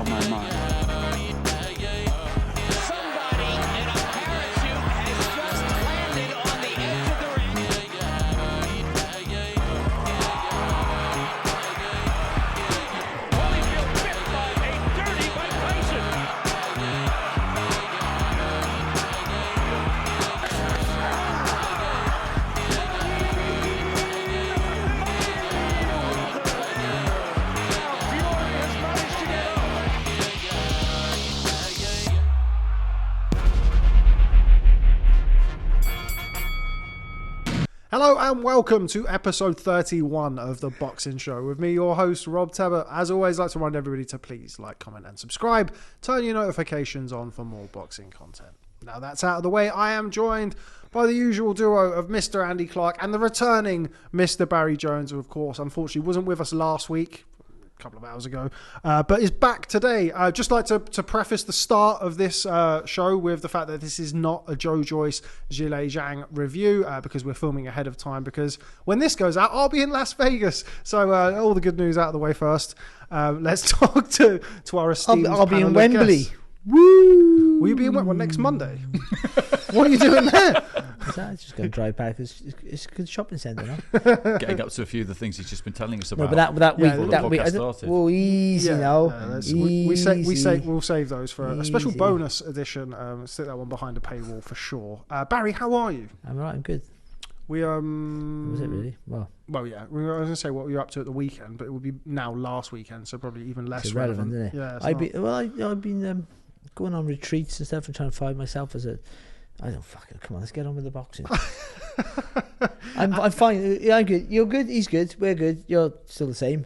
on my mind. Somebody in a parachute has just landed on the edge of the ring. Holyfield bit by a dirty Mike Tyson. Hello and welcome to episode 31 of The Boxing Show with me, your host, Rob Tebber. As always, I'd like to remind everybody to please like, comment and subscribe. Turn your notifications on for more boxing content. Now that's out of the way, I am joined by the usual duo of Mr. Andy Clarke and the returning Mr. Barry Jones, who of course, unfortunately, wasn't with us last week. Couple of hours ago, but is back today. I'd just like to preface the start of this show with the fact that this is not a Joe Joyce Zhilei Zhang review because we're filming ahead of time, because when this goes out I'll be in Las Vegas, so all the good news out of the way first. Let's talk to our esteemed I'll be in panel of Wembley. guests. Woo! Will you be in Wembley next Monday? What are you doing there? Just going to drive back. It's a good shopping centre, no? Getting up to a few of the things he's just been telling us No, about. but that Yeah, week, the that week. podcast started. Well, easy now. We'll Easy. save those for a special Easy. bonus edition. Stick that one behind a paywall for sure. Barry, how are you? I'm alright. I'm good. We Was it really? Well, yeah. I was going to say what you're up to at the weekend, but it would be now last weekend, so probably even less it's irrelevant, isn't it? Yeah, it's I've not. been going on retreats and stuff and trying to find myself as a. I don't fucking come on. Let's get on with the boxing. I'm fine. Yeah, I'm good. You're good. He's good. We're good. You're still the same,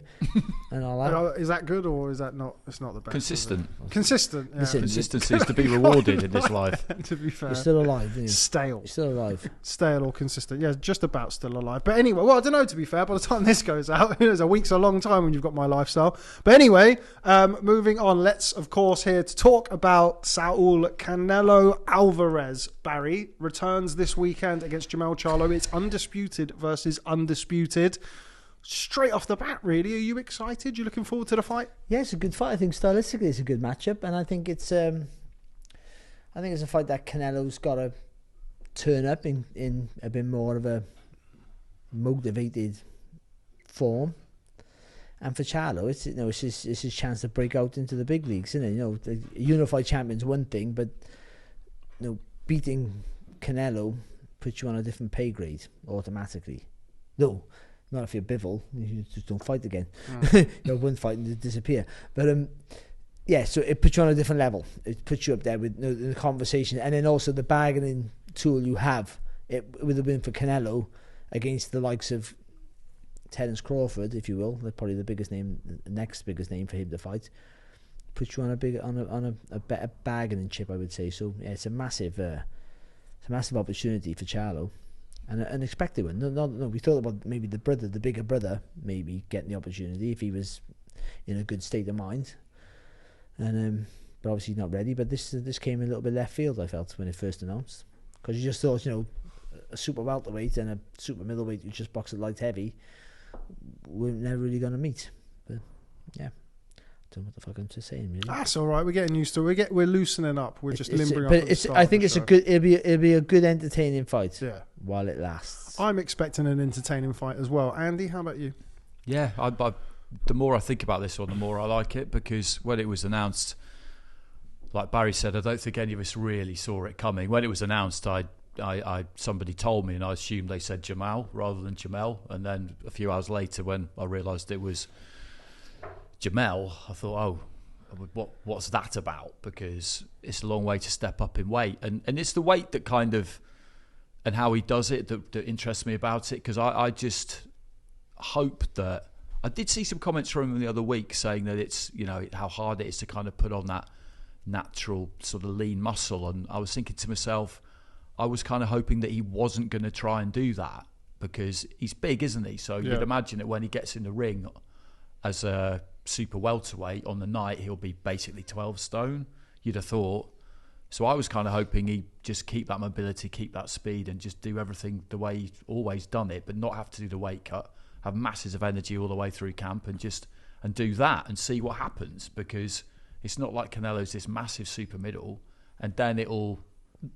and all that. Is that good or is that not? It's not the best. Consistent. Consistent. Yeah. Listen, Consistency is to be rewarded in this life. To be fair, You're still alive, aren't you? stale. You're still alive. Stale or consistent. Yeah, just about still alive. But anyway, well, I don't know, to be fair. By the time this goes out, a week's a long time when you've got my lifestyle. But anyway, moving on. Let's, of course, here to talk about Saul Canelo Alvarez. Barry returns this weekend against Jermell Charlo. It's undisputed versus undisputed. Straight off the bat, really. Are you excited? You looking forward to the fight? Yeah, it's a good fight. I think stylistically it's a good matchup, and I think it's a fight that Canelo's got to turn up in a bit more of a motivated form. And for Charlo, it's his chance to break out into the big leagues, isn't it? The unified champion's one thing, but beating Canelo puts you on a different pay grade automatically. No, not if you're Bivol, you just don't fight again. One fight and disappear. But so it puts you on a different level. It puts you up there with the conversation, and then also the bargaining tool you have. It would have been for Canelo against the likes of Terence Crawford, if you will. They're probably the next biggest name for him to fight. Puts you on a better bargaining chip, I would say. So yeah, it's a massive opportunity for Charlo, and an unexpected one. No, we thought about maybe the bigger brother, maybe getting the opportunity if he was in a good state of mind, and but obviously he's not ready. But this came a little bit left field, I felt, when it first announced, because you just thought a super welterweight and a super middleweight who just box at light heavy we're never really going to meet. But yeah. Don't know what the fuck I'm just saying, really. That's all right. We're getting used to it. We're loosening up. We're just limbering up. But I think it's a good. It'll be a good, entertaining fight. Yeah. While it lasts. I'm expecting an entertaining fight as well. Andy, how about you? Yeah, the more I think about this one, the more I like it, because when it was announced, like Barry said, I don't think any of us really saw it coming. When it was announced, somebody told me, and I assumed they said Jamal rather than Jermell, and then a few hours later, when I realised it was Jermell, I thought, what's that about? Because it's a long way to step up in weight, and it's the weight that kind of, and how he does it, that interests me about it. Because I just hope that, I did see some comments from him the other week saying that it's, how hard it is to kind of put on that natural sort of lean muscle, and I was thinking to myself, I was kind of hoping that he wasn't going to try and do that, because he's big, isn't he? So you'd imagine that when he gets in the ring as a super welterweight on the night, he'll be basically 12 stone, you'd have thought. So I was kind of hoping he'd just keep that mobility, keep that speed, and just do everything the way he's always done it, but not have to do the weight cut, have masses of energy all the way through camp, and do that and see what happens. Because It's not like Canelo's this massive super middle, and then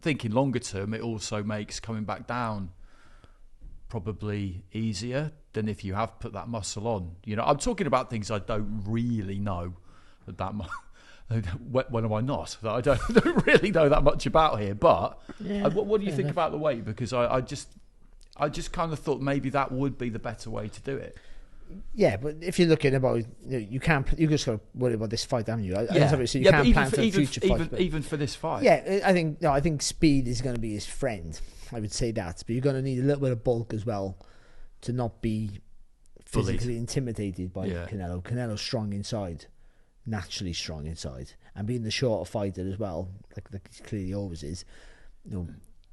thinking longer term, it also makes coming back down probably easier than if you have put that muscle on. I'm talking about things I don't really know that much. When am I not? I don't really know that much about here. But what do you think about the weight? Because I just kind of thought maybe that would be the better way to do it. Yeah, but if you're looking about, you just got to worry about this fight, haven't you? So you can't plan for future fights. Even for this fight. Yeah, I think speed is going to be his friend. I would say that, but you're going to need a little bit of bulk as well to not be physically intimidated by Canelo. Canelo's strong inside, naturally strong inside, and being the shorter fighter as well, like he clearly always is.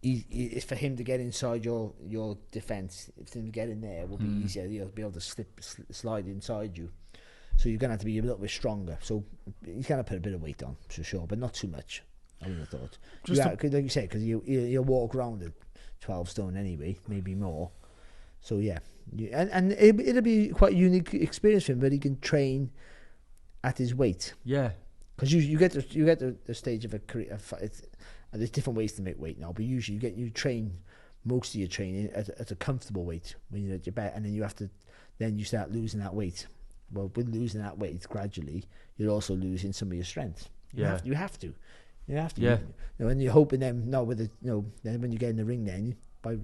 It's for him to get inside your defence. If him to get in there will be easier. He'll be able to slide inside you. So you're going to have to be a little bit stronger. So he's going to put a bit of weight on for sure, but not too much. I would have thought. Like you said, because you'll walk around at 12 stone anyway, maybe more. So yeah, and it'll be quite a unique experience for him, but he can train at his weight. Yeah, because you get the stage of a career. There's different ways to make weight now, but usually you train most of your training at a comfortable weight when you're at your best, and then you start losing that weight. Well, with losing that weight gradually, you're also losing some of your strength. You have to. Yeah. And you're hoping then, then when you get in the ring, then by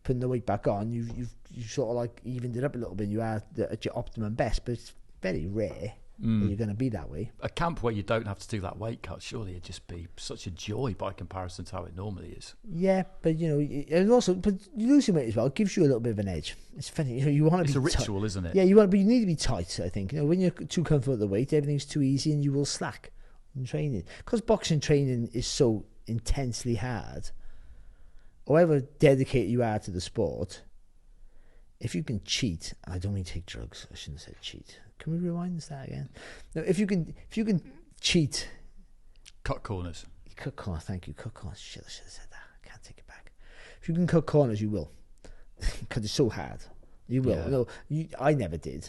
putting the weight back on, you sort of like evened it up a little bit. You are at your optimum best, but it's very rare that you're going to be that way. A camp where you don't have to do that weight cut, surely it'd just be such a joy by comparison to how it normally is. Yeah, but and also, but losing weight as well gives you a little bit of an edge. It's funny, you want to be. It's a ritual, isn't it? Yeah, you need to be tight. I think when you're too comfortable with the weight, everything's too easy, and you will slack in training, because boxing training is so intensely hard. However dedicated you are to the sport, if you can cheat, I don't mean take drugs, I shouldn't have said cheat. Can we rewind that again? No, if you can cheat, cut corners. Thank you, cut corners. Shit, I should have said that. I can't take it back. If you can cut corners, you will, because it's so hard. You will. Yeah. No, I never did.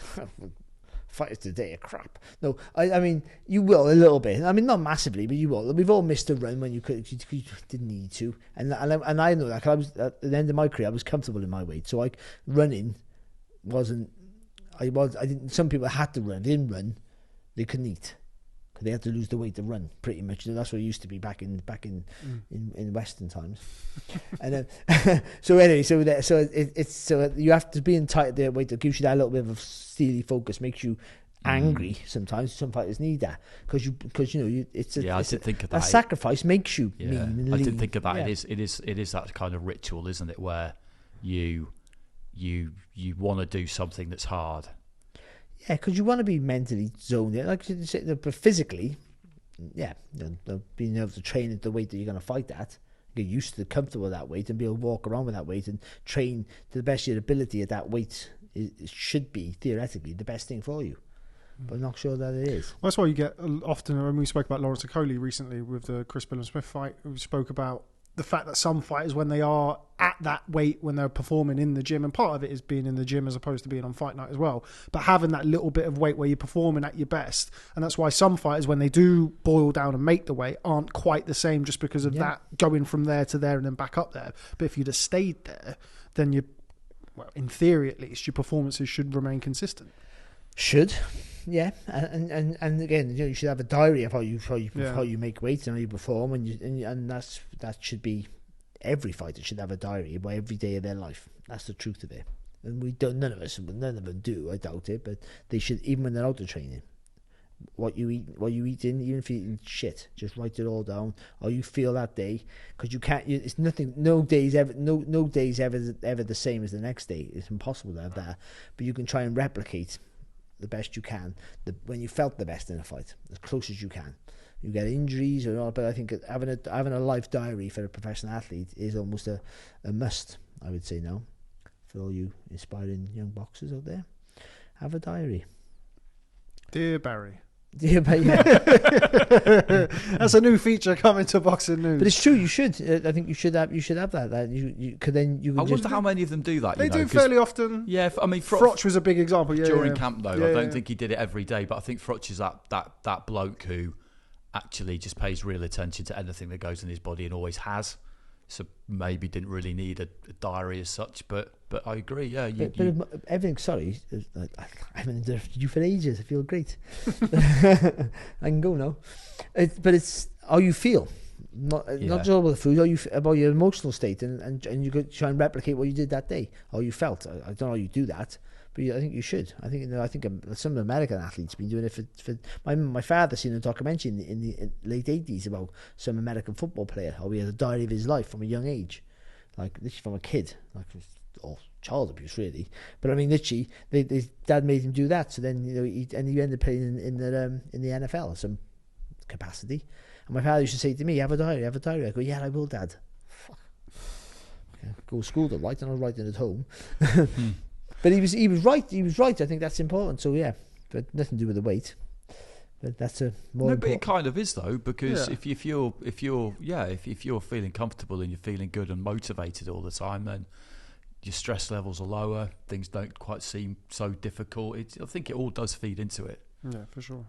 Fighters today are crap. No, I mean, you will a little bit. I mean, not massively, but you will. We've all missed a run when you didn't need to, and I know that. 'Cause I was at the end of my career, I was comfortable in my weight, so running wasn't. I didn't. Some people had to run. They didn't run, they couldn't eat, because they had to lose the weight to run. Pretty much, that's what it used to be back in Western times. And so anyway, so you have to be in tight there weight that gives you that little bit of steely focus, makes you angry. Sometimes some fighters need that because it's a, I did think of that. A sacrifice makes you mean and I lean. did think of that. Yeah. It is that kind of ritual, isn't it, where you want to do something that's hard. Yeah, because you want to be mentally zoned in, like you said, but physically, being able to train at the weight that you're going to fight at, get used to comfortable with that weight, and be able to walk around with that weight and train to the best of your ability at that weight. It should be theoretically the best thing for you, but I'm not sure that it is. Well, that's why you get often, when we spoke about Lawrence Okoli recently with the Chris Billam-Smith fight, we spoke about the fact that some fighters, when they are at that weight, when they're performing in the gym, and part of it is being in the gym as opposed to being on fight night as well, but having that little bit of weight where you're performing at your best. And that's why some fighters, when they do boil down and make the weight, aren't quite the same, just because of that going from there to there and then back up there. But if you'd have stayed there, then in theory at least, your performances should remain consistent. Should. Yeah, and again, you should have a diary of how you make weight and how you perform, and that should be, every fighter should have a diary about every day of their life. That's the truth of it. And none of them do, I doubt it, but they should, even when they're out of training. What you eat in, even if you're eating shit, just write it all down. How you feel that day, because you can't. It's nothing. No day's ever the same as the next day. It's impossible to have that. But you can try and replicate the best you can when you felt the best in a fight, as close as you can. You get injuries or not, but I think having a life diary for a professional athlete is almost a must, I would say now, for all you inspiring young boxers out there. Have a diary. Dear Barry. Yeah, but that's a new feature coming to Boxing News. But it's true. You should. I think you should have that. That you could then. You. I wonder how many of them do that. They do fairly often. Yeah, I mean, Froch was a big example. During camp, though, I don't think he did it every day. But I think Froch is that bloke who actually just pays real attention to anything that goes in his body and always has. So maybe didn't really need a diary as such, but I agree. Yeah, but everything. Sorry, I haven't interrupted you for ages. I feel great. I can go now. But it's how you feel, not just about the food. How you about your emotional state, and you could try and replicate what you did that day, how you felt. I don't know how you do that, but I think you should. I think some American athletes have been doing it for my father seen a documentary in the late 80s about some American football player, how he had a diary of his life from a young age, like literally from a kid, like child abuse really. But I mean, literally, his dad made him do that. So then he ended up playing in the NFL in some capacity. And my father used to say to me, "Have a diary." I go, "Yeah, I will, Dad." Fuck. Okay. Go to school to write, and I'll write it at home. But he was right. He was right. I think that's important. So yeah, but nothing to do with the weight. But that's a more. No, but it kind of is though, because if you're feeling comfortable and you're feeling good and motivated all the time, then your stress levels are lower. Things don't quite seem so difficult. I think it all does feed into it. Yeah, for sure.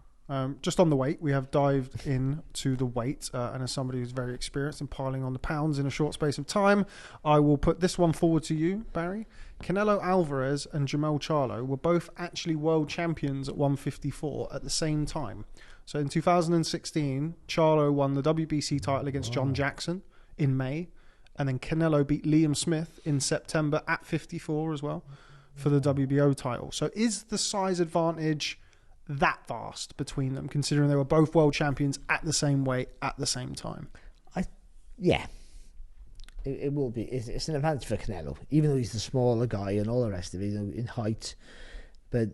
Just on the weight, we have dived into the weight, and as somebody who's very experienced in piling on the pounds in a short space of time, I will put this one forward to you, Barry. Canelo Alvarez and Jermell Charlo were both actually world champions at 154 at the same time. So in 2016, Charlo won the WBC title against John Jackson in May, and then Canelo beat Liam Smith in September at 54 as well for the WBO title. So is the size advantage that vast between them, considering they were both world champions at the same weight at the same time? It will be. It's an advantage for Canelo, even though he's the smaller guy and all the rest of it, in height. But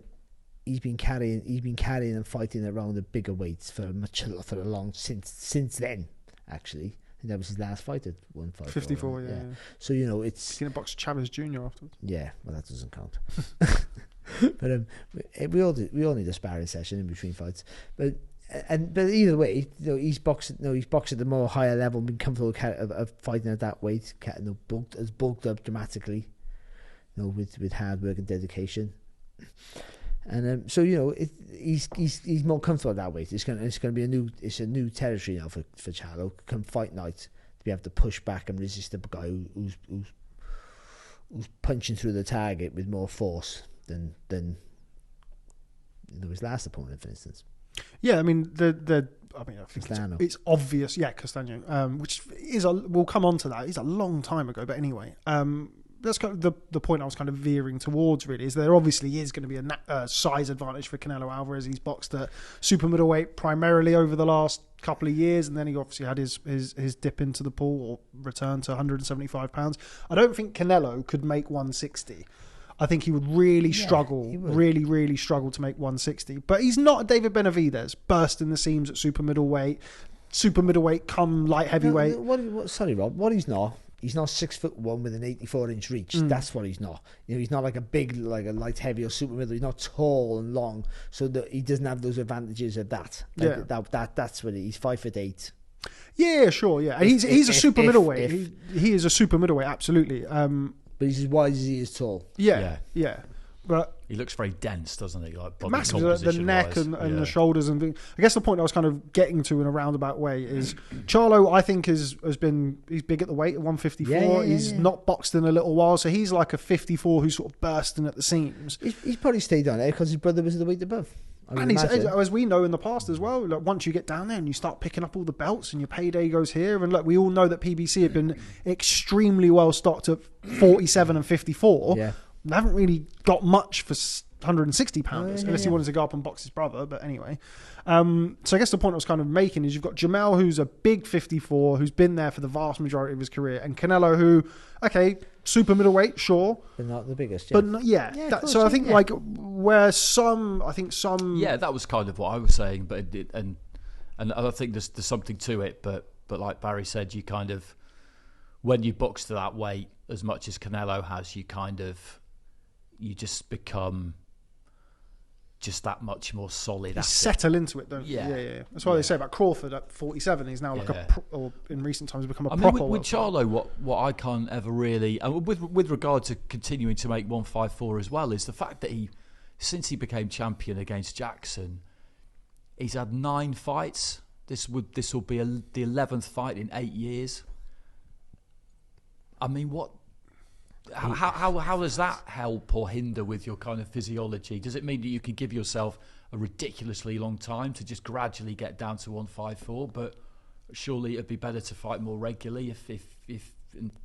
he's been carrying and fighting around the bigger weights for a long since then. Actually, I think that was his last fight at 154. 54, yeah. So it's. He's going to box Chavez Jr. afterwards. Yeah, well, that doesn't count. But we all need a sparring session in between fights. But either way, he's boxed at the more higher level, been comfortable of fighting at that weight. Has bulked up dramatically, with hard work and dedication. And so he's more comfortable at that weight. It's going to be a new territory now for Charlo. Come fight night, to be able to push back and resist a guy who's punching through the target with more force than his last opponent, for instance. Yeah, I mean I think it's obvious. Yeah, Castano, which we'll come on to that. It's a long time ago, but anyway, that's kind of the point I was kind of veering towards. Really, is there obviously is going to be a size advantage for Canelo Alvarez. He's boxed at super middleweight primarily over the last couple of years, and then he obviously had his dip into the pool or return to 175 pounds. I don't think Canelo could make 160. I think he would really struggle, really struggle to make 160. But he's not a David Benavidez, bursting the seams at super middleweight come light heavyweight. Sorry, Rob. What he's not 6'1" with an 84-inch reach. That's what he's not. He's not like a light heavy or super middle. He's not tall and long, so that he doesn't have those advantages of that. That's what he's 5'8". Yeah, sure, yeah. And he's a super middleweight. He is a super middleweight, absolutely. But he's as wide as he is tall. Yeah. But he looks very dense, doesn't he? Like body massive, the neck and the shoulders and things. I guess the point I was kind of getting to in a roundabout way is Charlo, I think, he's big at the weight at 154. He's not boxed in a little while, so he's like a 54 who's sort of bursting at the seams. He's probably stayed on it because his brother was at the weight above. And as we know in the past as well, like once you get down there and you start picking up all the belts and your payday goes here, and look, we all know that PBC have been extremely well stocked at 47 and 54. Yeah. They haven't really got much for 160 pounders unless he wanted to go up and box his brother. But anyway, so I guess the point I was kind of making is you've got Jermell, who's a big 54, who's been there for the vast majority of his career, and Canelo, who, okay, super middleweight, sure, but not the biggest. But not, so I think like where some. Yeah, that was kind of what I was saying, but and I think there's something to it, but like Barry said, you kind of, when you box to that weight as much as Canelo has, you just become just that much more solid. You settle into it, don't you? Yeah. That's why they say about Crawford at 47. He's now like or in recent times become a proper. With Charlo, what I can't ever really, with regard to continuing to make 154 as well, is the fact that since he became champion against Jackson, he's had 9 fights this will be the 11th fight in 8 years. I mean, what? How does that help or hinder with your kind of physiology? Does it mean that you can give yourself a ridiculously long time to just gradually get down to 154? But surely it'd be better to fight more regularly if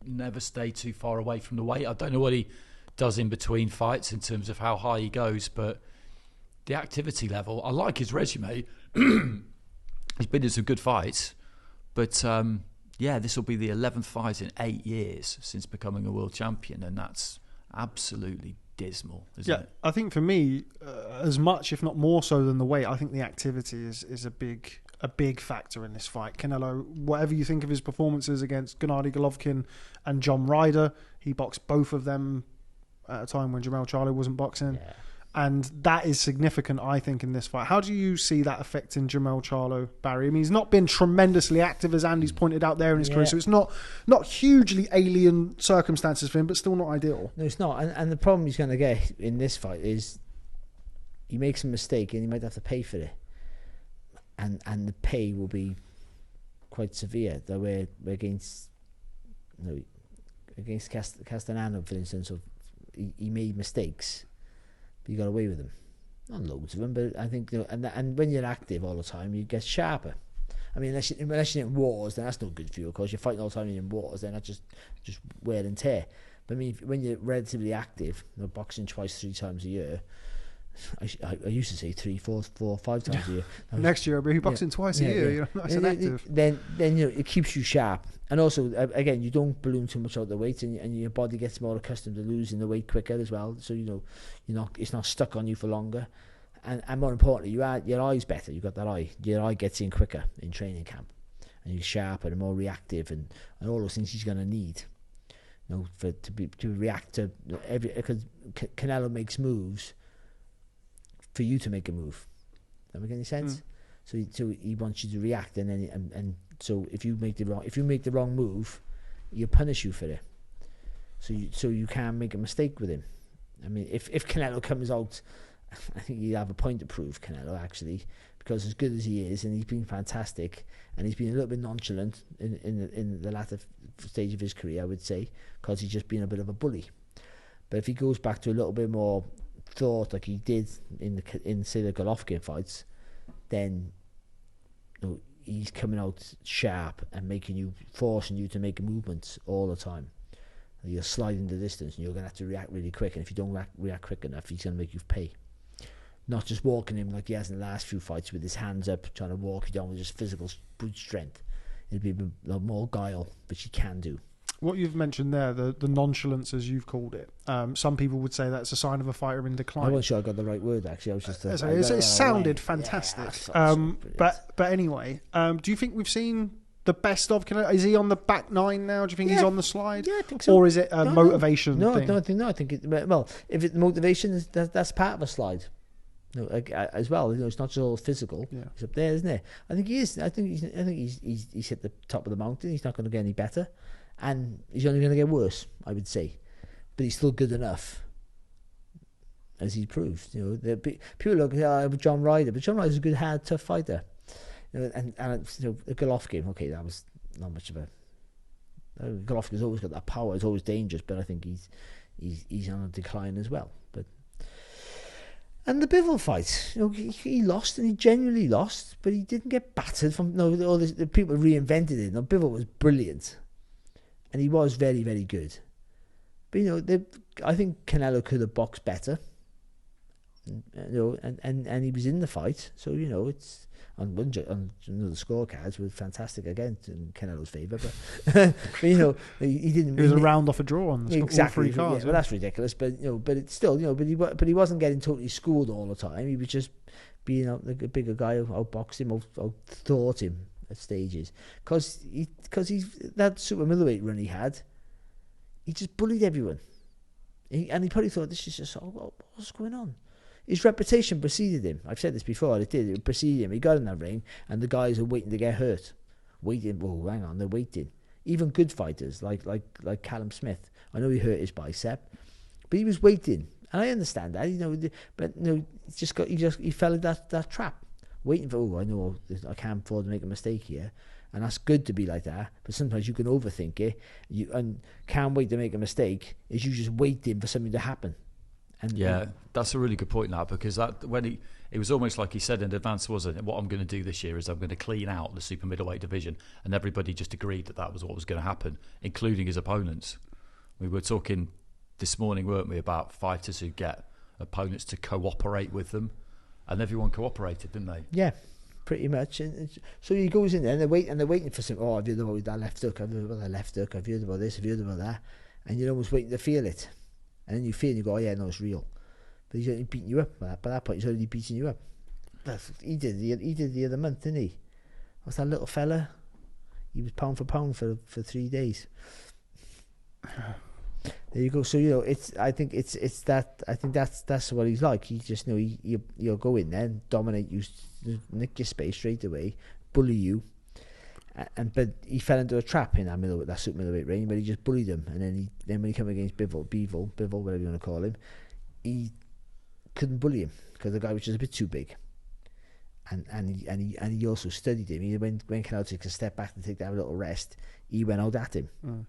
never stay too far away from the weight. I don't know what he does in between fights in terms of how high he goes, but the activity level, I like his resume. He's been in some good fights, but this will be the 11th fight in 8 years since becoming a world champion, and that's absolutely dismal, isn't it? I think for me, as much if not more so than the weight, I think the activity is a big factor in this fight. Canelo, whatever you think of his performances against Gennady Golovkin and John Ryder, he boxed both of them at a time when Jermell Charlo wasn't boxing. Yeah. And that is significant, I think, in this fight. How do you see that affecting Jermell Charlo, Barry? I mean, he's not been tremendously active, as Andy's pointed out there in his career, so it's not hugely alien circumstances for him, but still not ideal. No, it's not. And the problem he's going to get in this fight is he makes a mistake and he might have to pay for it. And the pay will be quite severe. Though we're against Castellano, for instance, he made mistakes. You got away with them, not loads of them, but I think and when you're active all the time, you get sharper. I mean, unless you're in wars, then that's no good for you. Of course, you're fighting all the time in wars, then that's just wear and tear. But I mean, when you're relatively active, boxing 2-3 times a year. I used to say 3, 4, 5 times a year. Next year, I'll be boxing twice a year. You know, nice and active. Then it keeps you sharp, and also again, you don't balloon too much out the weight, and your body gets more accustomed to losing the weight quicker as well. So it's not stuck on you for longer, and more importantly, your eye's better. You got that eye. Your eye gets in quicker in training camp, and you're sharper and more reactive, and all those things he's going to need. To react to every, because Canelo makes moves for you to make a move. Does that make any sense? So he wants you to react, and then and so if you make the wrong move, he'll punish you for it. So you can't make a mistake with him. I mean, if Canelo comes out, I think he'd have a point to prove, Canelo, actually, because as good as he is, and he's been fantastic, and he's been a little bit nonchalant in the latter stage of his career, I would say, because he's just been a bit of a bully. But if he goes back to a little bit more thought, like he did in say the Golovkin fights, then he's coming out sharp and forcing you to make movements all the time. You're sliding the distance, and you're going to have to react really quick. And if you don't react quick enough, he's going to make you pay. Not just walking him like he has in the last few fights with his hands up, trying to walk you down with just physical brute strength. It'll be a lot more guile, which he can do. What you've mentioned there, the nonchalance, as you've called it, some people would say that's a sign of a fighter in decline. I wasn't sure I got the right word, actually. I was just... it sounded fantastic. But anyway, do you think we've seen the best of Canelo? Is he on the back nine now? Do you think he's on the slide? Yeah, I think so. Or is it a motivation thing? No, I think if it's motivation, that's part of a slide. As well, it's not just all physical. Yeah. He's up there, isn't it? I think he is. I think he's hit the top of the mountain. He's not going to get any better, and he's only going to get worse, I would say. But he's still good enough, as he proved. People look at John Ryder, but John Ryder's a good, hard, tough fighter. And Golovkin, okay, that was not much of a. Golovkin's always got that power. It's always dangerous, but I think he's on a decline as well. And the Bivol fight, he lost, and he genuinely lost, but he didn't get battered from. All the people reinvented it. Bivol was brilliant, and he was very, very good. But I think Canelo could have boxed better. And he was in the fight, so it's on the scorecards were fantastic again in Canelo's favour, but he didn't. It was a round off a draw on the all 3 cards. Well, that's ridiculous, but it's still but he wasn't getting totally schooled all the time. He was just being a bigger guy who outboxed him, outthought him at stages, because he's that super middleweight run he had. He just bullied everyone, and he probably thought, this is just what's going on. His reputation preceded him. I've said this before. It preceded him. He got in that ring, and the guys are waiting to get hurt. Waiting. Oh, hang on, they're waiting. Even good fighters like Callum Smith. I know he hurt his bicep, but he was waiting, and I understand that. But he fell in that trap. waiting for, I know I can't afford to make a mistake here. And that's good to be like that, but sometimes you can overthink it. And can't wait to make a mistake is you just waiting for something to happen. And that's a really good point now, because that when it was almost like he said in advance, wasn't it? What I'm going to do this year is I'm going to clean out the super middleweight division, and everybody just agreed that was what was going to happen, including his opponents. We were talking this morning, weren't we, about fighters who get opponents to cooperate with them, and everyone cooperated, didn't they? Yeah, pretty much. And so he goes in there and they're waiting for some. Oh, I've heard about that left hook. I've heard about that left hook. I've heard about this. I've heard about that. And you're almost waiting to feel it. And then you feel and you go, oh yeah, no, it's real. But he's only beating you up. By that point, he's already beating you up. He did the other month, didn't he? What's that little fella? He was pound for pound for 3 days. There you go. So I think that's what he's like. He just he'll go in there and dominate you, nick your space straight away, bully you. But he fell into a trap in that super middleweight range, but he just bullied him. And then when he came against Bivol, whatever you want to call him, he couldn't bully him because the guy was just a bit too big. And he also studied him. When Canelo took a step back to take that little rest, he went out at him.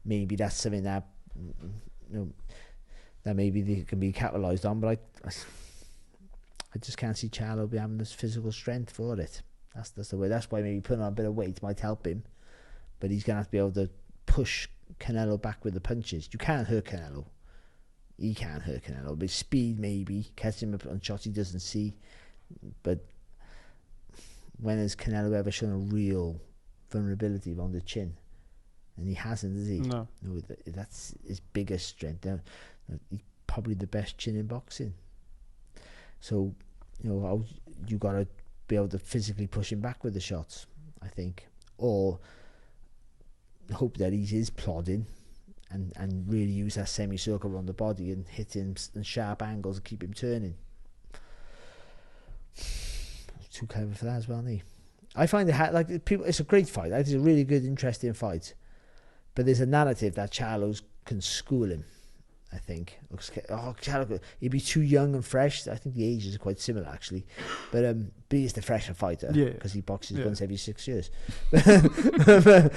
Maybe that's something that that maybe they can be capitalised on, but I just can't see Charlo be having this physical strength for it. That's the way. That's why maybe putting on a bit of weight might help him, but he's gonna have to be able to push Canelo back with the punches. You can't hurt Canelo. He can't hurt Canelo. But speed maybe catch him up on shots he doesn't see. But when has Canelo ever shown a real vulnerability around the chin? And he hasn't, has he? No. That's his biggest strength. He's probably the best chin in boxing. So, you got to be able to physically push him back with the shots, I think. Or hope that he is plodding and really use that semicircle around the body and hit him in sharp angles and keep him turning. Too clever for that as well, isn't he? I find it's a great fight. It's a really good, interesting fight. But there's a narrative that Charlo can school him, I think. Charlo, he'd be too young and fresh. I think the ages are quite similar, actually. But he's the fresher fighter because he boxes once every 6 years. But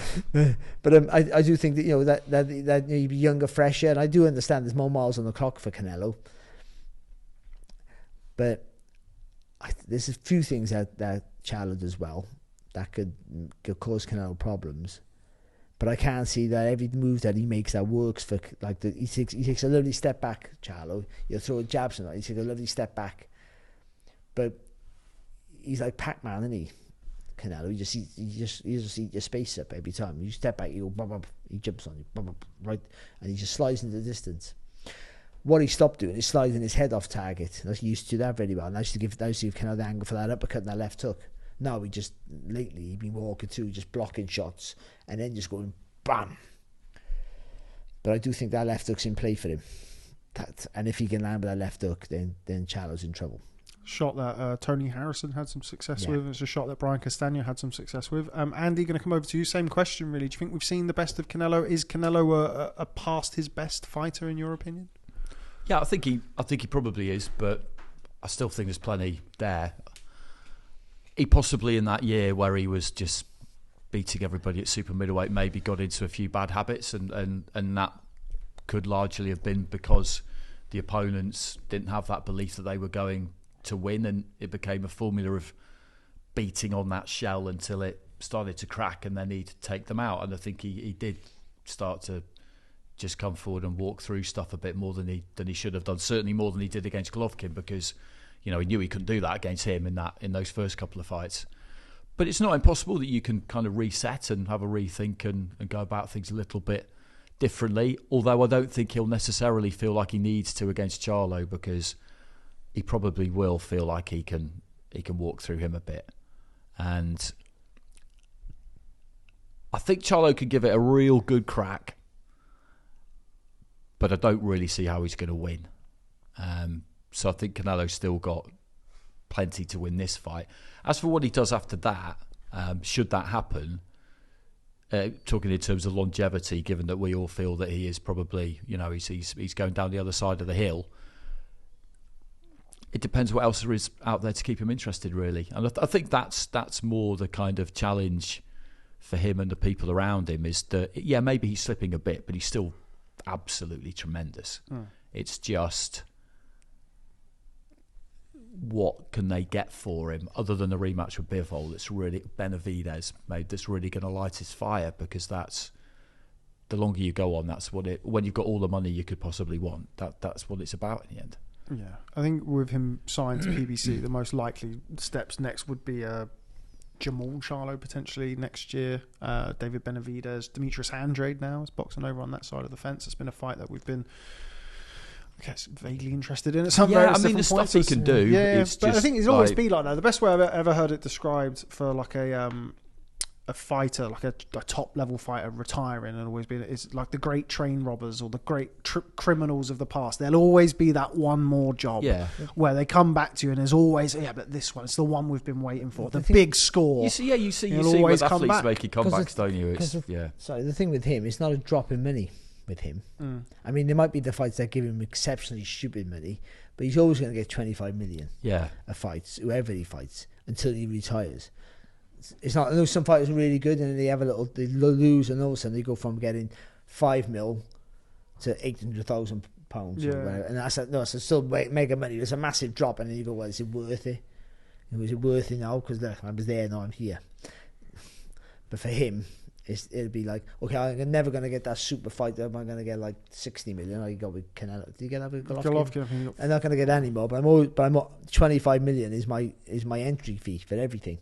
I do think that that he'd be younger, fresher, and I do understand there's more miles on the clock for Canelo. But there's a few things that Charlo does well that could cause Canelo problems. But I can't see that every move that he makes that works for he takes a lovely step back, Charlo. You'll throw jabs and he takes a lovely step back. But he's like Pac-Man, isn't he? Canelo, he just eat your space up every time. You step back, you go bum, bum, he jumps on you, bum, bum, right, and he just slides into the distance. What he stopped doing is sliding his head off target. He used to do that very well. Now to give Canelo the angle for that uppercut and that left hook. No, he's been walking through, just blocking shots, and then just going bam. But I do think that left hook's in play for him. And if he can land with that left hook, then Charlo's in trouble. Shot that Tony Harrison had some success with. It's a shot that Brian Castagna had some success with. Andy, going to come over to you. Same question, really. Do you think we've seen the best of Canelo? Is Canelo a past his best fighter, in your opinion? Yeah, I think he probably is, but I still think there's plenty there. He possibly in that year where he was just beating everybody at super middleweight maybe got into a few bad habits, and that could largely have been because the opponents didn't have that belief that they were going to win, and it became a formula of beating on that shell until it started to crack, and then he'd take them out. And I think he did start to just come forward and walk through stuff a bit more than he should have done, certainly more than he did against Golovkin, because he knew he couldn't do that against him in those first couple of fights. But it's not impossible that you can kind of reset and have a rethink and go about things a little bit differently, although I don't think he'll necessarily feel like he needs to against Charlo, because he probably will feel like he can walk through him a bit. And I think Charlo could give it a real good crack, but I don't really see how he's going to win. So I think Canelo's still got plenty to win this fight. As for what he does after that, should that happen, talking in terms of longevity, given that we all feel that he is probably, he's going down the other side of the hill, it depends what else there is out there to keep him interested, really. And I think that's more the kind of challenge for him and the people around him, is that, yeah, maybe he's slipping a bit, but he's still absolutely tremendous. It's just, what can they get for him other than a rematch with Bivol that's really, Benavidez, mate, that's really going to light his fire, because that's, the longer you go on, that's what it, when you've got all the money you could possibly want, that's what it's about in the end. Yeah, I think with him signed to PBC, the most likely steps next would be Jermell Charlo potentially next year. David Benavidez, Demetrius Andrade now is boxing over on that side of the fence. It's been a fight that we've been, I guess, vaguely interested in at some various different the points. stuff he can do. Yeah, it's but I just think it's always be like that. The best way I've ever heard it described for like a fighter, like a top level fighter retiring, and always been, is like the great train robbers or the great criminals of the past. There'll always be that one more job where they come back to you, and there's always, but this one, it's the one we've been waiting for, the big score. You see always with come athletes back. making comebacks, don't you? Sorry, the thing with him, it's not a drop in money with him. I mean, there might be the fights that give him exceptionally stupid money, but he's always going to get 25 million a fight, whoever he fights, until he retires. It's not. I know some fighters are really good, and they lose, and all of a sudden they go from getting 5 mil to £800,000 or whatever. And that's still mega money. There's a massive drop, and then you go, well, is it worth it? Was it worth it now? Because I was there, now I'm here. But for him, it'll be like, okay, I'm never going to get that super fight. I'm going to get like 60 million. I got with Canelo. Did you get that with Golovkin? I'm not going to get any more. But 25 million is my entry fee for everything.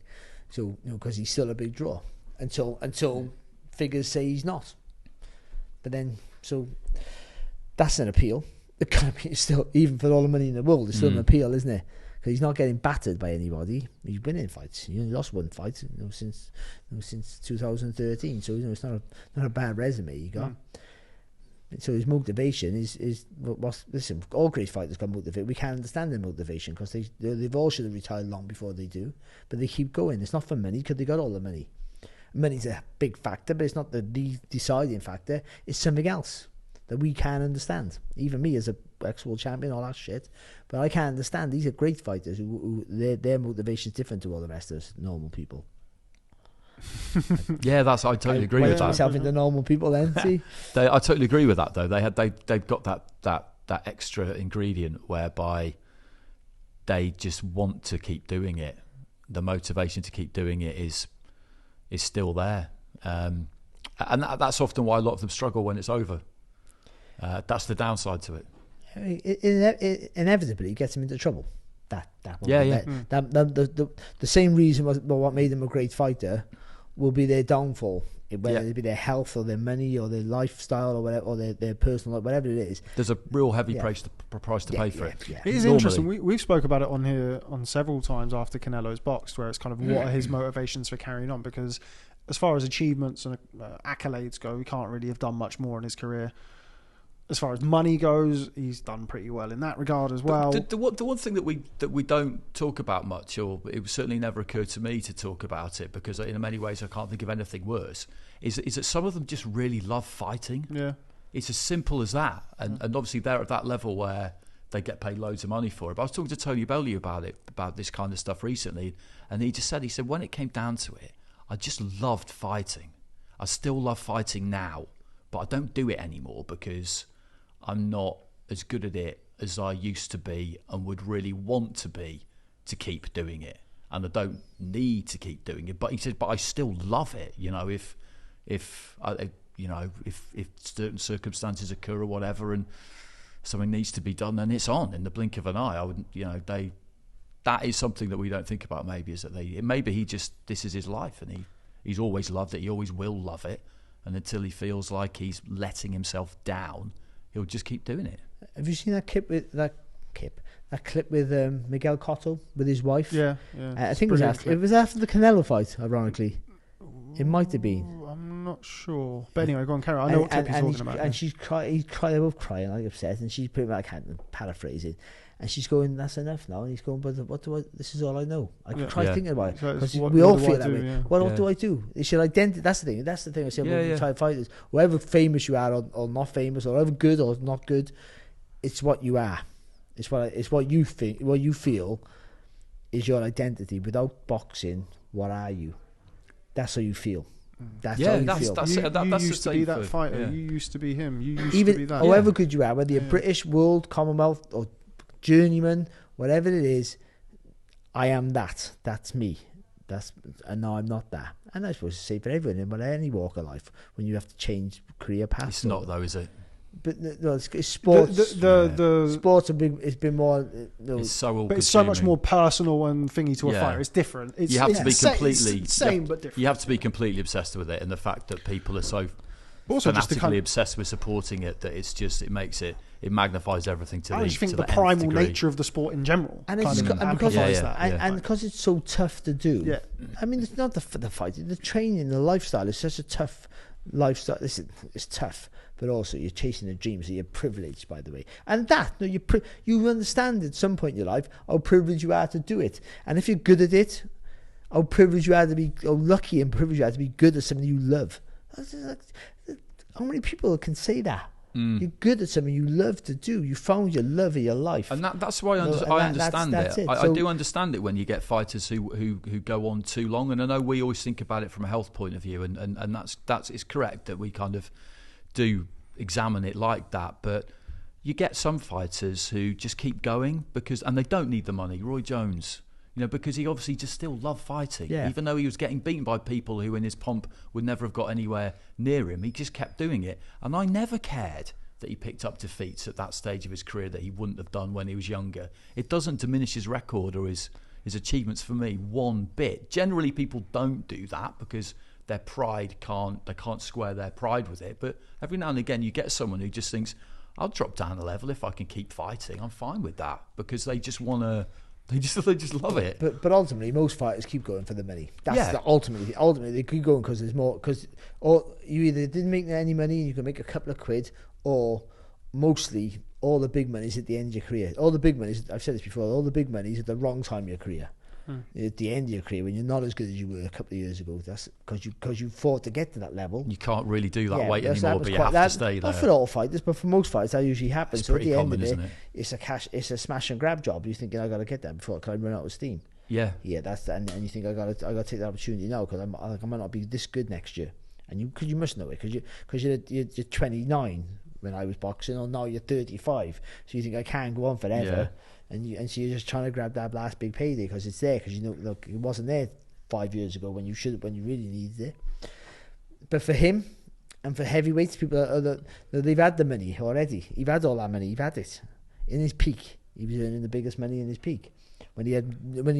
So, because he's still a big draw until figures say he's not. But then, so that's an appeal. It kind of still, even for all the money in the world, it's still an appeal, isn't it? Because he's not getting battered by anybody. He's winning fights. He only lost one fight since 2013. So it's not a bad resume he got. So his motivation is listen. All great fighters got motivated. We can't understand their motivation, because they've all should have retired long before they do, but they keep going. It's not for money, because they got all the money. Money's a big factor, but it's not the deciding factor. It's something else that we can't understand. Even me, as a ex-world champion, all that shit, but I can't understand. These are great fighters who their motivation is different to all the rest of us normal people. I totally agree with that. Myself into normal people, then see. I totally agree with that, though. They've got that extra ingredient whereby they just want to keep doing it. The motivation to keep doing it is still there, and that's often why a lot of them struggle when it's over. That's the downside to it. It inevitably gets him into trouble. The same reason what made him a great fighter will be their downfall, whether it be their health or their money or their lifestyle or whatever, or their personal, whatever it is. There's a real heavy price to pay for it. It is interesting. We've spoke about it on here on several times after Canelo's boxed, where it's kind of what are his motivations for carrying on, because as far as achievements and accolades go, he can't really have done much more in his career. As far as money goes, he's done pretty well in that regard as well. The one thing that we don't talk about much, or it certainly never occurred to me to talk about it, because in many ways I can't think of anything worse, is that some of them just really love fighting. Yeah, it's as simple as that, and obviously they're at that level where they get paid loads of money for it. But I was talking to Tony Bellew about this kind of stuff recently, and he said when it came down to it, I just loved fighting. I still love fighting now, but I don't do it anymore because I'm not as good at it as I used to be and would really want to be to keep doing it. And I don't need to keep doing it. But he said, but I still love it. If certain circumstances occur or whatever, and something needs to be done, then it's on in the blink of an eye. I wouldn't, that is something that we don't think about. Maybe is that this is his life, and he's always loved it. He always will love it, and until he feels like he's letting himself down, he'll just keep doing it. Have you seen that clip with Miguel Cotto with his wife? Yeah. I think it was after the Canelo fight. Ironically, it might have been. I'm not sure, but anyway, go on, carry on. I know what clip he's talking about. And she's crying. They're both crying, like upset, and she's pretty much, I can't paraphrase it. And she's going, "That's enough now." And he's going, "But this is all I know." I try thinking about it, because we all feel that way. Yeah. What do I do? It should identify. That's the thing. That's the thing I say about type fighters. Whoever famous you are, or not famous, or however good or not good, it's what you are. It's what you think, what you feel is your identity. Without boxing, what are you? That's how you feel. That's how you feel. You used to be that fighter. Yeah. You used to be him. You used Even to be that. however good you are, whether you're British, world, Commonwealth, or journeyman, whatever it is, I am that. That's me. And now I'm not that. And I suppose it's the same for everyone in any walk of life when you have to change career paths. It's not though, is it? But no, it's sports. Sports have been. It's been more. It's so all. But it's so much more personal and thingy to a fighter. It's different. You have to be completely same but different. You have to be completely obsessed with it, and the fact that people are so also fanatically obsessed with supporting it that it magnifies everything to I just think the primal nature of the sport in general and because it's so tough to do. Yeah. I mean, it's not the fighting, the training, the lifestyle is such a tough lifestyle. Listen, it's tough, but also you're chasing a dream, so you're privileged, by the way. And you understand at some point in your life how privileged you are to do it. And if you're good at it, how privileged you are to be, how lucky and privileged you are to be good at something you love. How many people can say that? You're good at something you love to do. You found your love of your life, and that's why I understand it. I do understand it when you get fighters who go on too long. And I know we always think about it from a health point of view, and that's it's correct that we kind of do examine it like that. But you get some fighters who just keep going and they don't need the money. Roy Jones. Because he obviously just still loved fighting. Yeah. Even though he was getting beaten by people who in his pomp would never have got anywhere near him, he just kept doing it. And I never cared that he picked up defeats at that stage of his career that he wouldn't have done when he was younger. It doesn't diminish his record or his achievements for me one bit. Generally, people don't do that because their pride can't square their pride with it. But every now and again, you get someone who just thinks, I'll drop down a level if I can keep fighting. I'm fine with that because they just want to... They just love it. But ultimately, most fighters keep going for the money. Ultimately they keep going because there's more. Or you either didn't make any money and you can make a couple of quid, or mostly all the big money's at the end of your career. All the big money's, I've said this before, all the big money's at the wrong time of your career. At the end of your career, when you're not as good as you were a couple of years ago, that's because you fought to get to that level. You can't really do that weight anymore, but you have to stay there. Not for all fighters, but for most fighters, that usually happens. It's so pretty at the common, end of isn't it? It's a smash and grab job. You're thinking, I got to get that before I run out of steam. Yeah. That's and you think I got to take that opportunity now because I might not be this good next year, and you must know it because you're 29 when I was boxing, or now you're 35, so you think I can't go on forever. Yeah. And so you're just trying to grab that last big payday because it's there, because look, it wasn't there 5 years ago when you really needed it. But for him and for heavyweights, people they've had the money already. He's had all that money. He's had it in his peak. He was earning the biggest money in his peak when he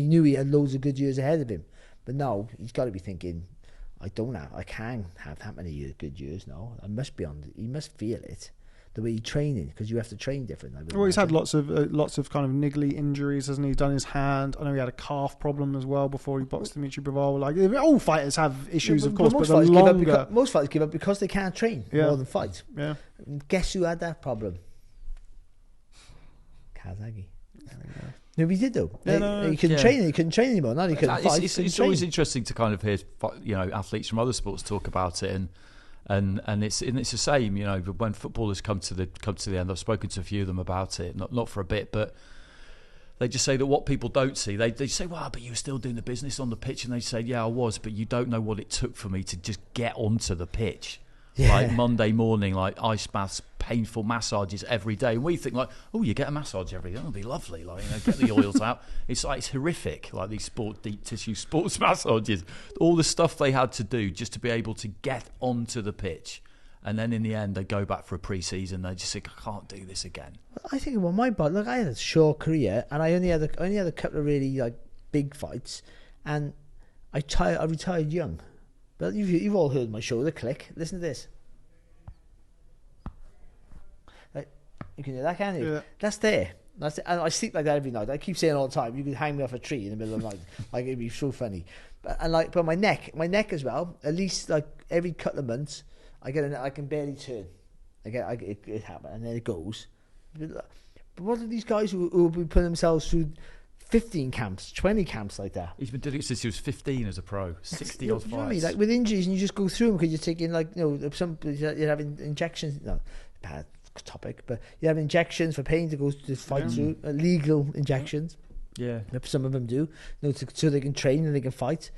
knew he had loads of good years ahead of him. But now he's got to be thinking, I can't have that many good years now. He must feel it. The way he's training, because you have to train different. Well, he's had lots of kind of niggly injuries, hasn't he? He's done his hand. I know he had a calf problem as well before he boxed Dimitri Bivol. Like all fighters have issues, of course, but most fighters give up because they can't train more than fight. Yeah. Guess who had that problem? Kazagi. No, he did though. He couldn't train. He couldn't train anymore. Now he couldn't fight. It's always interesting to kind of hear athletes from other sports talk about it, and it's the same, when footballers come to the end. I've spoken to a few of them about it, not for a bit, but they just say that what people don't see, they say, well, but you were still doing the business on the pitch, and they say, yeah, I was, but you don't know what it took for me to just get onto the pitch. Yeah. Like Monday morning, like ice baths, painful massages every day. And we think like, oh, you get a massage every day, that'll be lovely. Like, get the oils out. It's horrific. Like these deep tissue sports massages, all the stuff they had to do just to be able to get onto the pitch. And then in the end, they go back for a pre-season. They just think, I can't do this again. I think, well, my body, look, I had a short career, and I only had a couple of really like big fights, and I retired young. But you've all heard my shoulder click. Listen to this. Like, you can hear that, can't you? Yeah. That's there. That's it. And I sleep like that every night. I keep saying all the time, you could hang me off a tree in the middle of the night. Like, it'd be so funny. But my neck as well. At least like every couple of months, I can barely turn. It happens, and then it goes. But what are these guys who will be putting themselves through 15 camps, 20 camps like that? He's been doing it since he was 15 as a pro, 60 odd fights. You know what I mean? Like with injuries, and you just go through them because you're taking you're having injections. No, bad. topic, but you have injections for pain to go to fight through, legal injections. Yeah. Some of them do, so they can train and they can fight.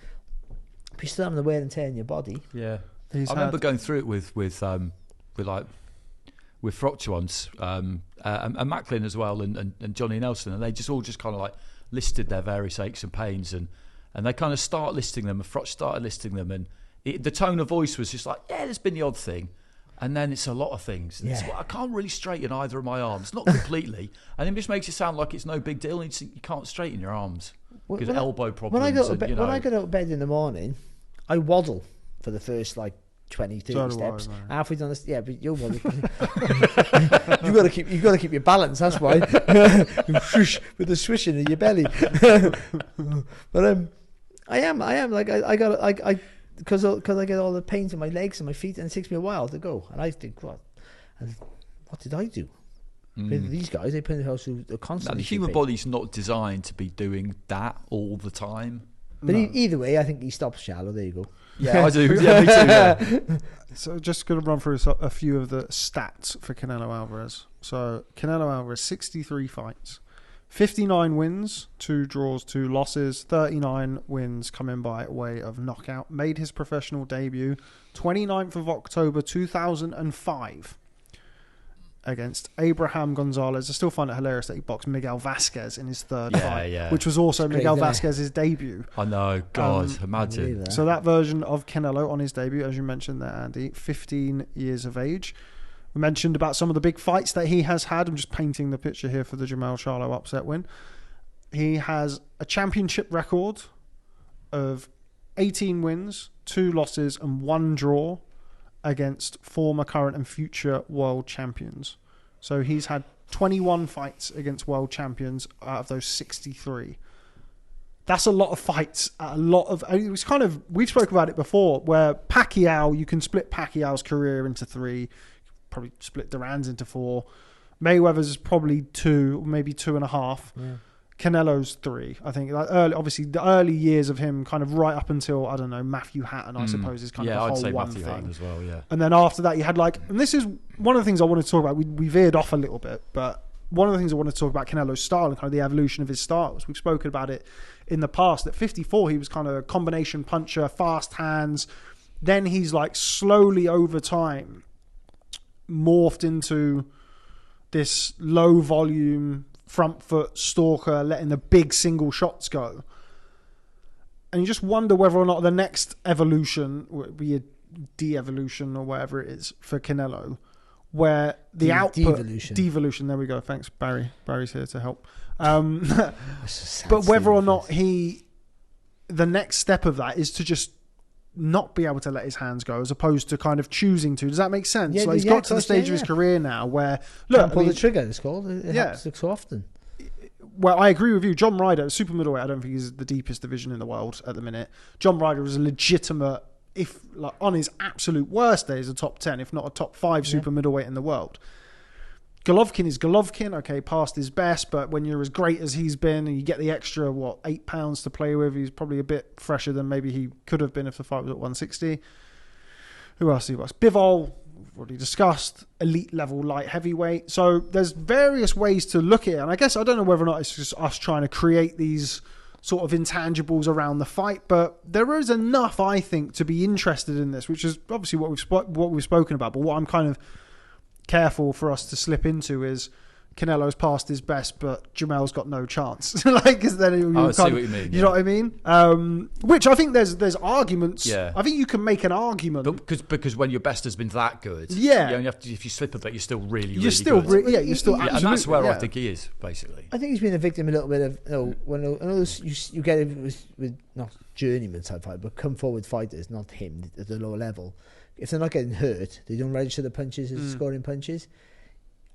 But you still have the wear and tear in your body. Yeah. I remember going through it with Froctor once, and Macklin as well, and Johnny Nelson, and they just kind of like listed their various aches and pains, and they kind of start listing them, and Frotch started listing them, and the tone of voice was just like, yeah, there's been the odd thing, and then it's a lot of things. And it's, well, I can't really straighten either of my arms, not completely, and it just makes it sound like it's no big deal, and you can't straighten your arms because elbow problems. When I go to bed in the morning, I waddle for the first 20, 30 steps. Halfway down the but you'll waddle. you got to keep your balance. That's why. With the swishing in your belly. But I am because I get all the pains in my legs and my feet, and it takes me a while to go. And I think, what did I do? These guys, they put in the house who are constantly. The human body's not designed to be doing that all the time. But either way, I think he stops Charlo. There you go. Yeah, I do. Yeah, me too. Yeah. So just going to run through a few of the stats for Canelo Alvarez. So Canelo Alvarez, 63 fights, 59 wins, 2 draws, 2 losses, 39 wins coming by way of knockout. Made his professional debut 29th of October 2005 against Abraham Gonzalez. I still find it hilarious that he boxed Miguel Vasquez in his third fight, which was also Miguel Vasquez's debut. I know, God, imagine. So that version of Canelo on his debut, as you mentioned there, Andy, 15 years of age. We mentioned about some of the big fights that he has had. I'm just painting the picture here for the Jermell Charlo upset win. He has a championship record of 18 wins, 2 losses and 1 draw against former, current and future world champions. So he's had 21 fights against world champions out of those 63. That's a lot of fights. It was kind of, we've spoke about it before, where Pacquiao, you can split Pacquiao's career into 3, probably split Duran's into 4. Mayweather's is probably 2, maybe 2.5. Yeah. Canelo's 3. I think obviously the early years of him, kind of right up until, I don't know, Matthew Hatton, I suppose, is kind of the whole I'd say one Matthew thing. Hatton as well, yeah. And then after that, you had and this is one of the things I wanted to talk about. We veered off a little bit, but one of the things I wanted to talk about Canelo's style and kind of the evolution of his styles. We've spoken about it in the past. At 54, he was kind of a combination puncher, fast hands. Then he's slowly over time morphed into this low volume front foot stalker, letting the big single shots go. And you just wonder whether or not the next evolution would be a de-evolution or whatever it is for Canelo, where the output... Devolution, there we go. Thanks, Barry. Barry's here to help. But whether or not the next step of that is to just not be able to let his hands go, as opposed to kind of choosing to. Does that make sense? He's got to the stage of his career now where can't pull the trigger. It's called. It happens so often. Well, I agree with you. John Ryder, super middleweight, I don't think he's the deepest division in the world at the minute. John Ryder is a legitimate, if on his absolute worst day, is a top 10, if not a top 5 super middleweight in the world. Golovkin is Golovkin, okay, past his best, but when you're as great as he's been and you get the extra, 8 pounds to play with, he's probably a bit fresher than maybe he could have been if the fight was at 160. Who else he was? Bivol, we've already discussed, elite level light heavyweight. So there's various ways to look at it, and I guess I don't know whether or not it's just us trying to create these sort of intangibles around the fight, but there is enough, I think, to be interested in this, which is obviously what we've spoken about, but what I'm kind of careful for us to slip into is Canelo's past his best, but Jermell's got no chance. Because then I see what you mean. You know what I mean? Which I think there's arguments. Yeah. I think you can make an argument because when your best has been that good, yeah, you only have to, if you slip a bit, you're still really good. You're still absolutely, and that's where I think he is basically. I think he's been a victim a little bit of when I know you get it with not journeyman type fight, but come forward fighters, not him at the lower level. If they're not getting hurt, they don't register the punches as scoring punches.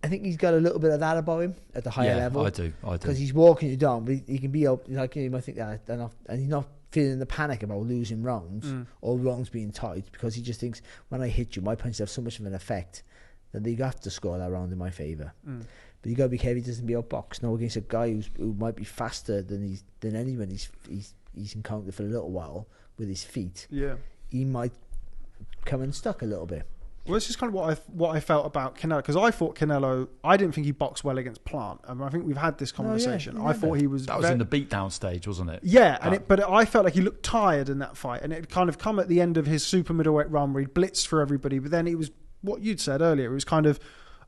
I think he's got a little bit of that about him at the higher level. I do. Because he's walking you down, but he can be you might think that, and he's not feeling the panic about losing rounds or rounds being tight, because he just thinks, when I hit you, my punches have so much of an effect that you have to score that round in my favour. But you got to be careful he doesn't be outboxed. Now against a guy who might be faster than anyone he's encountered for a little while with his feet. Yeah, he might come unstuck a little bit. Well, this is kind of what I felt about Canelo, because I thought Canelo, I didn't think he boxed well against Plant. I mean, I think we've had this conversation. I thought he was... That was in the beatdown stage, wasn't it? Yeah, but I felt like he looked tired in that fight, and it had kind of come at the end of his super middleweight run where he blitzed for everybody, but then it was what you'd said earlier. It was kind of,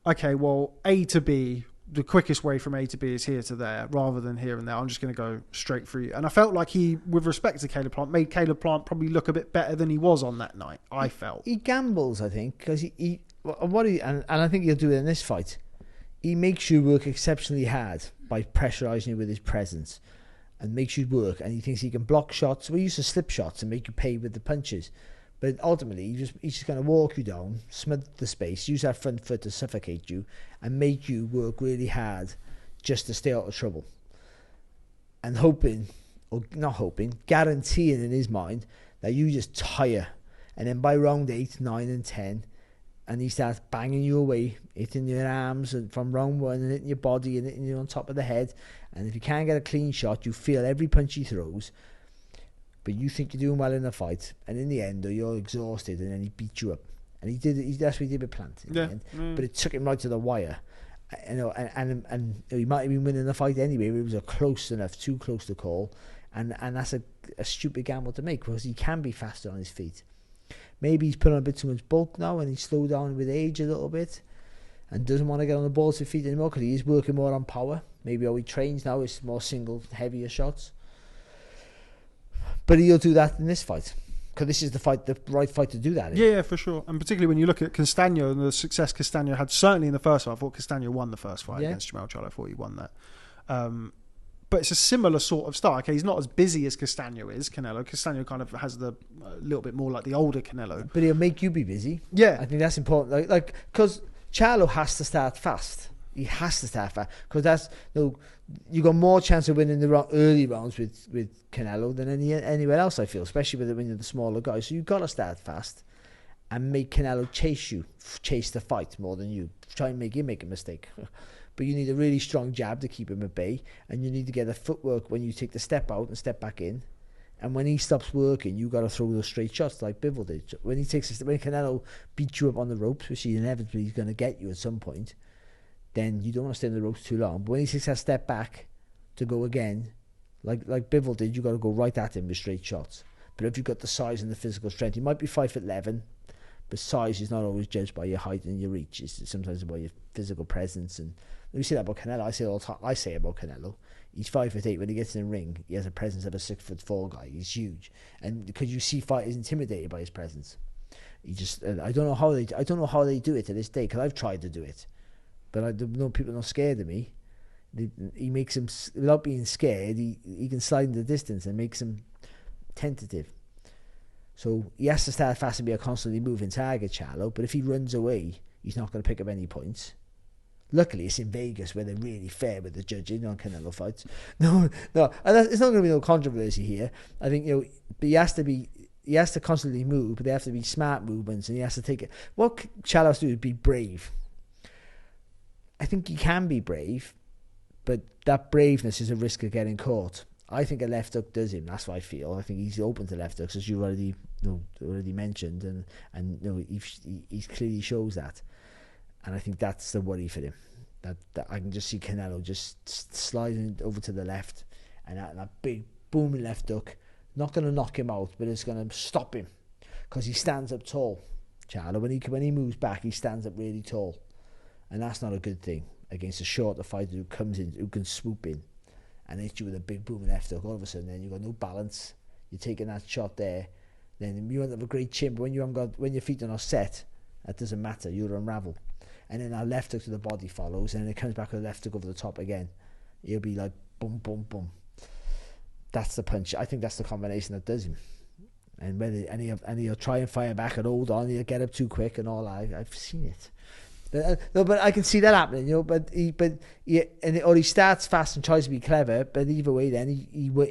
okay, well, A to B, the quickest way from A to B is here to there, rather than here and there. I'm just going to go straight through you. And I felt like he, with respect to Caleb Plant, made Caleb Plant probably look a bit better than he was on that night, I felt. He gambles, I think, because and I think he'll do it in this fight. He makes you work exceptionally hard by pressurising you with his presence and makes you work, and he thinks he can block shots. We used to slip shots and make you pay with the punches. But ultimately, he's just going to walk you down, smother the space, use that front foot to suffocate you, and make you work really hard just to stay out of trouble. And guaranteeing in his mind that you just tire. And then by round 8, 9 and 10, and he starts banging you away, hitting your arms and from round 1 and hitting your body and hitting you on top of the head. And if you can't get a clean shot, you feel every punch he throws. But you think you're doing well in the fight, and in the end, you're exhausted, and then he beats you up. And that's what he did with Plant in the end. But it took him right to the wire. And he might have been winning the fight anyway, but it was too close to call. And that's a stupid gamble to make, because he can be faster on his feet. Maybe he's put on a bit too much bulk now, and he's slowed down with age a little bit, and doesn't want to get on the balls with feet anymore, because he is working more on power. Maybe how he trains now is more single, heavier shots. But he'll do that in this fight, because this is the right fight to do that in. Yeah, for sure. And particularly when you look at Castano and the success Castano had, certainly in the first fight. I thought Castano won the first fight against Jermell Charlo. I thought he won that. But it's a similar sort of style. Okay, he's not as busy as Castano is, Canelo. Castano kind of has a little bit more like the older Canelo. But he'll make you be busy. Yeah. I think that's important. Like because Charlo has to start fast. He has to start fast, because you got more chance of winning the early rounds with Canelo than anywhere else, I feel, especially when you're the smaller guy. So you've got to start fast and make Canelo chase the fight more than you. Try and make him make a mistake. But you need a really strong jab to keep him at bay, and you need to get the footwork when you take the step out and step back in. And when he stops working, you got to throw those straight shots like Bivol did. When Canelo beats you up on the ropes, which he inevitably is going to get you at some point, then you don't want to stay in the ropes too long. But when he takes that step back to go again, like Bivol did, you got to go right at him with straight shots. But if you've got the size and the physical strength, he might be 5'11", but size is not always judged by your height and your reach. It's sometimes about your physical presence. And we say that about Canelo. I say about Canelo, he's 5'8". When he gets in the ring, he has a presence of a 6'4" guy. He's huge, and because you see fighters intimidated by his presence. He just I don't know how they do it to this day, because I've tried to do it. But I know people are not scared of me. He makes him, without being scared, he can slide in the distance and makes him tentative. So he has to start fast and be a constantly moving target, Charlo. But if he runs away, he's not going to pick up any points. Luckily, it's in Vegas where they're really fair with the judging on Canelo fights. No, and it's not going to be no controversy here. I think but he has to constantly move, but they have to be smart movements, and he has to take it. What Charlo has to do is be brave. I think he can be brave, but that braveness is a risk of getting caught. I think a left hook does him. That's what I feel. I think he's open to left hooks, as you already mentioned, and he clearly shows that. And I think that's the worry for him. That I can just see Canelo just sliding over to the left, and that big booming left hook, not going to knock him out, but it's going to stop him, because he stands up tall. Charlo, when he moves back, he stands up really tall. And that's not a good thing against a shorter fighter who comes in, who can swoop in and hit you with a big booming left hook. All of a sudden, then you've got no balance. You're taking that shot there. Then you won't have a great chin, but when your feet are not set, that doesn't matter. You'll unravel. And then our left hook to the body follows, and then it comes back with a left hook over the top again. It'll be like boom, boom, boom. That's the punch. I think that's the combination that does him. And he'll try and fire back and hold on. He'll get up too quick and all. I've seen it. But I can see that happening, or he starts fast and tries to be clever. But either way, then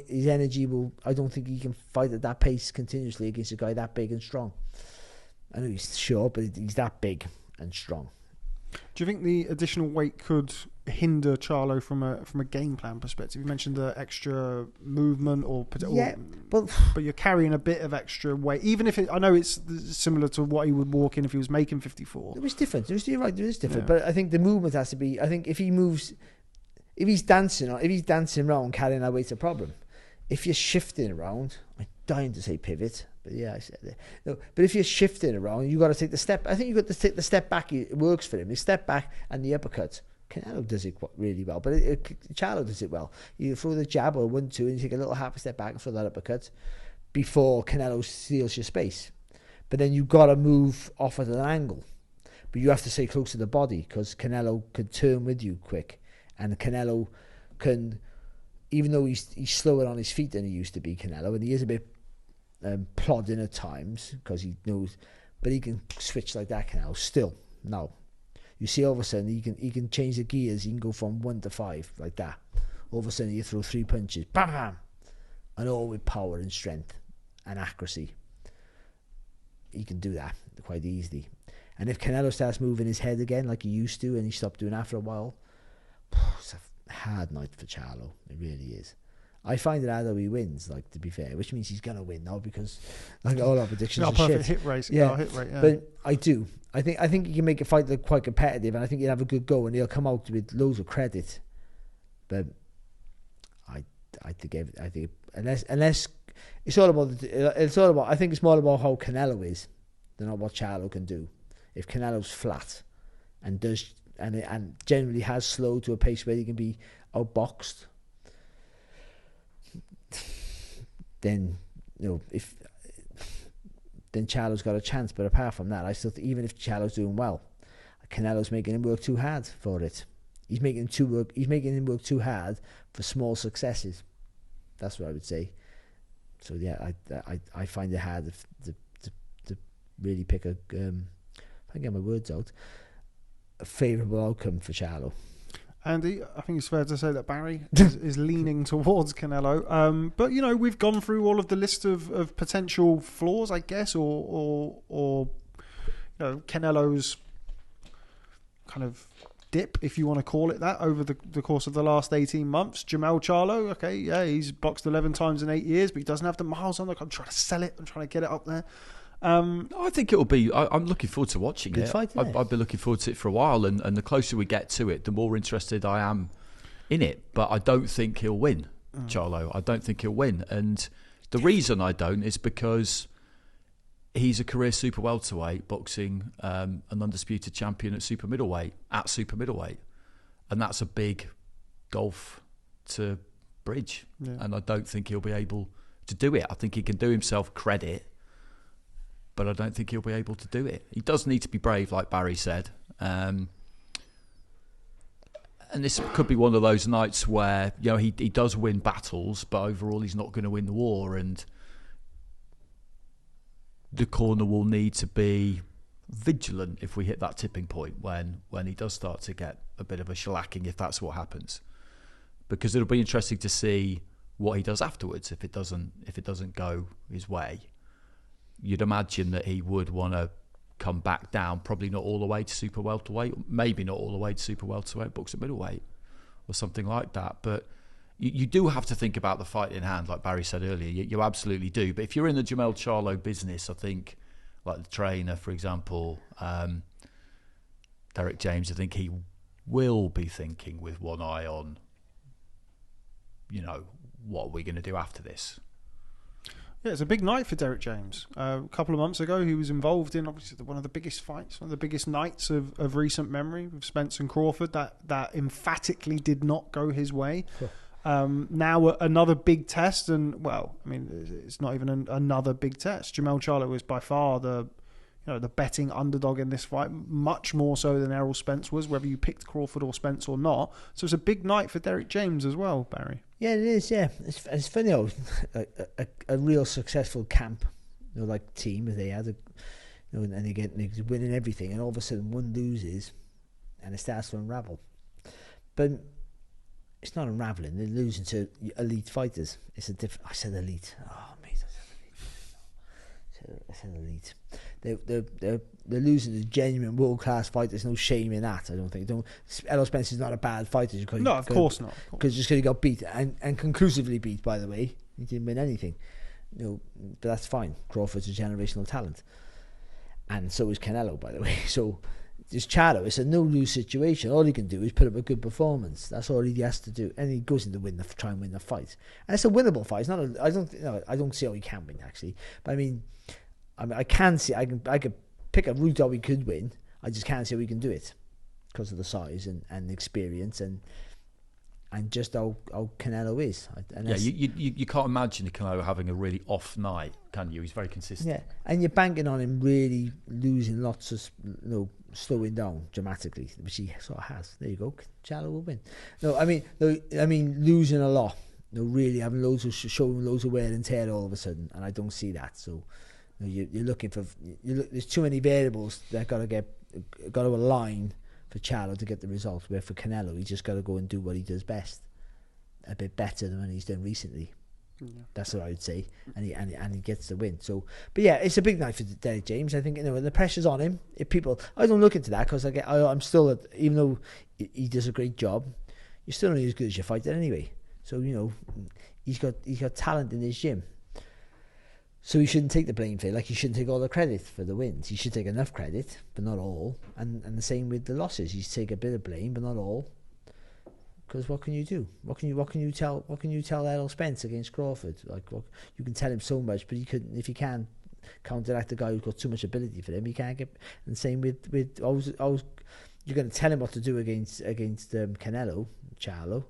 his energy will. I don't think he can fight at that pace continuously against a guy that big and strong. I know he's short, but he's that big and strong. Do you think the additional weight could hinder Charlo from a game plan perspective? You mentioned the extra movement, but you're carrying a bit of extra weight, even if I know it's similar to what he would walk in if he was making 54. It was different. You're right, it is different. Yeah. But I think the movement has to be. I think if he's dancing around carrying that weight's a problem. If you're shifting around, I'm dying to say pivot, but yeah, I said it. No, but if you're shifting around, you got to take the step. I think you got to take the step back. It works for him. The step back and the uppercut. Canelo does it really well, but Charlo does it well. You throw the jab or 1-2, and you take a little half a step back and throw that uppercut before Canelo steals your space. But then you got to move off at an angle, but you have to stay close to the body because Canelo can turn with you quick, and Canelo can. Even though he's slower on his feet than he used to be, Canelo, and he is a bit plodding at times because he knows, but he can switch like that, Canelo. Still, no. You see, all of a sudden he can change the gears. He can go from 1 to 5 like that. All of a sudden you throw 3 punches, bam, bam, and all with power and strength and accuracy. He can do that quite easily. And if Canelo starts moving his head again like he used to, and he stopped doing that for a while, it's a hard night for Charlo. It really is. I find it hard that he wins, like, to be fair, which means he's gonna win now because like all our predictions are perfect shit. hit rate. Yeah. Hit rate, yeah. But I do. I think he can make a fight look quite competitive, and I think he'll have a good go, and he'll come out with loads of credit. But I think unless it's all about I think it's more about how Canelo is than what Charlo can do. If Canelo's flat and generally has slowed to a pace where he can be outboxed, then then Charlo's got a chance. But apart from that, I still think even if Charlo's doing well, Canelo's making him work too hard for it. He's making him work too hard for small successes. That's what I would say. So yeah, I find it hard to really pick if I can get my words out, a favourable outcome for Charlo. Andy, I think it's fair to say that Barry is leaning towards Canelo. But, we've gone through all of the list of potential flaws, I guess, or Canelo's kind of dip, if you want to call it that, over the course of the last 18 months. Jermell Charlo, okay, yeah, he's boxed 11 times in 8 years, but he doesn't have the miles on the clock. I'm trying to sell it. I'm trying to get it up there. I think it'll be. I'm looking forward to watching Good it. fight, I've been looking forward to it for a while, and the closer we get to it, the more interested I am in it. But I don't think he'll win, Charlo. I don't think he'll win, and the reason I don't is because he's a career super welterweight, boxing an undisputed champion at super middleweight, and that's a big gulf to bridge. Yeah. And I don't think he'll be able to do it. I think he can do himself credit, but I don't think he'll be able to do it. He does need to be brave, like Barry said. And this could be one of those nights where he does win battles, but overall he's not going to win the war. And the corner will need to be vigilant if we hit that tipping point when he does start to get a bit of a shellacking, if that's what happens. Because it'll be interesting to see what he does afterwards if it doesn't go his way. You'd imagine that he would want to come back down, probably not all the way to super welterweight, maybe not all the way to super welterweight, box at middleweight or something like that. But you do have to think about the fight in hand, like Barry said earlier. You absolutely do. But if you're in the Jermell Charlo business, I think, like the trainer, for example, Derek James, I think he will be thinking with one eye on, what are we going to do after this? Yeah, it's a big night for Derek James. A couple of months ago, he was involved in obviously one of the biggest fights, one of the biggest nights of recent memory with Spence and Crawford. That emphatically did not go his way. Sure. Now another big test, and it's not even another big test. Jermell Charlo was by far the betting underdog in this fight, much more so than Errol Spence was, whether you picked Crawford or Spence or not. So it's a big night for Derek James as well, Barry. Yeah, it is. Yeah, it's funny how a real successful camp, like team they had, and they're winning everything, and all of a sudden one loses, and it starts to unravel. But it's not unraveling; they're losing to elite fighters. It's a different. I said elite. Oh, mate, I said elite. they're losing to genuine world-class fighters. No shame in that, I don't think. Errol Spencer's not a bad fighter. No, of course not. Because just because he got beat, and conclusively beat, by the way. He didn't win anything. But that's fine. Crawford's a generational talent. And so is Canelo, by the way. So this Charlo, it's a no-lose situation. All he can do is put up a good performance. That's all he has to do. And he goes in to try and win the fight. And it's a winnable fight. It's not I don't see how he can win, actually. But I mean, I can see, I could pick a route how he could win. I just can't see how he can do it because of the size and experience and just how Canelo is. And you can't imagine Canelo having a really off night, can you? He's very consistent. Yeah, and you're banking on him really losing lots of, slowing down dramatically, which he sort of has. There you go, Charlo will win. I mean losing a lot. Really having showing loads of wear and tear all of a sudden, and I don't see that. So you're looking for there's too many variables that got to align for Charlo to get the result. Where for Canelo, he's just got to go and do what he does best, a bit better than what he's done recently. Yeah. That's what I would say, and he gets the win. So, but yeah, it's a big night for Derek James. I think the pressure's on him. I don't look into that because I'm still even though he does a great job, you're still only as good as your fighter anyway. So he's got talent in his gym. So he shouldn't take the blame for it. Like he shouldn't take all the credit for the wins. He should take enough credit, but not all. And the same with the losses. He should take a bit of blame, but not all. Because what can you do? What can you tell Errol Spence against Crawford? You can tell him so much, but if he can't counteract the guy who's got too much ability for him, he can't get. And same with you're going to tell him what to do against Canelo, Charlo.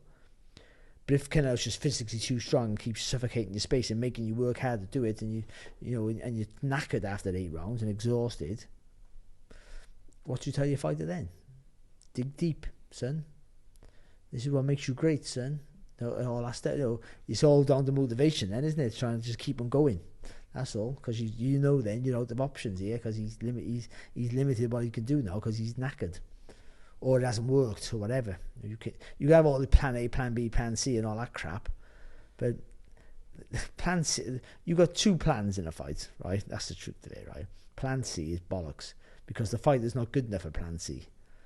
But if Canelo's just physically too strong and keeps suffocating your space and making you work hard to do it, and you're knackered after 8 rounds and exhausted, what do you tell your fighter then? Dig deep, son. This is what makes you great, son. All that stuff, it's all down to motivation then, isn't it? Trying to just keep on going. That's all. Because then you're out of options here because he's limited what he can do now because he's knackered. Or it hasn't worked, or whatever. You have all the plan A, plan B, plan C, and all that crap, but plan C, you got 2 plans in a fight, right? That's the truth today, right? Plan C is bollocks because the fighter's not good enough for plan C.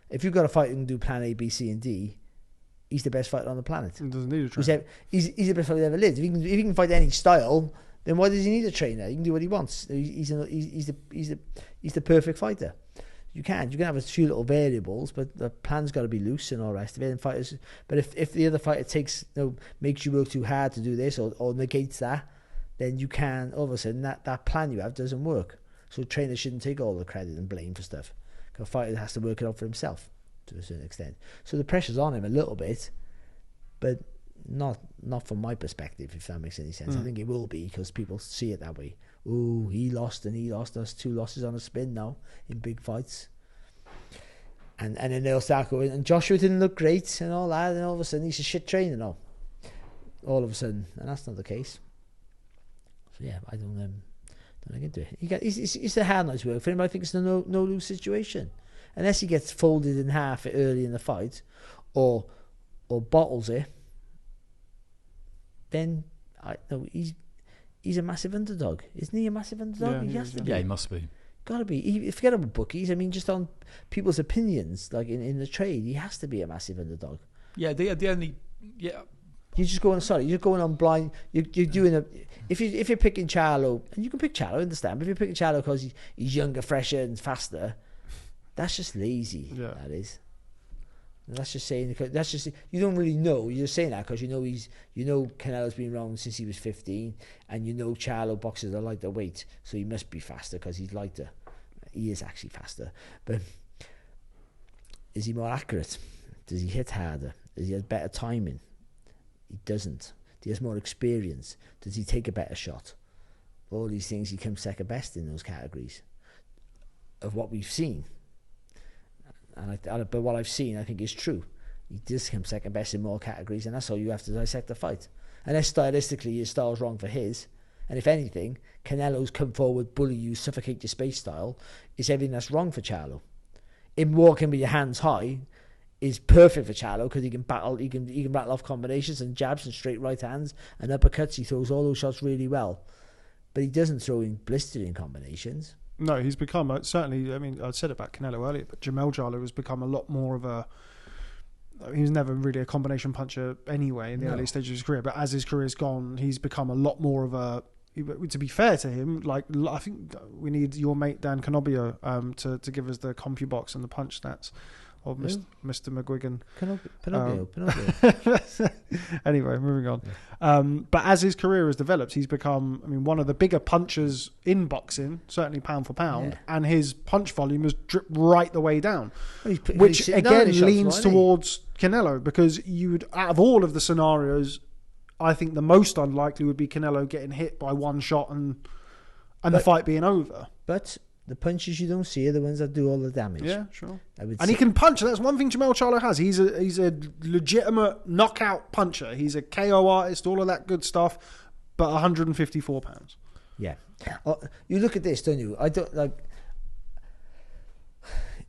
If you've got a fighter who can do plan A, B, C, and D, he's the best fighter on the planet. He doesn't need a trainer. He's the best fighter who ever lived. If he can fight any style, then why does he need a trainer? He can do what he wants. He's the perfect fighter. You can have a few little variables, but the plan's got to be loose and all the rest of it. And fighters, but if the other fighter makes you work too hard to do this or negates that, then you can all of a sudden that plan you have doesn't work. So trainers shouldn't take all the credit and blame for stuff. Because a fighter has to work it out for himself to a certain extent. So the pressure's on him a little bit, but not from my perspective, if that makes any sense. I think it will be because people see it that way. Oh, he lost us 2 losses on a spin now in big fights. And then they'll start going, and Joshua didn't look great and all that, and all of a sudden he's a shit trainer now. All of a sudden, and that's not the case. So yeah, I don't get into it. It's a hard night's work for him. I think it's a no lose situation, unless he gets folded in half early in the fight, or bottles it. Then he's a massive underdog, isn't he? A massive underdog. Yeah, he has to be. Yeah, he must be. Gotta be. Forget about bookies. I mean, just on people's opinions, like in the trade, he has to be a massive underdog. Yeah, the only You're just going. Sorry, you're going on blind. You're doing a. If you're picking Charlo, and you can pick Charlo, I understand. But if you're picking Charlo because he's younger, fresher, and faster, that's just lazy. Yeah. That is. That's just saying. That's just you don't really know. You're saying that because Canelo's been around since he was 15, and Charlo boxes are lighter weight, so he must be faster because he's lighter. He is actually faster, but is he more accurate? Does he hit harder? Does he have better timing? He doesn't. He has more experience. Does he take a better shot? All these things, he comes second best in those categories of what we've seen. But what I've seen, I think, is true. He does come second best in more categories, and that's how you have to dissect the fight. Unless stylistically his style's wrong for his, and if anything, Canelo's come forward, bully you, suffocate your space style is everything that's wrong for Charlo. Him walking with your hands high is perfect for Charlo because he can battle, he can rattle off combinations and jabs and straight right hands and uppercuts. He throws all those shots really well. but he doesn't throw in blistering combinations. No, he's become certainly. I mean, I said about Canelo earlier, but Jermell Charlo has become a lot more of a. He was never really a combination puncher anyway in the early stages of his career, but as his career's gone, he's become a lot more of a. To be fair to him, like I think we need your mate Dan Canobio to give us the CompuBox and the punch stats of Mr. McGuigan. Pinocchio. Anyway, moving on. But as his career has developed, he's become, I mean, one of the bigger punchers in boxing, certainly pound for pound, and his punch volume has dripped right the way down, which again leans towards Canelo, because out of all of the scenarios, I think the most unlikely would be Canelo getting hit by one shot and the fight being over. But the punches you don't see are the ones that do all the damage. Yeah, sure. And he can punch. That's one thing Jermell Charlo has. He's a legitimate knockout puncher. He's a KO artist, all of that good stuff, but 154 pounds. Yeah. You look at this, don't you? I don't like.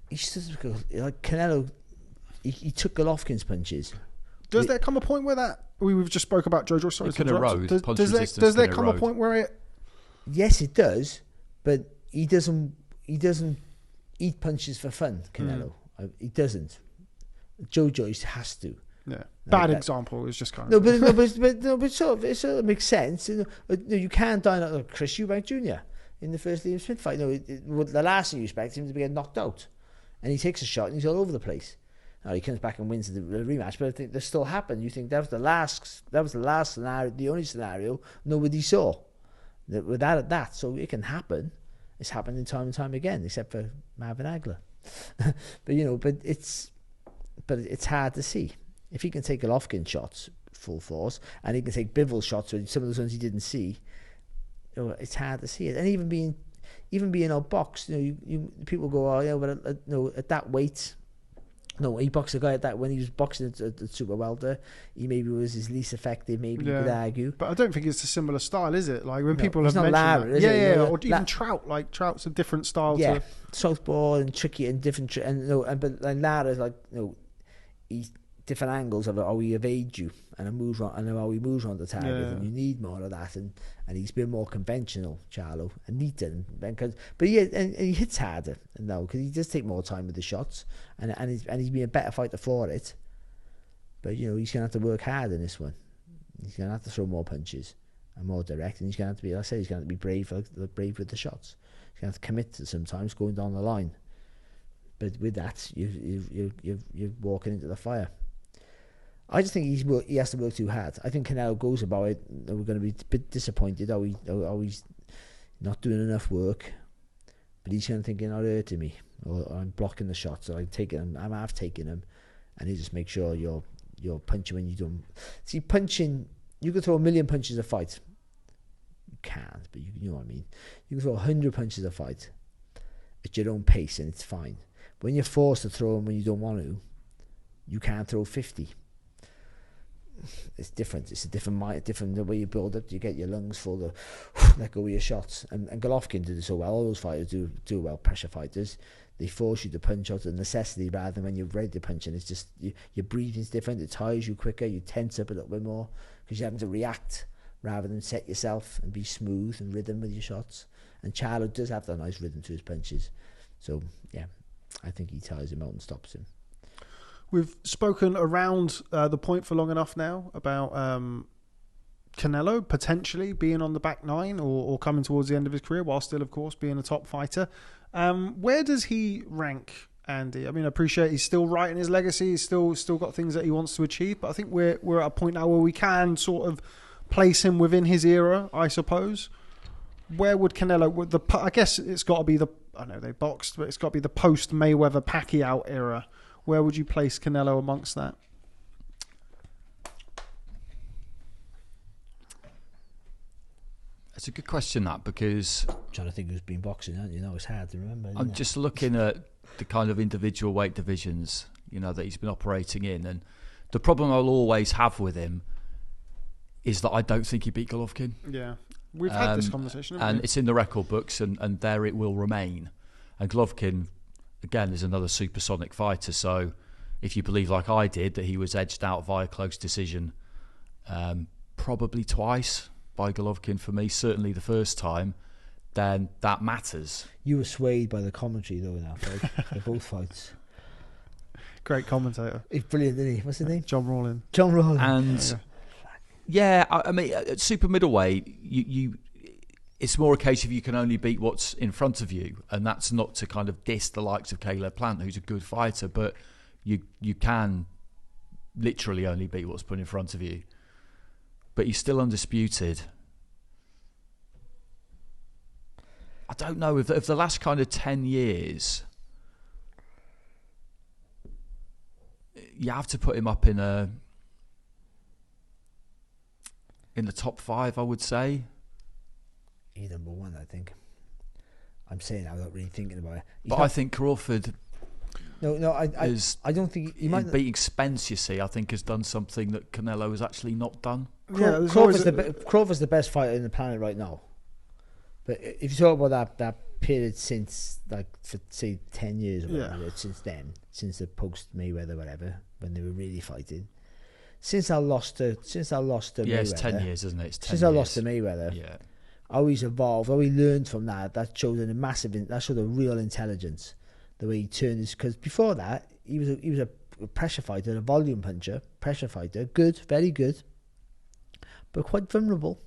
He's just like Canelo. He took Golovkin's punches. Does there come a point where that we've just spoke about Jojo? Sorry, it can erode. Does there come a point where it? Yes, it does, but he doesn't eat punches for fun. Canelo, he doesn't. Jojo has to. Yeah, bad example is just kind of but sort of makes sense. You can't die like Chris Eubank Jr. in the first Liam Smith fight. The last thing you expect him to be getting knocked out, and he takes a shot and he's all over the place. Now he comes back and wins the rematch, but I think this still happened. You think that was the last scenario, the only scenario nobody saw. Without that, so it can happen. It's happened time and time again, except for Marvin Hagler. but it's hard to see. If he can take Golovkin shots full force, and he can take Bivol shots, or some of those ones he didn't see, it's hard to see it. And even being outboxed, people go, oh yeah, but at that weight. No, he boxed a guy at that when he was boxing at super welter. He maybe was his least effective. Maybe you could argue, but I don't think it's a similar style, is it? Like when people have mentioned Lara, that. Or even Trout. Like Trout's a different style. Yeah, southpaw and tricky and different. But Lara's like he's different angles of how he evades you and moves on, and how he moves on the target, and you need more of that. And he's been more conventional, Charlo, and neater, but he hits harder now because he does take more time with the shots, and he's been a better fighter for it. But he's gonna have to work hard in this one. He's gonna have to throw more punches and more direct, and he's gonna have to be. Like I said, he's gonna have to be brave with the shots. He's gonna have to commit to sometimes going down the line. But with that, you're walking into the fire. I just think he has to work too hard. I think Canelo goes about it. We're going to be a bit disappointed how he's not doing enough work, but he's kind of thinking, "You're hurting me," or "I'm blocking the shots," or "I'm taking them." I've taken them, and he just make sure you're punching when you don't. See, punching, you can throw 1,000,000 punches a fight. You can't, but you know what I mean. You can throw 100 punches a fight at your own pace, and it's fine. When you're forced to throw them when you don't want to, you can't throw 50. It's different. It's a different the way you build up. You get your lungs full of let go of your shots. And Golovkin did it so well. All those fighters do well. Pressure fighters, they force you to punch out of necessity rather than when you're ready to punch. And it's just your breathing's different. It tires you quicker. You tense up a little bit more because you're having to react rather than set yourself and be smooth and rhythm with your shots. And Charlo does have that nice rhythm to his punches. So yeah, I think he tires him out and stops him. We've spoken around the point for long enough now about Canelo potentially being on the back nine or coming towards the end of his career, while still, of course, being a top fighter. Where does he rank, Andy? I mean, I appreciate he's still writing his legacy. He's still got things that he wants to achieve. But I think we're at a point now where we can sort of place him within his era, I suppose. Where would Canelo? I guess it's got to be I know they boxed, but it's got to be the post Mayweather Pacquiao era. Where would you place Canelo amongst that? It's a good question, that, because I'm trying to think who's been boxing, aren't you? It's hard to remember. I'm just looking at the kind of individual weight divisions, that he's been operating in, and the problem I'll always have with him is that I don't think he beat Golovkin. Yeah, we've had this conversation, haven't we? It's in the record books, and there it will remain. And Golovkin, again, is another supersonic fighter. So if you believe, like I did, that he was edged out via close decision probably twice by Golovkin for me, certainly the first time, then that matters. You were swayed by the commentary though in that fight. They're both fights. Great commentator. He's brilliant, isn't he? What's his name? John Rawlin. John Rowland. And I mean, at super middleweight, you it's more a case of you can only beat what's in front of you, and that's not to kind of diss the likes of Caleb Plant, who's a good fighter, but you can literally only beat what's put in front of you. But he's still undisputed. I don't know if the last kind of 10 years, you have to put him up in the top 5, I would say. He's number 1, I think. I'm saying that without really thinking about it. I think Crawford. No, I don't think he might. Beating Spence, you see, I think has done something that Canelo has actually not done. Crawford's the best fighter in the planet right now. But if you talk about that period since, like, for say 10 years or whatever, since the post Mayweather whatever, when they were really fighting, since I lost to Mayweather, it's 10 years, isn't it? It's 10 since years. I lost to Mayweather, how he's evolved, how he learned from that. That showed that showed a real intelligence. The way he turned his, because before that he was a pressure fighter, a volume puncher, pressure fighter, good, very good, but quite vulnerable.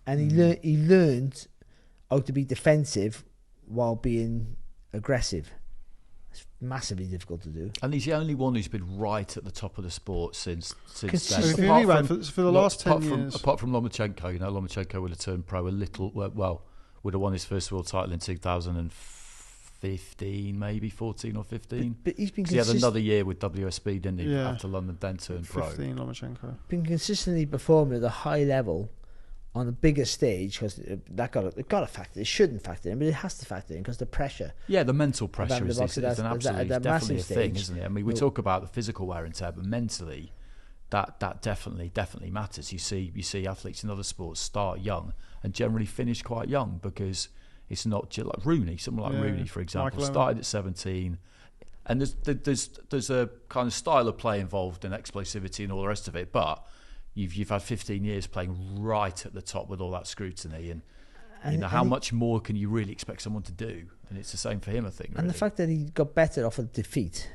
And he learned how to be defensive while being aggressive. It's massively difficult to do. And he's the only one who's been right at the top of the sport since then. For the last 10 years. Apart from Lomachenko, Lomachenko would have turned pro a little, would have won his first world title in 2015, maybe 14 or 15. But he's been he had another year with WSB, didn't he? Yeah. After London, then turned pro. 15, Lomachenko. Been consistently performing at a high level on a bigger stage, because it got to factor. It shouldn't factor in, but it has to factor in because the pressure. Yeah, the mental pressure is definitely a thing, isn't it? I mean, we talk about the physical wear and tear, but mentally, that definitely matters. You see athletes in other sports start young and generally finish quite young, because it's not just like Rooney. Someone like Rooney, for example, started at 17, and there's a kind of style of play involved in explosivity and all the rest of it, but You've had 15 years playing right at the top with all that scrutiny, and how much more can you really expect someone to do? And it's the same for him, I think. Really. And the fact that he got better off of defeat,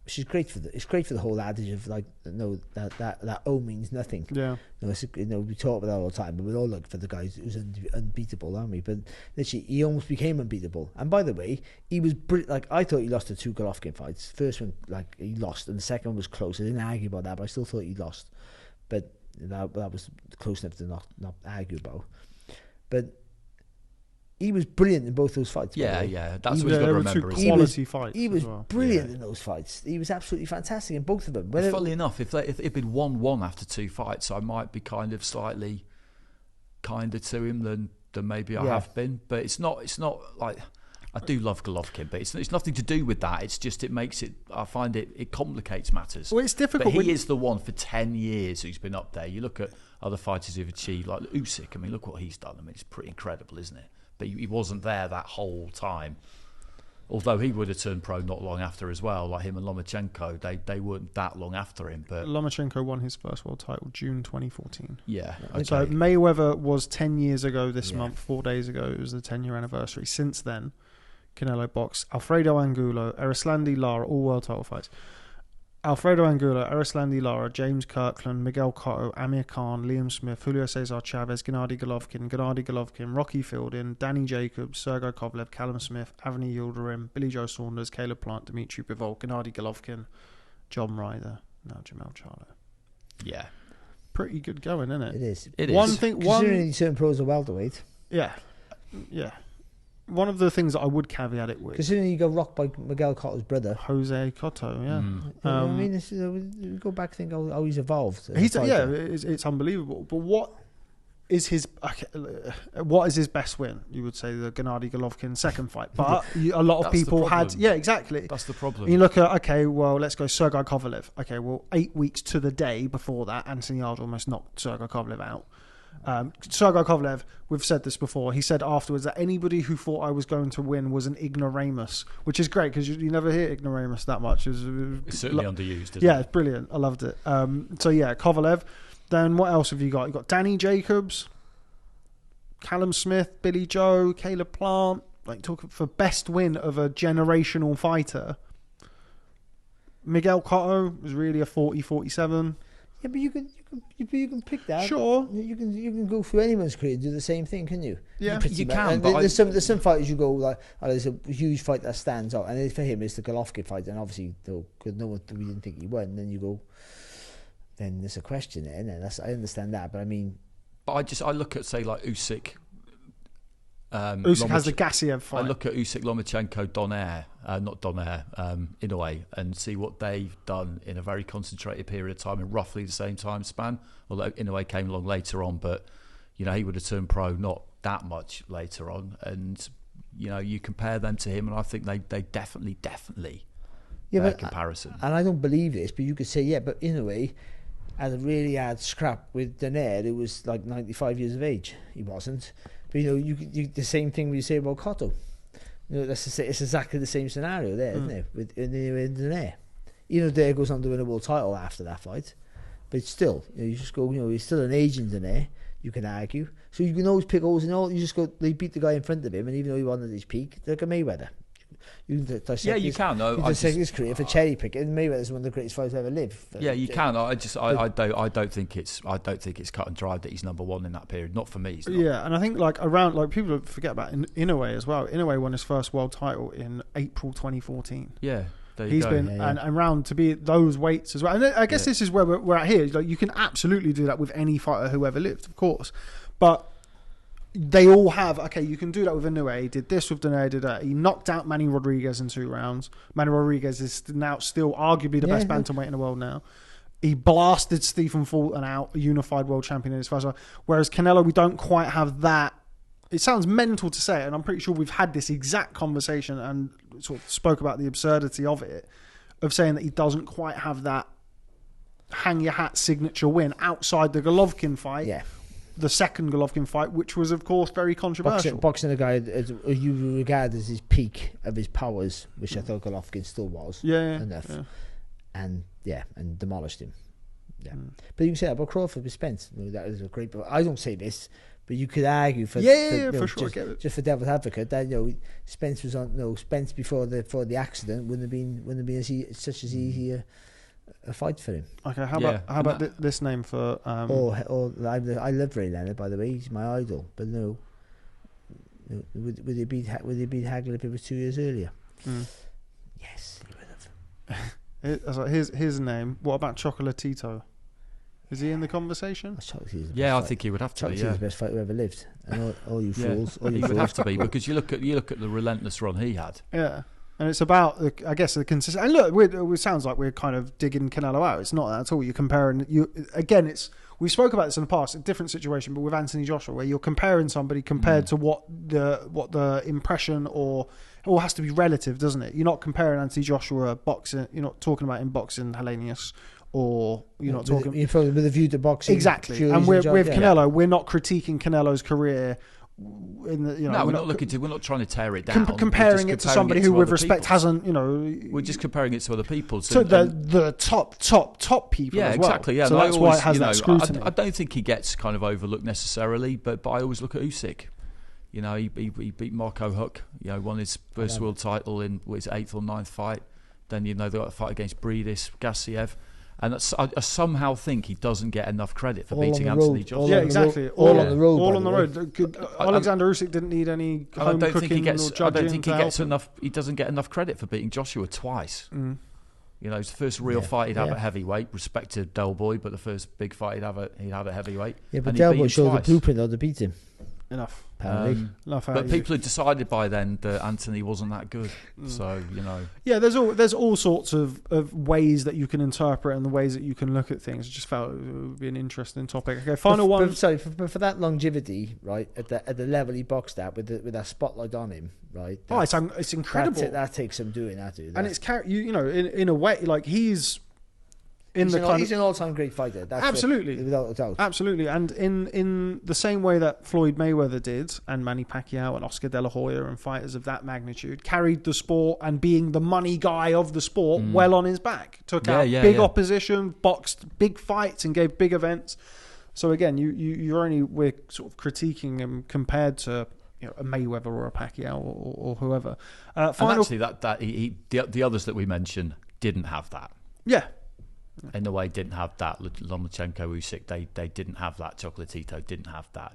which is great it's great for the whole adage of, like, that O means nothing. Yeah. We talk about that all the time, but we all look for the guy who's unbeatable, aren't we? But literally, he almost became unbeatable. And by the way, he was like, I thought he lost the 2 Golovkin fights. First one, like, he lost, and the second one was close. I didn't argue about that, but I still thought he lost. But that was close enough to not argue about. But he was brilliant in both those fights. Yeah. That's what you've got to remember. Quality fights. He was brilliant in those fights. He was absolutely fantastic in both of them. Funnily enough, if it'd been 1-1 after 2 fights, I might be kind of slightly kinder to him than maybe I have been. But it's not like, I do love Golovkin, but it's nothing to do with that. It's just, it makes it, I find it complicates matters. Well, it's difficult. But he is the one for 10 years who's been up there. You look at other fighters who've achieved, like Usyk. I mean, look what he's done. I mean, it's pretty incredible, isn't it? But he wasn't there that whole time. Although he would have turned pro not long after as well, like him and Lomachenko. They weren't that long after him. But Lomachenko won his first world title June 2014. Yeah. Okay. So Mayweather was 10 years ago this month, 4 days ago. It was the 10-year anniversary. Since then, Canelo boxed Alfredo Angulo, Erislandy Lara, all world title fights. Alfredo Angulo, Erislandy Lara, James Kirkland, Miguel Cotto, Amir Khan, Liam Smith, Julio Cesar Chavez, Gennady Golovkin, Rocky Fielding, Danny Jacobs, Sergey Kovalev, Callum Smith, Avni Yildirim, Billy Joe Saunders, Caleb Plant, Dmitry Bivol, Gennady Golovkin, John Ryder, now Jermell Charlo. Yeah. Pretty good going, isn't it? It is. Considering certain pros are welterweight. Yeah. One of the things that I would caveat it with, considering you got rocked by Miguel Cotto's brother, Jose Cotto, I mean, we go back and think how he's evolved. It's unbelievable. But what is his best win? You would say the Gennady Golovkin second fight, but a lot of people had. Yeah, exactly. That's the problem. And you look at let's go Sergey Kovalev. 8 weeks to the day before that, Anthony Yarde almost knocked Sergey Kovalev out. Sergey Kovalev, we've said this before, he said afterwards that anybody who thought I was going to win was an ignoramus, which is great because you never hear ignoramus that much. It's certainly underused, isn't it? Yeah, it's brilliant. I loved it. Kovalev, Then what else have you got? You got Danny Jacobs, Callum Smith, Billy Joe, Caleb Plant. Like, talking for best win of a generational fighter. Miguel Cotto was really a 40-47. Yeah, but you can pick that. Sure. You can go through anyone's career and do the same thing, can you? Yeah, you can. And But there's some fighters you go like, oh, there's a huge fight that stands out, and for him it's the Golovkin fight, and obviously because no one, we didn't think he won. Then you go, then there's a question there, and I understand that, but I mean, but I look at, say, like Usyk. Usyk has the Gassiev fight. I look at Usyk, Lomachenko, Inoue, and see what they've done in a very concentrated period of time in roughly the same time span. Although Inoue came along later on, but he would have turned pro not that much later on. And you compare them to him, and I think they definitely comparison. And I don't believe this, but you could say, yeah, but Inoue had a really hard scrap with Donaire, who was like 95 years of age. He wasn't. But you the same thing when you say about Cotto. It's exactly the same scenario there, isn't it? With Donaire. Donaire goes on to win a world title after that fight, but still, you just go. He's still an agent Donaire. You can argue, so you can always pick holes in all. You just go. They beat the guy in front of him, and even though he wasn't at his peak, they're like a Mayweather. You can dissect you can. Though. You can dissect his career for cherry picking. Mayweather's one of the greatest fighters ever lived. Yeah, you can. I don't think it's cut and dried that he's number one in that period. Not for me. It's not. Yeah, and I think around people forget about Inoue as well. Inoue won his first world title in April 2014. Yeah. He's been and around to be at those weights as well. And I guess this is where we're at here. Like, you can absolutely do that with any fighter who ever lived, of course, but they all have. Okay, you can do that with Inoue. He did this with Donaire. Did that. He knocked out Manny Rodriguez in 2 rounds. Manny Rodriguez is now still arguably the best bantamweight in the world now. He blasted Stephen Fulton out, a unified world champion in his first fight. Whereas Canelo, we don't quite have that. It sounds mental to say it, and I'm pretty sure we've had this exact conversation and sort of spoke about the absurdity of it, of saying that he doesn't quite have that hang your hat signature win outside the Golovkin fight. Yeah. The second Golovkin fight, which was, of course, very controversial. Boxing a guy you regard as his peak of his powers, which I thought Golovkin still was. Enough. Yeah. And demolished him. Yeah. But you can say that about Crawford with Spence. That is a great. I don't say this, but you could argue for for sure. Just for devil's advocate that Spence was on. Spence before the accident wouldn't have been such as easy a fight for him. Okay, how about this name for? I love Ray Leonard, by the way. He's my idol. But no, would he beat Hagler if it was 2 years earlier? Yes, he would have. His name. What about Chocolatito? Is he in the conversation? I think he would have to be. He's the best fighter who ever lived. And all you fools. He would have to be, because you look at the relentless run he had. Yeah. And it's about, I guess, the consistent. And look, it sounds like we're kind of digging Canelo out. It's not that at all. You're comparing. We spoke about this in the past, a different situation, but with Anthony Joshua, where you're comparing somebody compared to what the impression or it all has to be relative, doesn't it? You're not comparing Anthony Joshua boxing. You're not talking about in boxing Hellenius, or you're not talking. You're probably with a view to boxing. Exactly. And with Canelo, we're not critiquing Canelo's career. We're not trying to tear it down. Comparing it to somebody who, with respect, hasn't. We're just comparing it to other people. So the top people. Yeah, as well. Exactly. Yeah, so that's why it has that scrutiny. I don't think he gets kind of overlooked necessarily, but I always look at Usyk. He beat Marco Huck. Won his first world title in his 8th or 9th fight. Then they got a fight against Breedis, Gassiev. And I somehow think he doesn't get enough credit for beating Anthony Joshua. Yeah, exactly. All on the road. All on the road. Alexander Usyk didn't need any home cooking or judging. I don't think he gets enough. He doesn't get enough credit for beating Joshua twice. It's the first real fight he'd have at heavyweight. Respect to Del Boy, but the first big fight he'd have at heavyweight. Yeah, but Del Boy showed the blueprint to beat him. Enough. But people had decided by then that Anthony wasn't that good. So Yeah, there's all sorts of ways that you can interpret and the ways that you can look at things. I just felt it would be an interesting topic. Okay, final one. For that longevity, right, at the level he boxed at with that spotlight on him, right? It's incredible. That takes some doing. And it's in a way like he's He's an all-time great fighter. That's Absolutely. without a doubt. Absolutely. And in the same way that Floyd Mayweather did, and Manny Pacquiao and Oscar De La Hoya and fighters of that magnitude, carried the sport and being the money guy of the sport well on his back. Took out big opposition, boxed big fights and gave big events. So again, we're sort of critiquing him compared to a Mayweather or a Pacquiao or whoever. And actually, the others that we mentioned didn't have that. Yeah. In a way, didn't have that. Lomachenko, Usyk, they didn't have that. Chocolatito didn't have that.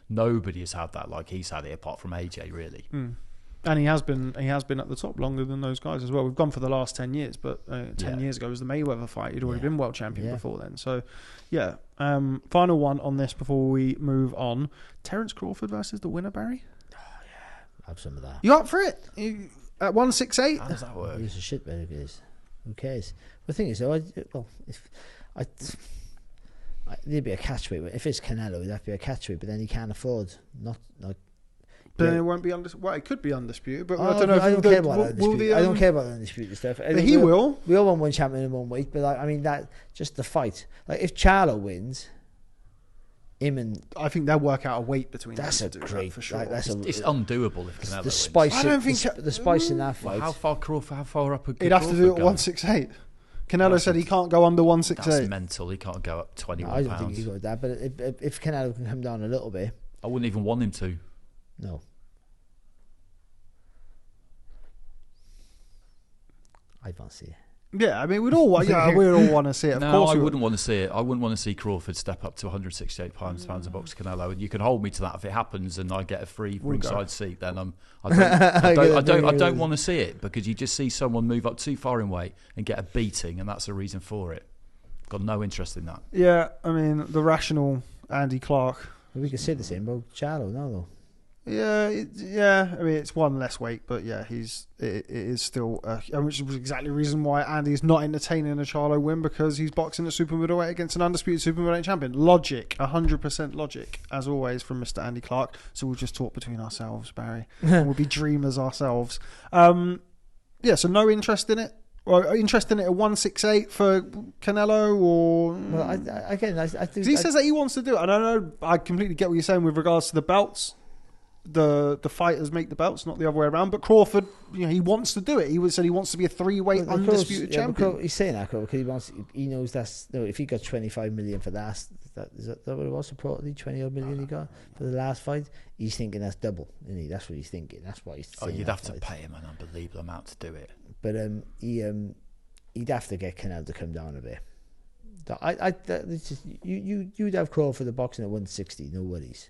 Nobody has had that like he's had it, apart from AJ, really. And he has been at the top longer than those guys as well. We've gone for the last 10 years, but 10 years ago was the Mayweather fight. He'd already been world champion before then. So, yeah. Final one on this before we move on. Terence Crawford versus the winner, Barry? Oh, yeah. Have some of that. You up for it? At 168? How does that work? It's a shit bag of it. Who cares? The thing is, though, there'd be a catchweight. If it's Canelo, it'd have to be a catchweight, but then he can't afford not. But then it won't be undisputed. Well, it could be undisputed, but I don't know. I don't care about undisputed. I don't care about the undisputed stuff. But he will. We all want one champion in one weight, but I mean that just the fight. Like if Charlo wins, him and I think they'll work out a weight between them. that's a to do great. that for sure. It's undoable if Canelo the wins. spice. I don't think the spice in that fight. How far up? He'd have to do it at 168. Canelo said he can't go under 168. That's mental. He can't go up 21 I don't pounds. think he got that. But if Canelo can come down a little bit, I wouldn't even want him to. no. I don't see it. Yeah, I mean, we'd all want to see it. Of course, I wouldn't want to see it. I wouldn't want to see Crawford step up to 168 pounds a box Canelo, and you can hold me to that if it happens, and I get a free ringside seat. Then I don't want to see it because you just see someone move up too far in weight and get a beating, and that's the reason for it. Got no interest in that. Yeah, I mean, the rational Andy Clarke. We could say the same about Charlo now, though. Yeah. I mean, it's one less weight, but yeah, it is still, which was exactly the reason why Andy's not entertaining a Charlo win, because he's boxing at super middleweight against an undisputed super middleweight champion. Logic, 100% logic, as always from Mr. Andy Clarke. So we'll just talk between ourselves, Barry. We'll be dreamers ourselves. Yeah, so no interest in it. Or interest in it at 168 for Canelo, or well, I think he says that he wants to do it, and I know I completely get what you're saying with regards to the belts. The fighters make the belts, not the other way around. But Crawford, he wants to do it. He said he wants to be a 3-weight undisputed champion. He's saying that because he knows that's if he got 25 million for that is that what it was reportedly 20 odd million he got for the last fight. He's thinking that's double, isn't he? That's what he's thinking. That's why he's. You'd have to pay him an unbelievable amount to do it. But he'd have to get Canelo to come down a bit. You'd have Crawford the boxing at 160, no worries.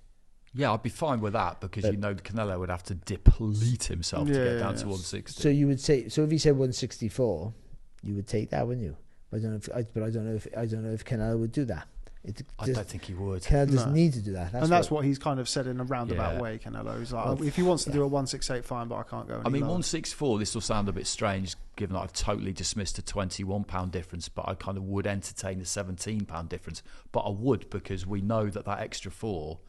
Yeah, I'd be fine with that because Canelo would have to deplete himself to get down to 160. So you would say, so if he said 164, you would take that, wouldn't you? I don't know if Canelo would do that. I don't think he would. Canelo doesn't need to do that. That's what he's kind of said in a roundabout way. Canelo's like, if he wants to do a 168, fine, but I can't go. I mean, 164. This will sound a bit strange, given that I've totally dismissed a 21-pound difference, but I kind of would entertain the 17-pound difference. But I would, because we know that extra 4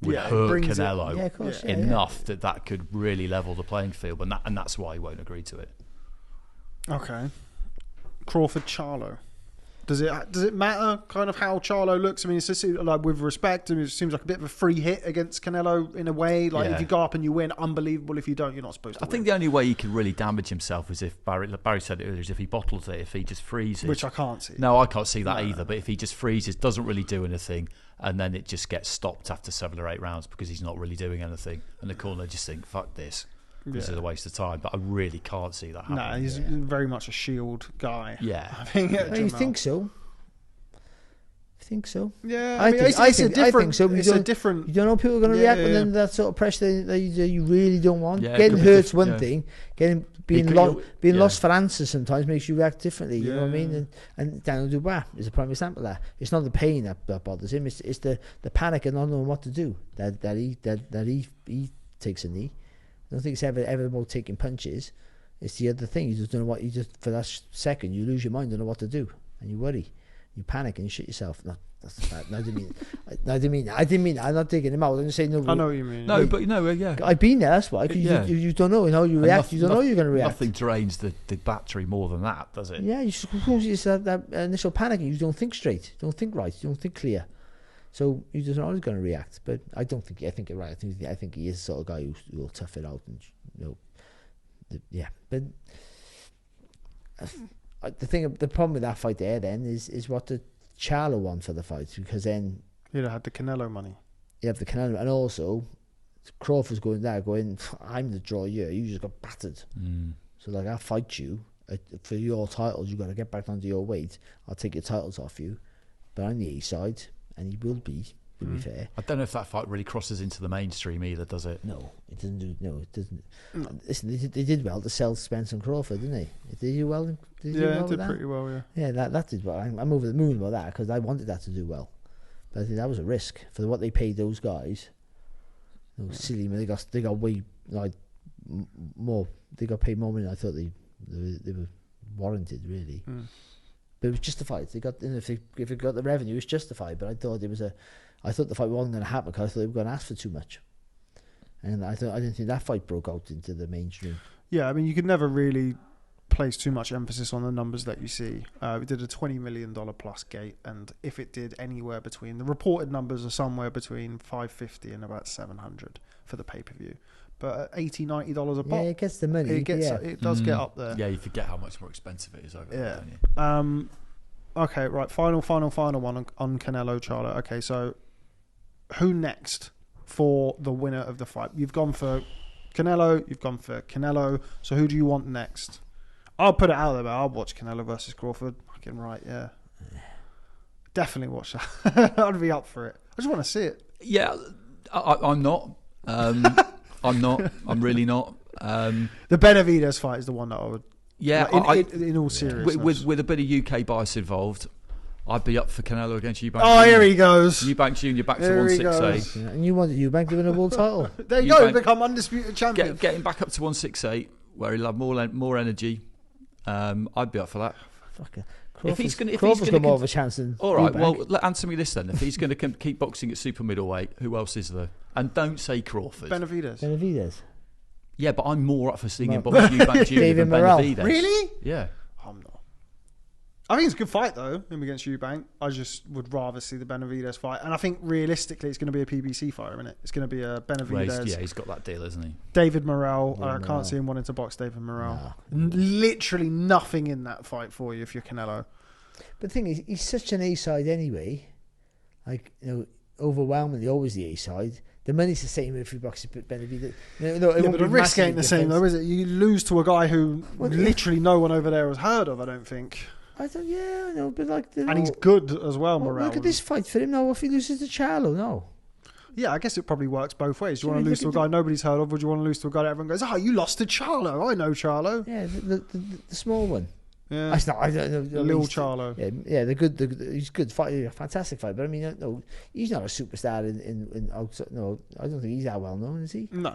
would hurt Canelo enough that could really level the playing field, and that's why he won't agree to it. Okay, Crawford Charlo. Does it matter kind of how Charlo looks? I mean, it's just like with respect. I mean, it seems like a bit of a free hit against Canelo in a way. Like if you go up and you win, unbelievable. If you don't, you're not supposed to. I think the only way he could really damage himself is if Barry said it earlier, is if he bottles it, if he just freezes. Which I can't see. No, I can't see that either. But if he just freezes, doesn't really do anything, and then it just gets stopped after 7 or 8 rounds because he's not really doing anything, and the corner just think, fuck this. This is a waste of time, but I really can't see that happening. No, he's very much a shield guy. Yeah. I think, you think so? Yeah, I think so. It's a different. You don't know how people are going to react, and then that sort of pressure that you really don't want. Getting hurt's one thing. Being lost for answers sometimes makes you react differently. You know what I mean? And Daniel Dubois is a prime example of that. It's not the pain that bothers him. It's the panic and not knowing what to do that he takes a knee. I don't think it's ever about taking punches. It's the other thing. You just don't know what you just for that second you lose your mind, don't know what to do, and you worry. You panic and you shit yourself. No, that's bad. No, I didn't mean it. I didn't mean it. I'm not digging him out. I'm just saying, no. I know what you mean. No, but yeah. I've been there, that's why. 'Cause you don't know how you react. You don't know you're going to react. Nothing drains the battery more than that, does it? Yeah, you just have that initial panic. You don't think straight. You don't think right. You don't think clear. So you just know he's going to react. But I don't think. I think you're right. I think he is the sort of guy who will tough it out and yeah. But the problem with that fight there then is what the Charlo won for the fight, because then You'd have had the Canelo money. you have the Canelo, and also Crawford's going there going, I'm the draw here, you just got battered. So like, I'll fight you for your titles. You've got to get back down to your weight. I'll take your titles off you, but I'm the A side, and he will be, to be fair. I don't know if that fight really crosses into the mainstream either, does it? No, it doesn't. It doesn't. Listen, they did well to sell Spence and Crawford, didn't they? Did you well? Did you well It with did that? pretty well, yeah. Yeah, that did well. I'm over the moon about that, because I wanted that to do well. But I think that was a risk for what they paid those guys. Those silly, they got way like more. They got paid more money than I thought they were warranted, really. But it was justified. They got, if it got the revenue, it's justified. But I thought I thought the fight wasn't going to happen because I thought they were going to ask for too much. And I didn't think that fight broke out into the mainstream. Yeah, I mean, you could never really place too much emphasis on the numbers that you see. We did a $20 million plus gate, and if it did anywhere between, the reported numbers are somewhere between $550 and about $700 for the pay-per-view. But at $80, $90 a pop, Yeah, it gets the money. it does get up there. Yeah, you forget how much more expensive it is over there, Yeah. don't you? Okay, right. Final one on Canelo Charlo. Okay, so who next for the winner of the fight? You've gone for Canelo. You've gone for Canelo. So who do you want next? I'll put it out there, but I'll watch Canelo versus Crawford. Fucking right, yeah. Definitely watch that. I'd be up for it. I just want to see it. Yeah, I'm not. I'm not. I'm really not. The Benavidez fight is the one that I would. Yeah, like, in all seriousness, with a bit of UK bias involved, I'd be up for Canelo against Eubank. Oh, Jr. here he goes. Eubank Jr. back to Here he 168. Yeah, and you wanted Eubank to win a world title. There you go. Become undisputed champion. Get him back up to 168, where he'll have more energy. I'd be up for that. Fucker. Crawford's got more of a chance than all right, Eubank. well, answer me this then. If he's going to keep boxing at super middleweight, who else is there? And don't say Crawford. Benavidez. Yeah, but I'm more up for seeing him box Eubank Jr. David than Morrell. Benavidez. Really? Yeah. I'm not. I think it's a good fight though, him against Eubank. I just would rather see the Benavidez fight, and I think realistically it's going to be a PBC fight, isn't it? It's going to be a Benavidez. He's got that deal, isn't he? David Morrell. I Morrell. can't see him wanting to box David Morrell. Literally nothing in that fight for you if you're Canelo. But the thing is, he's such an A side anyway. Like, overwhelmingly always the A side. The money's the same if you box Benavidez. But the risk ain't the same though, is it? You lose to a guy who literally no one over there has heard of, I don't think. I don't. Yeah, I know, but like, And he's good as well, Morrell. Look at this fight for him now. If he loses to Charlo, no. Yeah, I guess it probably works both ways. Do you want to lose to a guy nobody's heard of, or do you want to lose to a guy that everyone goes, "Oh, you lost to Charlo. I know Charlo." Yeah, the small one. Yeah, That's not. I don't know. Lil Charlo. Yeah, they're good. He's good fight, fantastic fight. But I mean, no, he's not a superstar in outside. No, I don't think he's that well known, is he? No.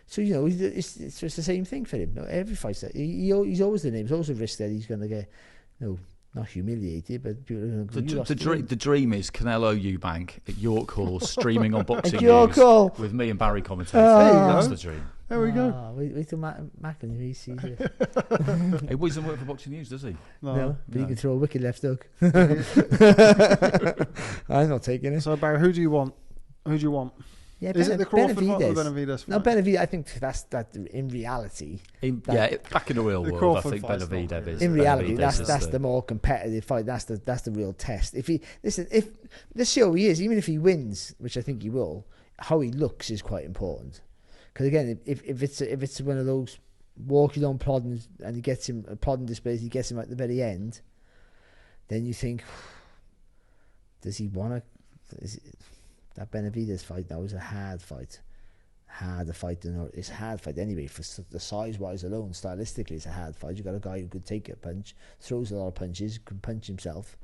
So it's just the same thing for him. No, every fight that he's always the name. There's always a risk that he's going to get, not humiliated, but people are the dream is Canelo Eubank at York Hall streaming on Boxing At York News Hall. with me and Barry commentating. There you go. That's the dream. There we go. Wait till Mac when he sees it. He doesn't work for Boxing News, does he? No, but you can throw a wicked left hook. I'm not taking it. So Barry, who do you want? Yeah, Is it the Crawford fight or the Benavidez fight? No, Benavidez. I think that's that in reality. Back in the real The world, I Crawford think fight's not Benavidez really- is. In reality, Benavidez that's the more competitive fight. That's the real test. If let's see how he is, even if he wins, which I think he will, how he looks is quite important. Because again, if it's one of those walking on plodding and he gets him plodding displays, he gets him at the very end, then you think, does he want to? That Benavidez fight now is a hard fight. It's a hard fight anyway. For the size-wise alone, stylistically, it's a hard fight. You got a guy who could take a punch, throws a lot of punches, can punch himself,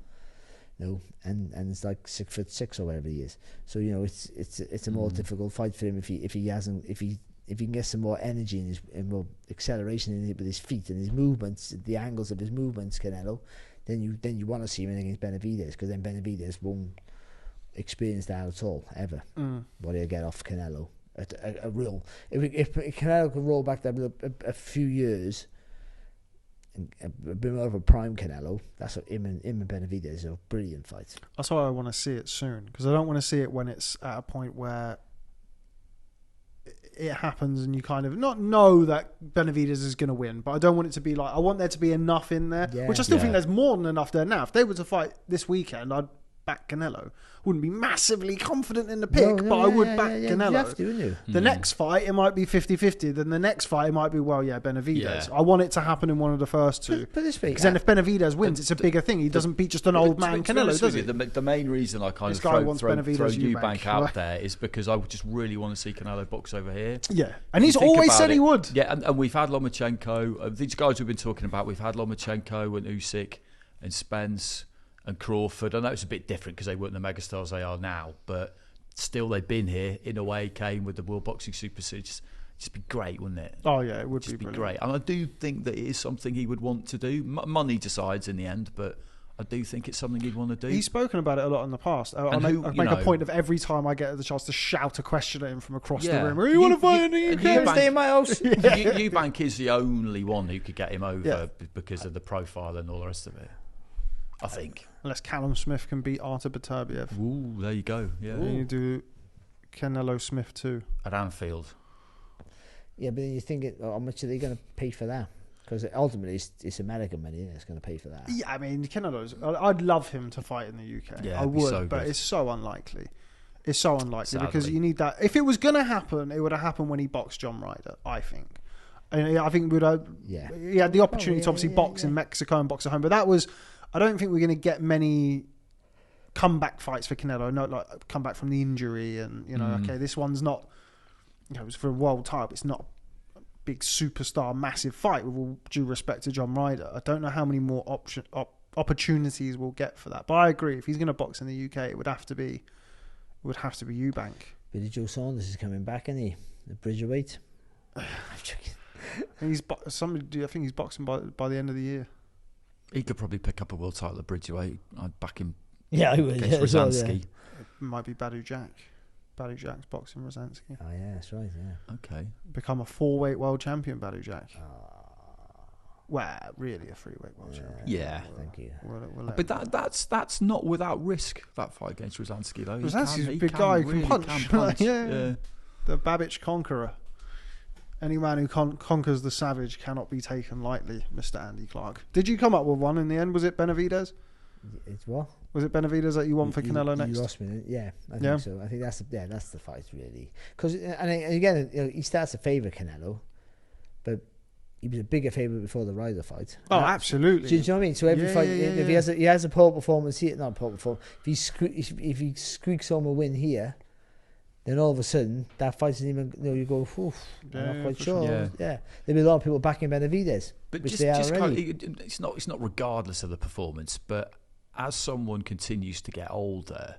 and it's like 6'6" or whatever he is. So it's a more difficult fight for him if he can get some more energy and more acceleration in it with his feet and his movements, the angles of his movements, Canelo. then you want to see him against Benavidez, because then Benavidez won't experience that at all ever. What he'll get off Canelo. A real, if Canelo can roll back that a few years, and a bit more of a prime Canelo, that's what him and Benavidez are a brilliant fight. That's why I want to see it soon, because I don't want to see it when it's at a point where it happens and you kind of not know that Benavidez is going to win, but I don't want it to be like, I want there to be enough in there, which I still think there's more than enough there now. If they were to fight this weekend, I'd back Canelo. Wouldn't be massively confident in the pick, but I would back Canelo. You have to, wouldn't you? The next fight, it might be 50-50. Then the next fight, it might be, Benavidez. Yeah. I want it to happen in one of the first two. But this week, because then if Benavidez wins, it's a bigger thing. He doesn't beat just an old man Canelo, does he? The main reason I kind of throw Eubank out there is because I just really want to see Canelo box over here. Yeah, and he's always said he would. Yeah, and we've had Lomachenko. These guys we've been talking about, we've had Lomachenko and Usyk and Spence and Crawford. I know it's a bit different because they weren't the megastars they are now, but still they've been here in a way, came with the World Boxing Super Series. Just be great, wouldn't it? Oh yeah, it would just be great. And I do think that it is something he would want to do. Money decides in the end, but I do think it's something he'd want to do. He's spoken about it a lot in the past. I make a point of every time I get the chance to shout a question at him from across the room. You want to fight in the UK? Stay in my house. Eubank is the only one who could get him over because of the profile and all the rest of it, I think. Unless Callum Smith can beat Artur Beterbiev. Ooh, there you go. Yeah. And you do Canelo Smith too. At Anfield. Yeah, but then you think, how much are they going to pay for that? Because ultimately it's American money that's going to pay for that. Yeah, I mean, I'd love him to fight in the UK. Yeah, I would, so but it's so unlikely. It's so unlikely Sadly. Because you need that. If it was going to happen, it would have happened when he boxed John Ryder, I think. And I think he had the opportunity to obviously box in Mexico and box at home, but that was... I don't think we're going to get many comeback fights for Canelo. No, like come back from the injury, and okay, this one's not. It was for a world title. It's not a big superstar, massive fight. With all due respect to John Ryder, I don't know how many more opportunities we'll get for that. But I agree. If he's going to box in the UK, it would have to be Eubank. Billy Joe Saunders is coming back, isn't he? The Bridgerweight. I'm joking. I think he's boxing by the end of the year. He could probably pick up a world title at Bridgeway. I'd back him. Yeah, I would. Against Rosansky. It might be Badu Jack. Badu Jack's boxing Rosansky. Oh yeah, that's right. Yeah. Okay. Become a 4-weight world champion, Badu Jack. Well, really a 3-weight world champion. Yeah. Thank you. But that's not without risk, that fight against Rosansky though. Rosansky's a big guy who can punch. Yeah. The Babbage conqueror. Any man who conquers the savage cannot be taken lightly, Mr. Andy Clarke. Did you come up with one in the end? Was it Benavidez? It's what? Was it Benavidez that you want for Canelo next? You lost me. Yeah, I think so. I think that's the fight really. Because and again, he starts to favour Canelo, but he was a bigger favourite before the Ryder fight. Oh, absolutely. Do you know what I mean? So every fight, if he has a poor performance here, not a poor performance. If he squeaks home a win here, then all of a sudden that fight isn't even. You go, I'm not quite sure. Yeah, there'll be a lot of people backing Benavidez, but which just, they are just already. It's not regardless of the performance, but as someone continues to get older,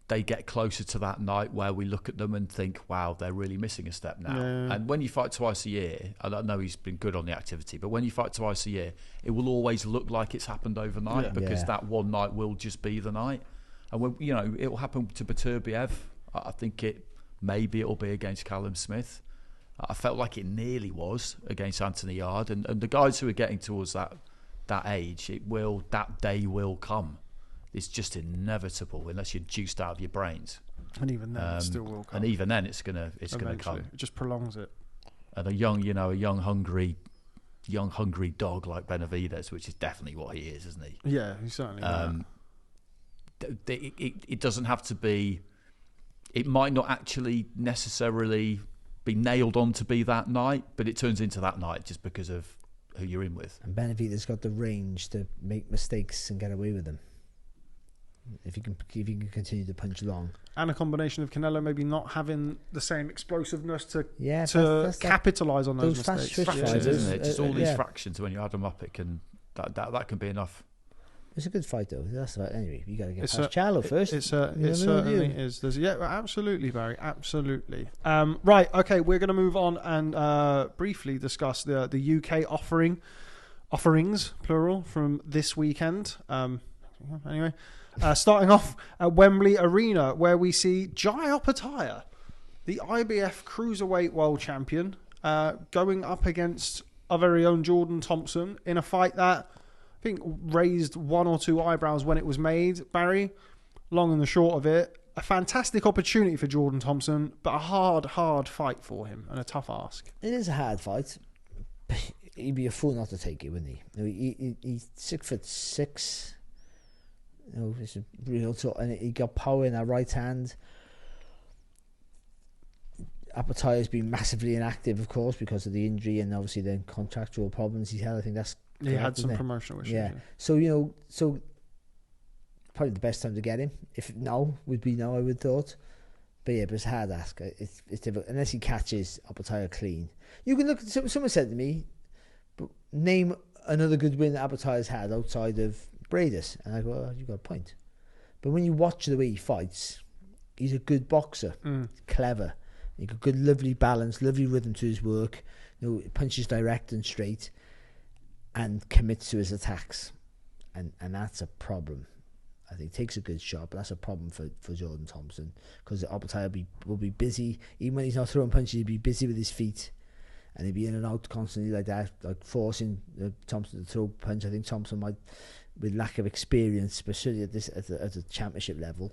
they get closer to that night where we look at them and think, wow, they're really missing a step now. Yeah. And when you fight twice a year, I know he's been good on the activity, but when you fight twice a year, it will always look like it's happened overnight because that one night will just be the night. And when it will happen to Beterbiev. I think maybe it'll be against Callum Smith. I felt like it nearly was against Anthony Yard, and the guys who are getting towards that age, that day will come. It's just inevitable unless you're juiced out of your brains. And even then, it still will come. And even then, it's gonna come. It just prolongs it. And a young hungry dog like Benavidez, which is definitely what he is, isn't he? Yeah, he's certainly. It doesn't have to be. It might not actually necessarily be nailed on to be that night, but it turns into that night just because of who you're in with. And Benavidez got the range to make mistakes and get away with them. If you can continue to punch long. And a combination of Canelo maybe not having the same explosiveness to capitalise on those mistakes. Fractions, isn't it? Just all these fractions, when you add them up, it can that can be enough. It's a good fight, though. That's right. Anyway, you got to get past Charlo first. It certainly is. Absolutely, Barry. Absolutely. Right. Okay. We're going to move on and briefly discuss the UK offering offerings, plural, from this weekend. Anyway, starting off at Wembley Arena, where we see Jai Opetaia, the IBF Cruiserweight World Champion, going up against our very own Jordan Thompson in a fight that I think raised one or two eyebrows when it was made. Barry, long and the short of it, a fantastic opportunity for Jordan Thompson, but a hard fight for him and a tough ask. It is a hard fight. He'd be a fool not to take it, wouldn't he? He's 6'6". It's a real sort, and he got power in that right hand. Opetaia has been massively inactive, of course, because of the injury and obviously the contractual problems he's had. I think that's he had some promotional issues. Yeah. So probably the best time to get him. If now would be now, I would thought. But yeah, but it's a hard ask. It's difficult unless he catches Opetaia clean. You can look at someone said to me, name another good win that Opetaia's had outside of Bradis, and I go, oh, you got a point. But when you watch the way he fights, he's a good boxer, clever. He got good, lovely balance, lovely rhythm to his work. Punches direct and straight, and commits to his attacks, and that's a problem. I think takes a good shot, but that's a problem for Jordan Thompson, because Opetaia will be busy. Even when he's not throwing punches, he'll be busy with his feet, and he'll be in and out constantly like that, like forcing Thompson to throw punch. I think Thompson might, with lack of experience, especially at the championship level,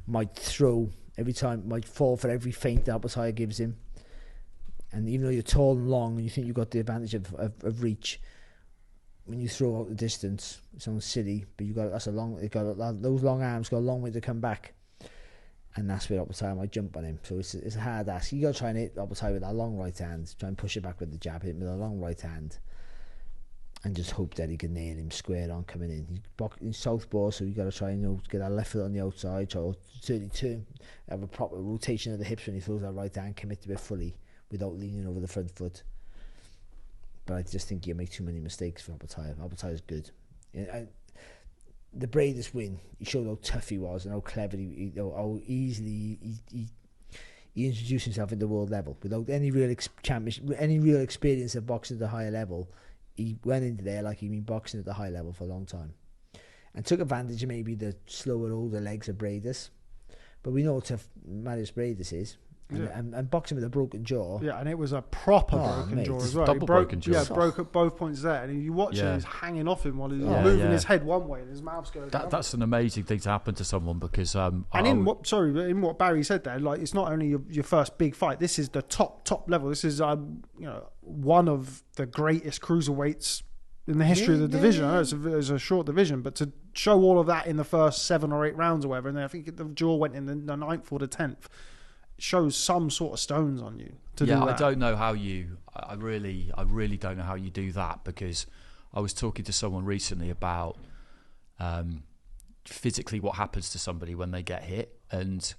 might throw every time, might fall for every feint that Opetaia gives him. And even though you're tall and long and you think you've got the advantage of reach, when you throw out the distance, it sounds silly, but those long arms got a long way to come back, and that's where Opetaia might jump on him. So it's a hard ask. You got to try and hit Opetaia with that long right hand, try and push it back with the jab, hit him with a long right hand, and just hope that he can nail him square on coming in. He's southpaw, so you got to try and get that left foot on the outside, or certainly turn, have a proper rotation of the hips when he throws that right hand, commit to it fully without leaning over the front foot. But I just think you make too many mistakes for Opetaia. Opetaia's good. The Bradis win, he showed how tough he was and how clever how easily he introduced himself at the world level without any real experience of boxing at the higher level. He went into there like he'd been boxing at the high level for a long time, and took advantage of maybe the slower, older legs of Bradis. But we know what tough Marius Bradis is. And boxing with a broken jaw. Yeah, and it was a proper broken jaw as well. Double broken jaw. Yeah, broke at both points there. And you watch him, he's hanging off him while he's moving his head one way and his mouth's going down. That's an amazing thing to happen to someone, because... in what Barry said there, like, it's not only your first big fight. This is the top level. This is one of the greatest cruiserweights in the history of the division. I know it's a short division, but to show all of that in the first 7 or 8 rounds or whatever, and then I think the jaw went in the 9th or the 10th, shows some sort of stones on you to do that. I don't know how I really don't know how you do that, because I was talking to someone recently about physically what happens to somebody when they get hit, and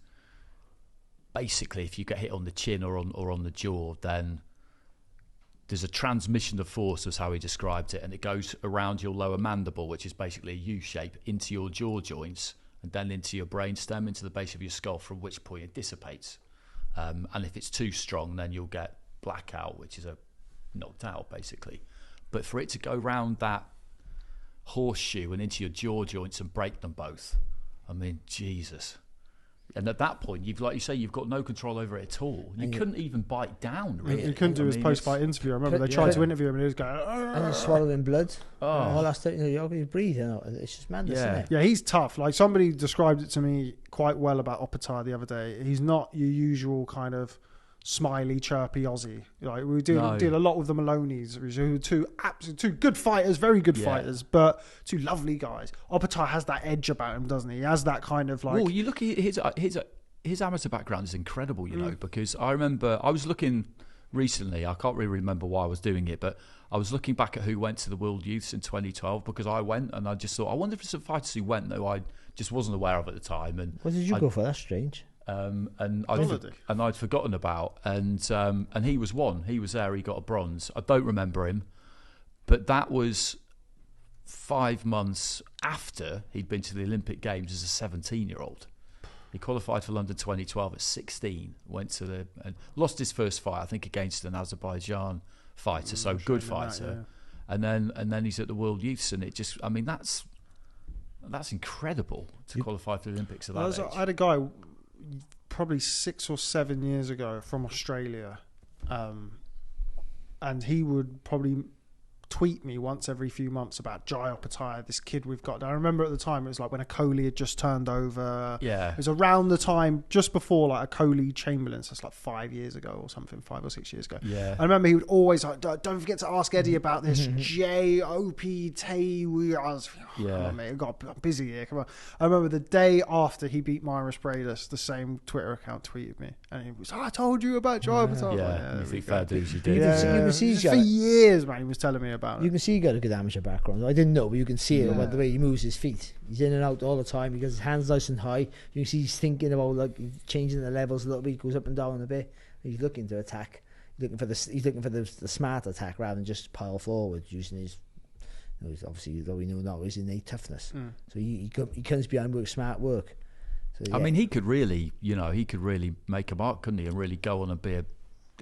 basically if you get hit on the chin or on the jaw, then there's a transmission of force, as how he described it, and it goes around your lower mandible, which is basically a U shape, into your jaw joints and then into your brainstem, into the base of your skull, from which point it dissipates. And if it's too strong, then you'll get blackout, which is a knocked out, basically. But for it to go round that horseshoe and into your jaw joints and break them both, I mean, Jesus. And at that point, like you say, you've got no control over it at all. You couldn't even bite down, really. He couldn't do his post-fight interview. I remember they tried to interview him and he was going... And he's swallowing blood. Oh, that's you're breathing. It's just madness, isn't it? Yeah, he's tough. Like, somebody described it to me quite well about Opetaia the other day. He's not your usual kind of smiley, chirpy Aussie. Like, we deal a lot with the Maloneys, who are two good fighters, very good fighters, but two lovely guys. Opetaia has that edge about him, doesn't he? He has that kind of like... Well, you look at his amateur background is incredible, you know, because I remember I was looking recently, I can't really remember why I was doing it, but I was looking back at who went to the World Youths in 2012, because I went and I just thought, I wonder if it's some fighters who went that I just wasn't aware of at the time. And what did you go for? That's strange. And I'd forgotten about, and he was one. He was there. He got a bronze. I don't remember him, but that was 5 months after he'd been to the Olympic Games as a 17-year-old. He qualified for London 2012 at 16. Went to and lost his first fight, I think, against an Azerbaijan fighter. So good fighter. and then he's at the World Youths, and it just, I mean, that's incredible to qualify for the Olympics at that age. I had a guy probably 6 or 7 years ago from Australia, and he would probably tweet me once every few months about Jai Opetaia, this kid we've got. I remember at the time it was like when a Coley had just turned over. Yeah. It was around the time just before like a Coley Chamberlain, so it's like 5 years ago or something, 5 or 6 years ago. Yeah. I remember he would always like, don't forget to ask Eddie about this Opetaia. Yeah. Mate, I got busy here. Come on. I remember the day after he beat Myris Bradis, the same Twitter account tweeted me, and he was, I told you about Jai Opetaia. Yeah, you think fair dues, you did. You can see for years, man. He was telling me about it. You can see he got a good amateur background. I didn't know, but you can see it by the way he moves his feet. He's in and out all the time. He gets his hands nice and high. You can see he's thinking about like changing the levels a little bit. He goes up and down a bit. He's looking to attack. He's looking for the smart attack rather than just pile forward using his. He's obviously, though we know now, his innate toughness. So he comes behind with smart work. So, yeah. I mean, he could really make a mark, couldn't he, and really go on and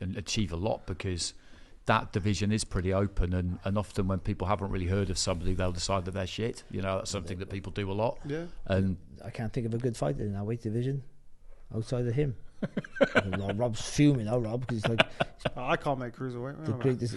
and achieve a lot, because that division is pretty open, and often when people haven't really heard of somebody, they'll decide that they're shit. That's something that people do a lot. Yeah. And I can't think of a good fighter in that weight division outside of him. Rob's fuming now, Rob, because he's like, I can't make cruiserweight. the greatest.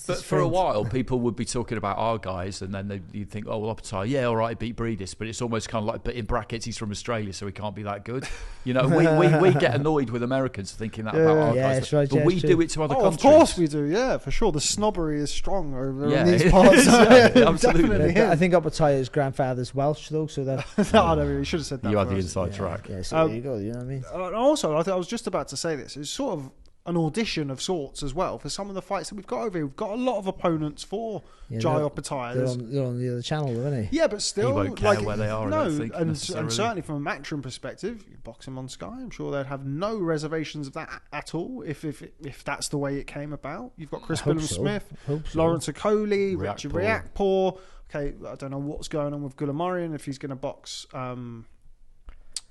But for a while, people would be talking about our guys, and then you'd think, oh, well, Opetaia, yeah, all right, he beat Bradis, but it's almost kind of like, but in brackets, he's from Australia, so he can't be that good. We get annoyed with Americans thinking that about our guys, that's right, but we do it to other countries. Of course we do, yeah, for sure. The snobbery is strong over in these it parts. is, absolutely. Definitely I think Opetaia's grandfather's Welsh, though, so that... No, you should have said that. You had the first. inside track. Yeah, so there you go, you know what I mean? Also, I was just about to say this. It's sort of an audition of sorts as well for some of the fights that we've got over here. We've got a lot of opponents for Jai Opetaia. They're on the other channel, though, isn't he? Yeah, but still, He won't care where they are. No, I don't think, and necessarily. certainly from a matchroom perspective, you box him on Sky. I'm sure they'd have no reservations of that at all. If that's the way it came about, you've got Chris Billam-Smith, Lawrence Okoli, Richard Riakporhe. Okay, I don't know what's going on with Goulamirian if he's going to box.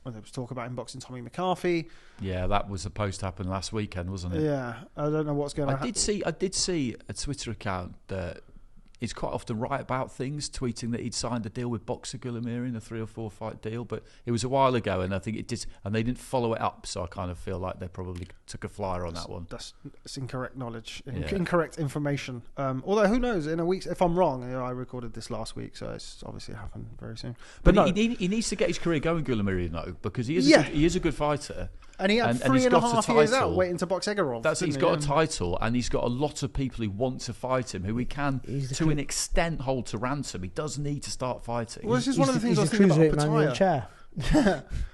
Well, there was talk about him boxing Tommy McCarthy. Yeah, that was supposed to happen last weekend, wasn't it? Yeah, I don't know what's going on. I did see a Twitter account that is quite often right about things, tweeting that he'd signed a deal with Boxer Goulamirian, a 3 or 4 fight deal, but it was a while ago, and I think it did, and they didn't follow it up. So I kind of feel like they probably took a flyer on that one. That's incorrect knowledge, incorrect information. Although who knows? In a week, if I'm wrong, I recorded this last week, so it's obviously happened very soon. But no, he needs to get his career going, Goulamirian, though, because he is a good fighter. And he had three and a half years out waiting to box Egorov. He's got a title, and he's got a lot of people who want to fight him, who he can, to an extent, hold to ransom. He does need to start fighting. Well, this is one of the things I was thinking about Opetaia.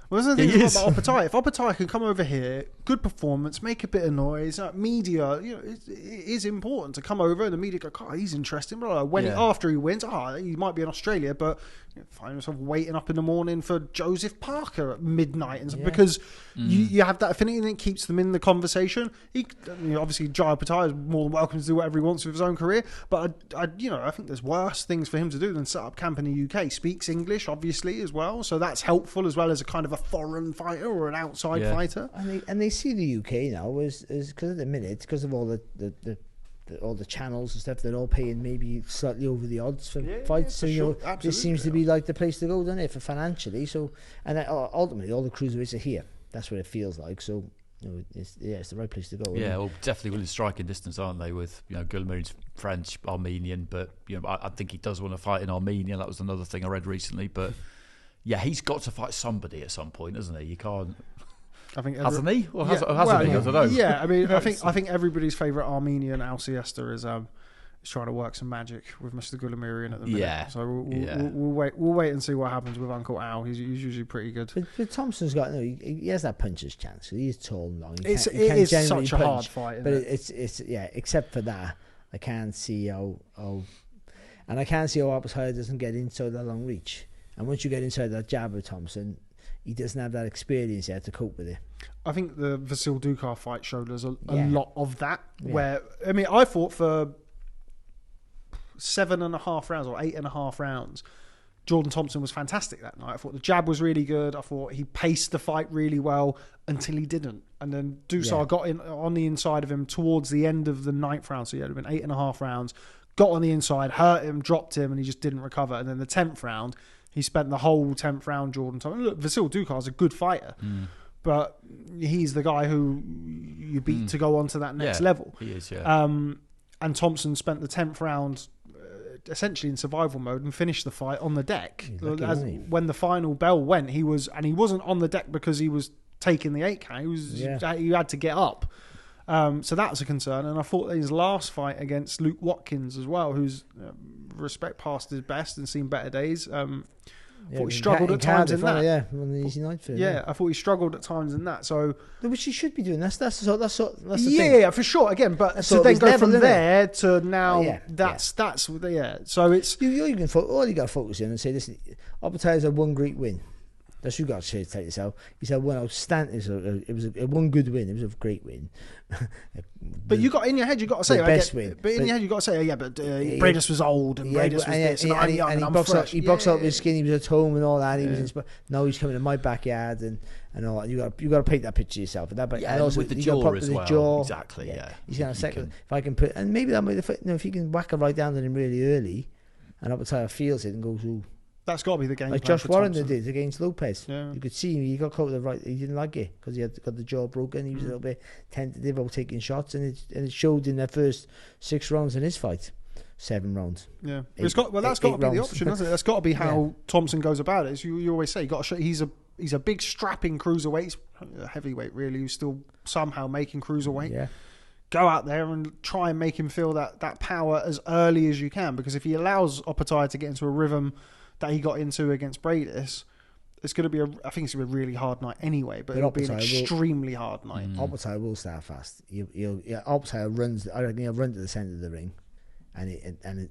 Well, this is the thing about Opetaia. If Opetaia can come over here, good performance, make a bit of noise, media, it is important to come over and the media go, "Oh, he's interesting." Blah, blah. After he wins, he might be in Australia, but find yourself waiting up in the morning for Joseph Parker at midnight, and because you have that affinity and it keeps them in the conversation. Obviously, Jai Opetaia is more than welcome to do whatever he wants with his own career, but I think there's worse things for him to do than set up camp in the UK. Speaks English, obviously, as well, so that's helpful as well as a kind of a foreign fighter or an outside fighter. And they see the UK now as because at the minute, because of all all the channels and stuff, they're all paying maybe slightly over the odds for fights. So this seems to be like the place to go, doesn't it, for financially? So, and ultimately, all the cruiserweights are here. That's what it feels like. So, it's the right place to go. Yeah, well, definitely within striking distance, aren't they? With Goulamirian's French, Armenian, but I think he does want to fight in Armenia. That was another thing I read recently. But yeah, he's got to fight somebody at some point, hasn't he? You can't. I think hasn't he? Or hasn't he? I don't know. Yeah, I mean, I think everybody's favourite Armenian Alcester is trying to work some magic with Mr. Goulamirian at the minute. Yeah. So we'll wait and see what happens with Uncle Al. He's usually pretty good. But Thompson's got he has that puncher's chance. He is tall and long. It is such a hard fight. But it's except for that, I can't see how Opetaia doesn't get inside that long reach. And once you get inside that jab with Thompson, he doesn't have that experience yet to cope with it. I think the Vasil Ducar fight showed us a lot of that. Where I fought for 7.5 rounds or 8.5 rounds. Jordan Thompson was fantastic that night. I thought the jab was really good. I thought he paced the fight really well until he didn't. And then Ducar got in on the inside of him towards the end of the 9th round. So he had been 8.5 rounds. Got on the inside, hurt him, dropped him, and he just didn't recover. And then the 10th round, he spent the whole 10th round Jordan Thompson. Look, Vasyl Ducar's a good fighter. But he's the guy who you beat to go on to that next level. He is, yeah. And Thompson spent the 10th round essentially in survival mode and finished the fight on the deck. Lucky, when the final bell went, he wasn't on the deck because he was taking the 8 count. He had to get up. So that was a concern. And I thought his last fight against Luke Watkins as well, who's respect past his best and seen better days. I thought he struggled at times in that. On the easy night for him. I thought he struggled at times in that. So, which he should be doing. That's the thing. Yeah, for sure. Again, but to then go from there to now, that's. So it's all you got to focus in and say, listen, Opetaia's had one great win. That's what you got to say to yourself. He's had one outstanding. It was one good win. It was a great win. But you got in your head, you got to say best win. But in your head, you got to say, Bradis was old and Bradis was this, and I'm young and I'm fresh. He boxed up his skin. He was at home and all that. He was inspired. Now he's coming to my backyard and all that. You got to paint that picture yourself. And also with the jaw as well. Exactly. Yeah. He's going to second. If I can put, and maybe that might, if he can whack it right down to him really early, and Opetaia feels it and goes, ooh. That's got to be the game. Like plan Josh for Warren Thompson. did against Lopez. Yeah. You could see he got caught with the right. He didn't like it because he had got the jaw broken. He was a little bit tentative about taking shots, and it showed in the first 6 rounds in his fight, 7 rounds. Yeah, that's got to be the option, hasn't it? That's got to be how Thompson goes about it. As you always say, you got to show he's a big strapping cruiserweight, a heavyweight really, who's still somehow making cruiserweight. Yeah. Go out there and try and make him feel that power as early as you can, because if he allows Opetaia to get into a rhythm that he got into against Bradis, it's going to be I think it's going to be a really hard night anyway, but it'll be an extremely hard night. Opetaia will start fast. Opetaia runs. I reckon he'll run to the centre of the ring, and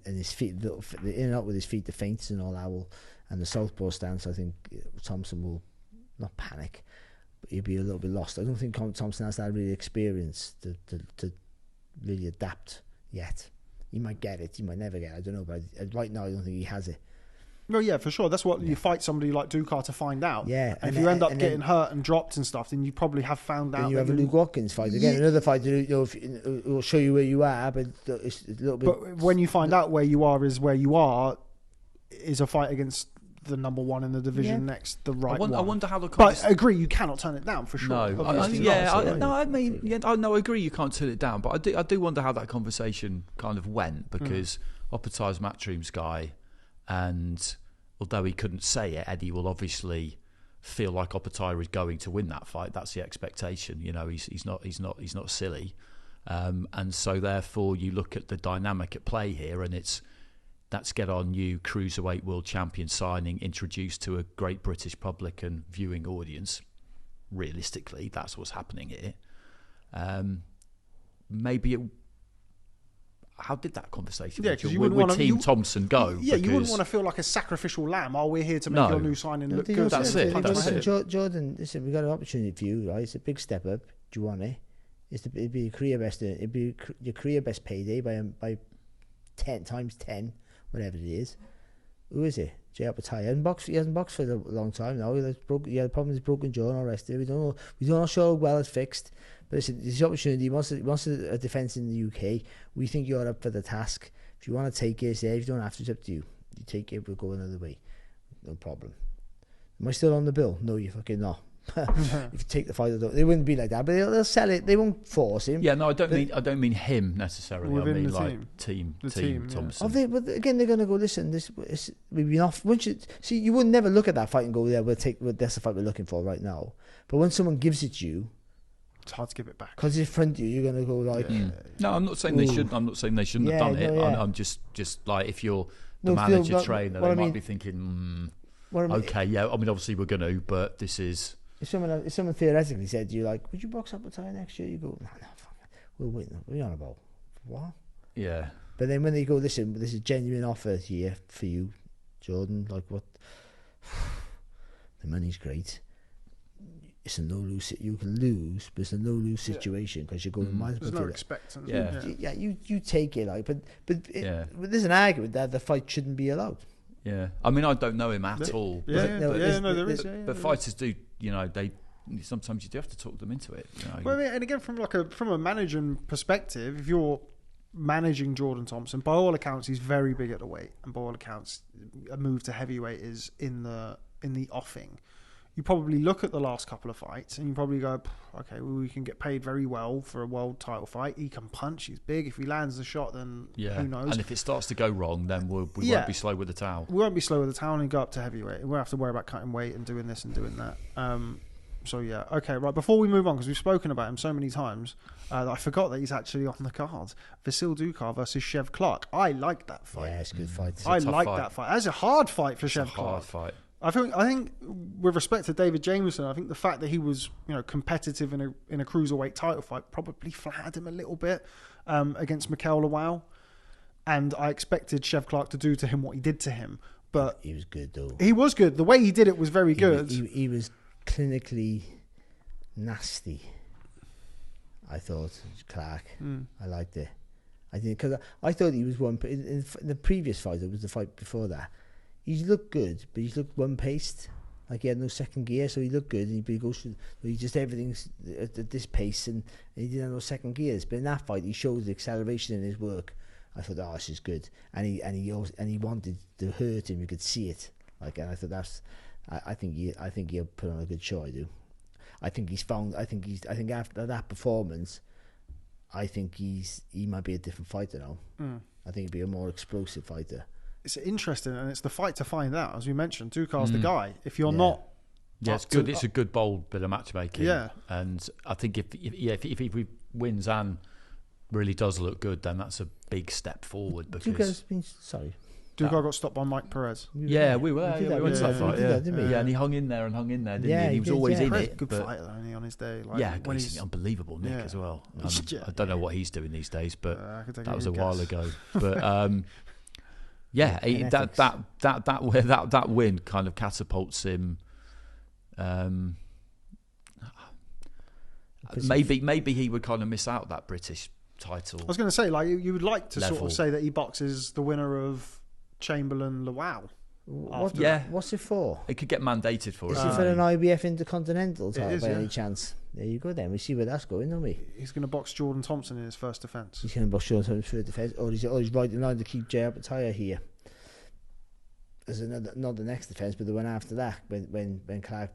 his feet, in and out with his feet, the feints and all that will, and the southpaw stance. I think Thompson will not panic, but he'll be a little bit lost. I don't think Thompson has that really experience to really adapt yet. He might get it. He might never get it. I don't know, but right now I don't think he has it. Well, yeah, for sure. That's what you fight somebody like Ducar to find out. Yeah, and if you end up getting hurt and dropped and stuff, then you probably have found out. Then you have a Luke Watkins fight again. Another fight. It will show you where you are, but it's a little bit. But when you find out where you are is a fight against the number one in the division next, the right one. I wonder how the. But I agree, you cannot turn it down for sure. No, I agree, you can't turn it down. But I do wonder how that conversation kind of went, because Opetaia's Matchroom's guy. And although he couldn't say it, Eddie will obviously feel like Opetaia is going to win that fight. That's the expectation. You know, he's not silly, and so therefore you look at the dynamic at play here, and that's get our new cruiserweight world champion signing introduced to a great British public and viewing audience. Realistically, that's what's happening here. Maybe it. How did that conversation? Yeah, because you would Team Thompson go? Yeah, you wouldn't want to feel like a sacrificial lamb. Oh, we're here to make your new signing look good. That's it. Jordan, listen, we've got an opportunity for you, right? It's a big step up. Do you want it? It'd be your career best. It'd be your career best payday by 10 times 10, whatever it is. Who is it? Jay Opetaia. He hasn't boxed for a long time now. He had a problem with his broken jaw and all the rest of it. We don't know how well it's fixed. But listen, this opportunity, he wants a defence in the UK. We think you're up for the task. If you want to take it, if you don't have to, it's up to you. You take it, we'll go another way. No problem. Am I still on the bill? No, you fucking not. If you take the fight, they wouldn't be like that. But they'll sell it. They won't force him. Yeah, no, I don't mean him necessarily. I mean like team Thompson. But again, they're going to go. Listen, we've been off. Once you would never look at that fight and go, "Yeah, that's the fight we're looking for right now." But when someone gives it to you, it's hard to give it back. Because in front of you, you're going to go like... No, I'm not saying they shouldn't. I'm not saying they shouldn't have done it. I'm just like, if you're the manager trainer, they might be thinking, okay, yeah. I mean, obviously we're going to, but this is... If someone theoretically said to you, like, would you box Opetaia next year? You go, no, fuck it. We'll wait. What are you on about? What? Yeah. But then when they go, listen, this is a genuine offer here for you, Jordan. Like, what? The money's great. It's a no-lose. You can lose, but it's a no-lose situation because you're going. There's no expectancy. You take it, like, but there's an argument that the fight shouldn't be allowed. Yeah, I mean, I don't know him at all. But fighters do. Sometimes you do have to talk them into it. Well, I mean, and again, from a managing perspective, if you're managing Jordan Thompson, by all accounts, he's very big at the weight, and by all accounts, a move to heavyweight is in the offing. You probably look at the last couple of fights, and you probably go, okay, well, we can get paid very well for a world title fight. He can punch. He's big. If he lands the shot, then who knows? And if it starts to go wrong, then we won't be slow with the towel. We won't be slow with the towel and go up to heavyweight. We won't have to worry about cutting weight and doing this and doing that. So yeah, okay, right. Before we move on, because we've spoken about him so many times, I forgot that he's actually on the card. Vasyl Ducar versus Clarke. I like that fight. Yeah, it's a good fight. I like that fight. That's a hard fight for Clarke. Hard fight. I think, with respect to David Jameson, I think the fact that he was, competitive in a cruiserweight title fight probably flattered him a little bit against Mikel Lawal, and I expected Clarke to do to him what he did to him. But he was good though. He was good. The way he did it was very good. He was clinically nasty. I thought Clarke. I liked it. I did because I thought he was one in the previous fight. It was the fight before that. He looked good, but he looked one-paced. Like he had no second gear, so he looked good. And he goes through, he just everything's at this pace, and he didn't have no second gears. But in that fight, he showed the acceleration in his work. I thought, this is good, and he wanted to hurt him. You could see it. And I thought I think he'll put on a good show. I do. I think after that performance, I think he might be a different fighter now. I think he'll be a more explosive fighter. It's interesting, and it's the fight to find out. As we mentioned, Ducar's the guy. If you're not, it's good. It's a good bold bit of matchmaking. Yeah, and I think if he wins and really does look good, then that's a big step forward. Because Ducar got stopped by Mike Perez. Yeah, we were. We went to that fight. Yeah, and he hung in there, didn't he? And he was always in it. Good fighter, though, on his day. When he's unbelievable, Nick, as well. I don't know what he's doing these days, but that was a while ago. But. Yeah, that win kind of catapults him. Maybe he would kind of miss out that British title. I was going to say, you would like to sort of say that he boxes the winner of Chamberlain Lawal. What's it for? It could get mandated for. Is it for an IBF Intercontinental title by any chance? There you go then. We see where that's going, don't we? He's going to box Jordan Thompson in his first defence. He's going to box Jordan Thompson for defence, or he's right in line to keep Jay Opetaia here. As not the next defence, but the one after that, when Clarke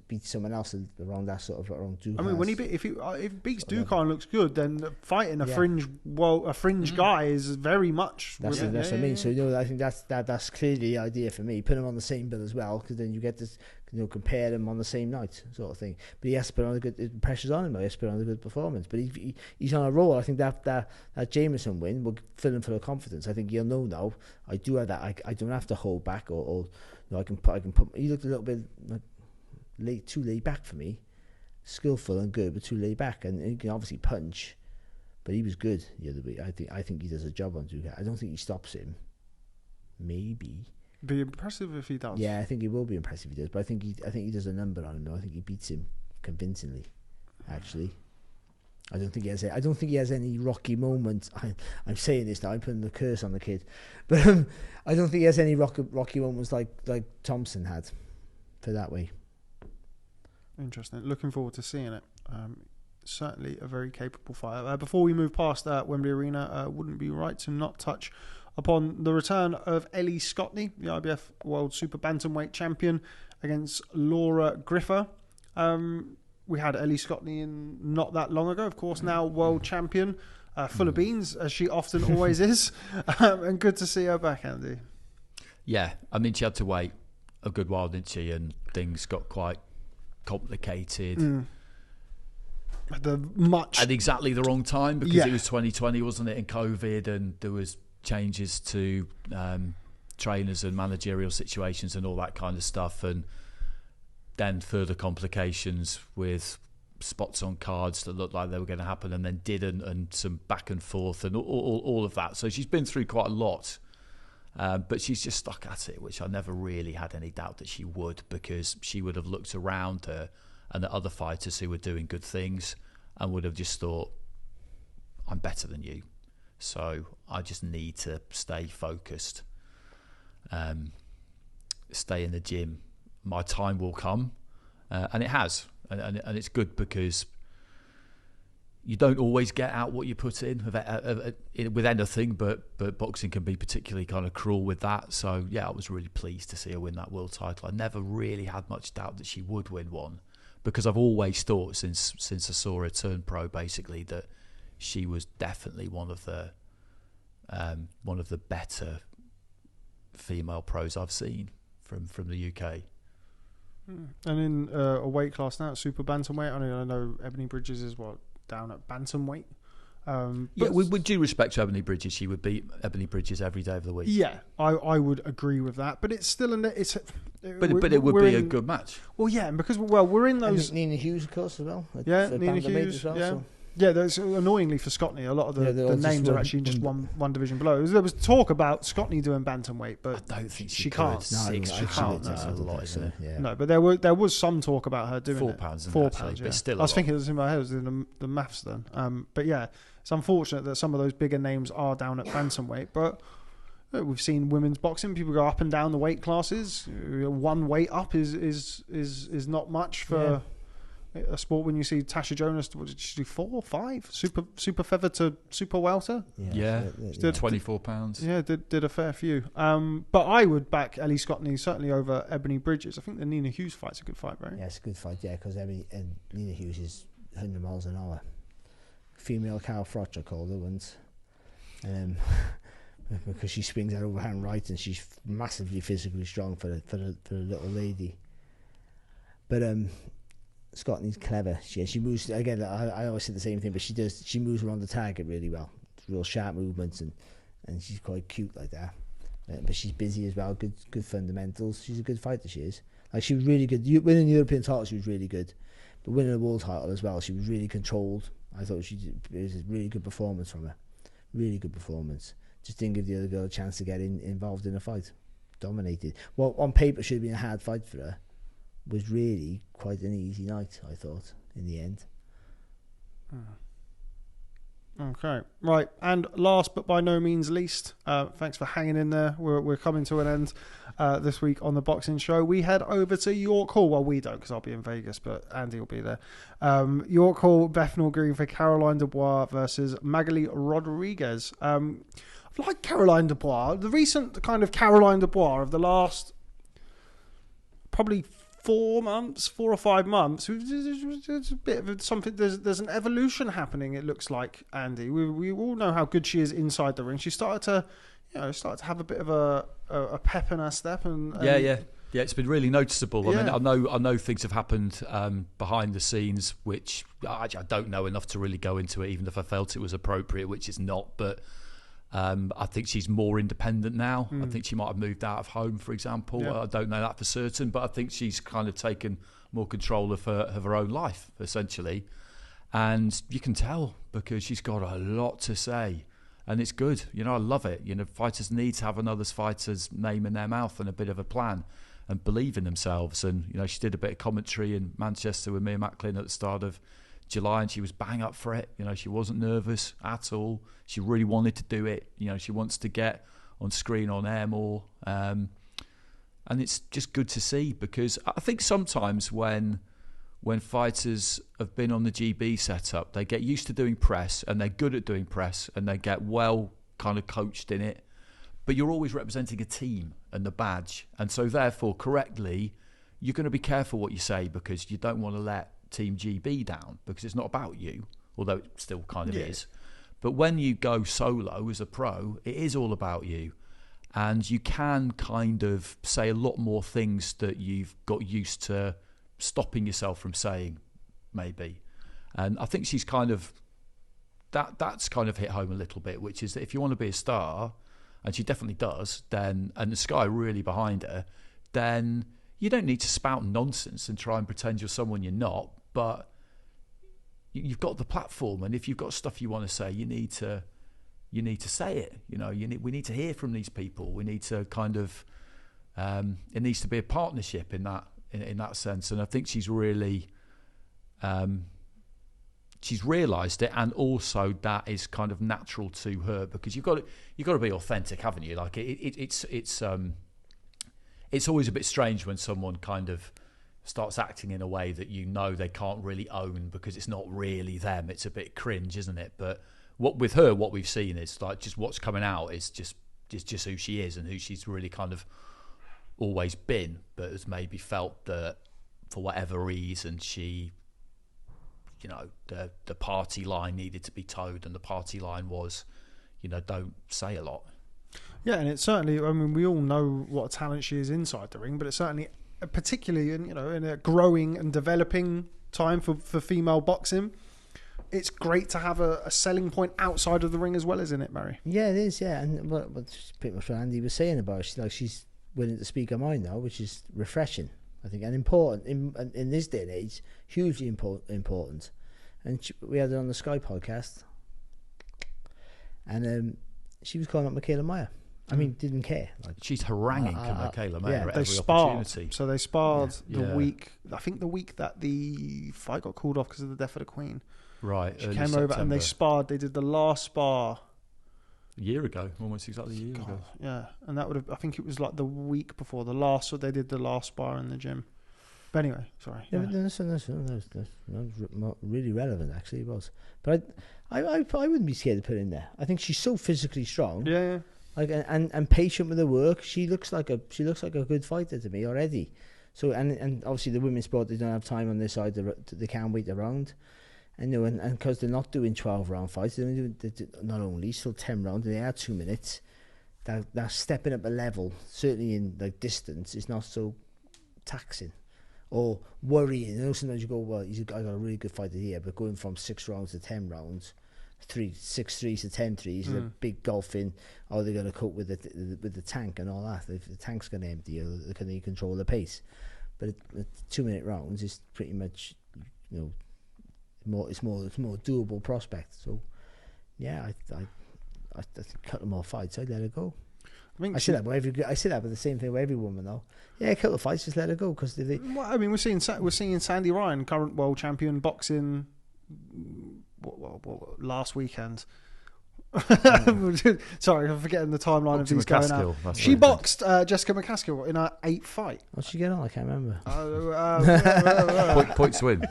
beats someone else around that sort of around Ducar. I mean, if he beats Ducar and looks good, then fighting a fringe guy is very much. That's what I mean. So I think that's clearly the idea for me. Put him on the same bill as well, because then you get this. Compare them on the same night, sort of thing. But he has to put on a good. Pressure's on him. He has to put on a good performance. But he's on a roll. I think that Jameson win will fill him full of confidence. I think he'll know now. I do have that. I don't have to hold back, or I can put. He looked a little bit too laid back for me. Skillful and good, but too laid back. And he can obviously punch, but he was good the other week. I think he does a job on Ducar. I don't think he stops him. Maybe. Be impressive if he does. Yeah, I think it will be impressive if he does. But I think he does a number on him though. I think he beats him convincingly. Actually, I don't think he has any rocky moments. I'm saying this now. I'm putting the curse on the kid, but I don't think he has any rocky moments like Thompson had. For that way. Interesting. Looking forward to seeing it. Certainly a very capable fighter. Before we move past Wembley Arena, wouldn't be right to not touch upon the return of Ellie Scotney, the IBF World Super Bantamweight Champion, against Laura Griffa. We had Ellie Scotney in not that long ago, of course, now World Champion, full of beans, as she often always is. And good to see her back, Andy. Yeah, I mean, she had to wait a good while, didn't she? And things got quite complicated. At exactly the wrong time, because it was 2020, wasn't it, and COVID, and there was changes to trainers and managerial situations and all that kind of stuff, and then further complications with spots on cards that looked like they were going to happen and then didn't, and some back and forth and all of that. So she's been through quite a lot, but she's just stuck at it, which I never really had any doubt that she would, because she would have looked around her and the other fighters who were doing good things and would have just thought, I'm better than you, so I just need to stay focused. stay in the gym, my time will come, and it has, and it's good because you don't always get out what you put in with anything, but boxing can be particularly kind of cruel with that. So yeah, I was really pleased to see her win that world title. I never really had much doubt that she would win one, because I've always thought since I saw her turn pro, basically, that she was definitely one of the better female pros I've seen from the UK. And in a weight class now, super bantamweight. I know Ebony Bridges is down at bantamweight. But with due respect to Ebony Bridges, she would beat Ebony Bridges every day of the week. Yeah, I would agree with that. But it's still but it would be a good match. Well, yeah, and because we're in those. And Nina Hughes, of course, as well. Yeah, Nina Hughes. As well, yeah. so. Yeah, there's annoyingly for Scotney, a lot of the names are actually just one division below. There was talk about Scotney doing bantamweight, but I don't think she can't. She can't. That's a lot, isn't it? Yeah. No, but there was some talk about her doing £4, it. £4, Yeah. but still. I was thinking it was in my head. I was doing the maths then. But yeah, it's unfortunate that some of those bigger names are down at bantamweight. But we've seen women's boxing. People go up and down the weight classes. One weight up is not much for. Yeah. A sport when you see Tasha Jonas, what did she do? 4 or 5 super feather to super welter. Yeah, she did £24. Yeah, did a fair few. But I would back Ellie Scotney certainly over Ebony Bridges. I think the Nina Hughes fight's a good fight, right? Yeah, it's a good fight. Yeah, because Nina Hughes is 100 miles an hour. Female Carl Froch, I called her once, because she swings that overhand right and she's massively physically strong for the little lady. But Scotney's clever. She moves again. I always say the same thing, but she moves around the target really well. Real sharp movements, and she's quite cute like that. But she's busy as well. Good fundamentals. She's a good fighter. She is. Like, she was really good. Winning the European title, she was really good. But winning the world title as well, she was really controlled. I thought it was a really good performance from her. Really good performance. Just didn't give the other girl a chance to get involved in a fight. Dominated. Well, on paper, should have been a hard fight for her. Was really quite an easy night, I thought, in the end. Okay, right. And last but by no means least, thanks for hanging in there. We're coming to an end this week on the Boxing Show. We head over to York Hall. Well, we don't, because I'll be in Vegas, but Andy will be there. York Hall, Bethnal Green for Caroline Dubois versus Magali Rodriguez. I like Caroline Dubois. The recent kind of Caroline Dubois of the last probably 4 or 5 months, it's a bit of something. There's an evolution happening. It looks like, Andy. We all know how good she is inside the ring. She started to have a bit of a pep in her step, and yeah. It's been really noticeable. Yeah. I mean, I know things have happened behind the scenes, which I don't know enough to really go into it, even if I felt it was appropriate, which it's not. But I think she's more independent now. I think she might have moved out of home, for example. Yeah. I don't know that for certain, but I think she's kind of taken more control of her own life, essentially. And you can tell, because she's got a lot to say. And it's good. I love it. Fighters need to have another fighter's name in their mouth and a bit of a plan and believe in themselves. And, she did a bit of commentary in Manchester with Mia Macklin at the start of July, and she was bang up for it. She wasn't nervous at all. She really wanted to do it. She wants to get on screen, on air more. And it's just good to see, because I think sometimes when fighters have been on the GB setup, they get used to doing press, and they're good at doing press, and they get well kind of coached in it. But you're always representing a team and the badge. And so therefore, correctly, you're going to be careful what you say, because you don't want to let Team GB down, because it's not about you, although it still kind of is. But when you go solo as a pro, it is all about you. And you can kind of say a lot more things that you've got used to stopping yourself from saying, maybe. And I think she's kind of that's kind of hit home a little bit, which is that if you want to be a star, and she definitely does, then, and the sky really behind her, then you don't need to spout nonsense and try and pretend you're someone you're not. But you've got the platform, and if you've got stuff you want to say, you need to say it. We need to hear from these people. We need to kind of it needs to be a partnership in that sense. And I think she's really she's realised it, and also that is kind of natural to her, because you've got to be authentic, haven't you? Like it's it's always a bit strange when someone kind of starts acting in a way that they can't really own because it's not really them. It's a bit cringe, isn't it? But what we've seen is like just what's coming out is just who she is and who she's really kind of always been, but has maybe felt that for whatever reason she, the party line needed to be towed, and the party line was, don't say a lot. Yeah, and it's certainly, I mean, we all know what a talent she is inside the ring, but it's certainly, particularly in a growing and developing time for female boxing, it's great to have a selling point outside of the ring as well, isn't it, Murray? Yeah, it is, yeah. And what pretty much what Andy was saying about it, she's willing to speak her mind now, which is refreshing, I think, and important in this day and age, hugely important. And we had her on the Sky podcast, and she was calling up Michaela Meyer. I mean, didn't care. Like, she's haranguing Michaela Meyer at they every sparred. opportunity. So they sparred Yeah. I think the week that the fight got called off because of the death of the Queen. Right. She came over and they sparred. They did the last spar a year ago, almost exactly a year ago. Yeah, and that would have. I think it was like the week before the last. So they did the last spar in the gym. But anyway, sorry. Yeah, but that's really relevant. Actually, it was. But I wouldn't be scared to put her in there. I think she's so physically strong. Yeah. Like and patient with her work. She looks like a good fighter to me already. So and obviously the women's sport, they don't have time on their side. They can't wait around. And because they're not doing 12-round fights, they're not only still 10 rounds. They are 2 minutes. They're stepping up a level. Certainly in like distance, it's not so taxing or worrying. Sometimes you go, well, I got a really good fighter here, but going from 6 rounds to 10 rounds. 6 threes to 10 threes, a big golfing. Are they going to cope with the tank and all that? If the tank's going to empty, or can they control the pace? But 2 minute rounds is pretty much, it's more doable prospect. So yeah, I cut them off fights. I'd let her go. I say that with the same thing with every woman though. Yeah, a couple of fights, just let her go because well, I mean, we're seeing Sandy Ryan, current world champion boxing. Last weekend. Sorry, I'm forgetting the timeline of these going out. She boxed Jessica McCaskill in her 8th fight. How'd she get on? I can't remember. Points win.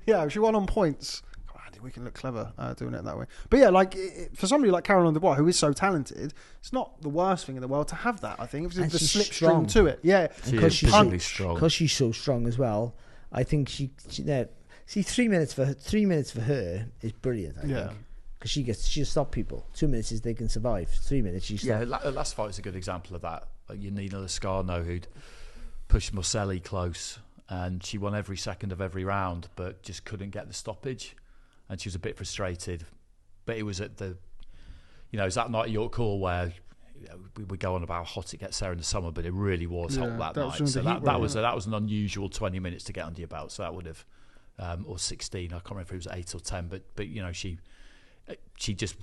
Yeah, she won on points. God, Andy, we can look clever doing it that way. But yeah, like for somebody like Caroline Dubois, who is so talented, it's not the worst thing in the world to have that. I think it's the slipstream to it. Yeah, because she's really strong. Because she's so strong as well. I think she 3 minutes for her is brilliant. I think. Because she'll stop people. 2 minutes is they can survive. 3 minutes she's last fight is a good example of that. Like Yanina Lascano, who'd pushed Morcelli close, and she won every second of every round, but just couldn't get the stoppage, and she was a bit frustrated. But it was at the, it's that night at York Hall where we go on about how hot it gets there in the summer, but it really was hot that night. So that was an unusual 20 minutes to get under your belt. So that would have, or 16. I can't remember if it was 8 or 10, but she just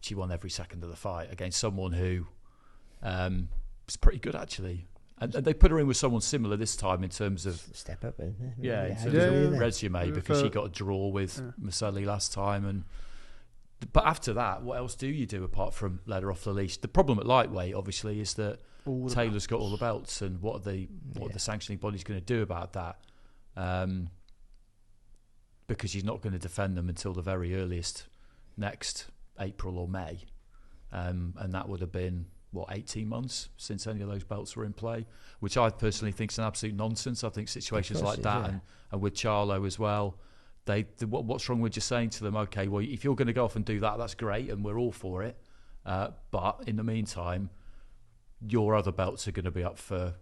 she won every second of the fight against someone who was pretty good actually, and they put her in with someone similar this time in terms of step up, in terms of resume, because she got a draw with Morcelli last time, but after that, what else do you do apart from let her off the leash? The problem at lightweight obviously is that Taylor's got all the belts, and what are the sanctioning bodies going to do about that? Because she's not going to defend them until the very earliest next April or May, and that would have been 18 months since any of those belts were in play, which I personally think is an absolute nonsense. I think situations like that, and with Charlo as well, what's wrong with just saying to them, okay, well, if you're going to go off and do that, that's great, and we're all for it, but in the meantime, your other belts are going to be up for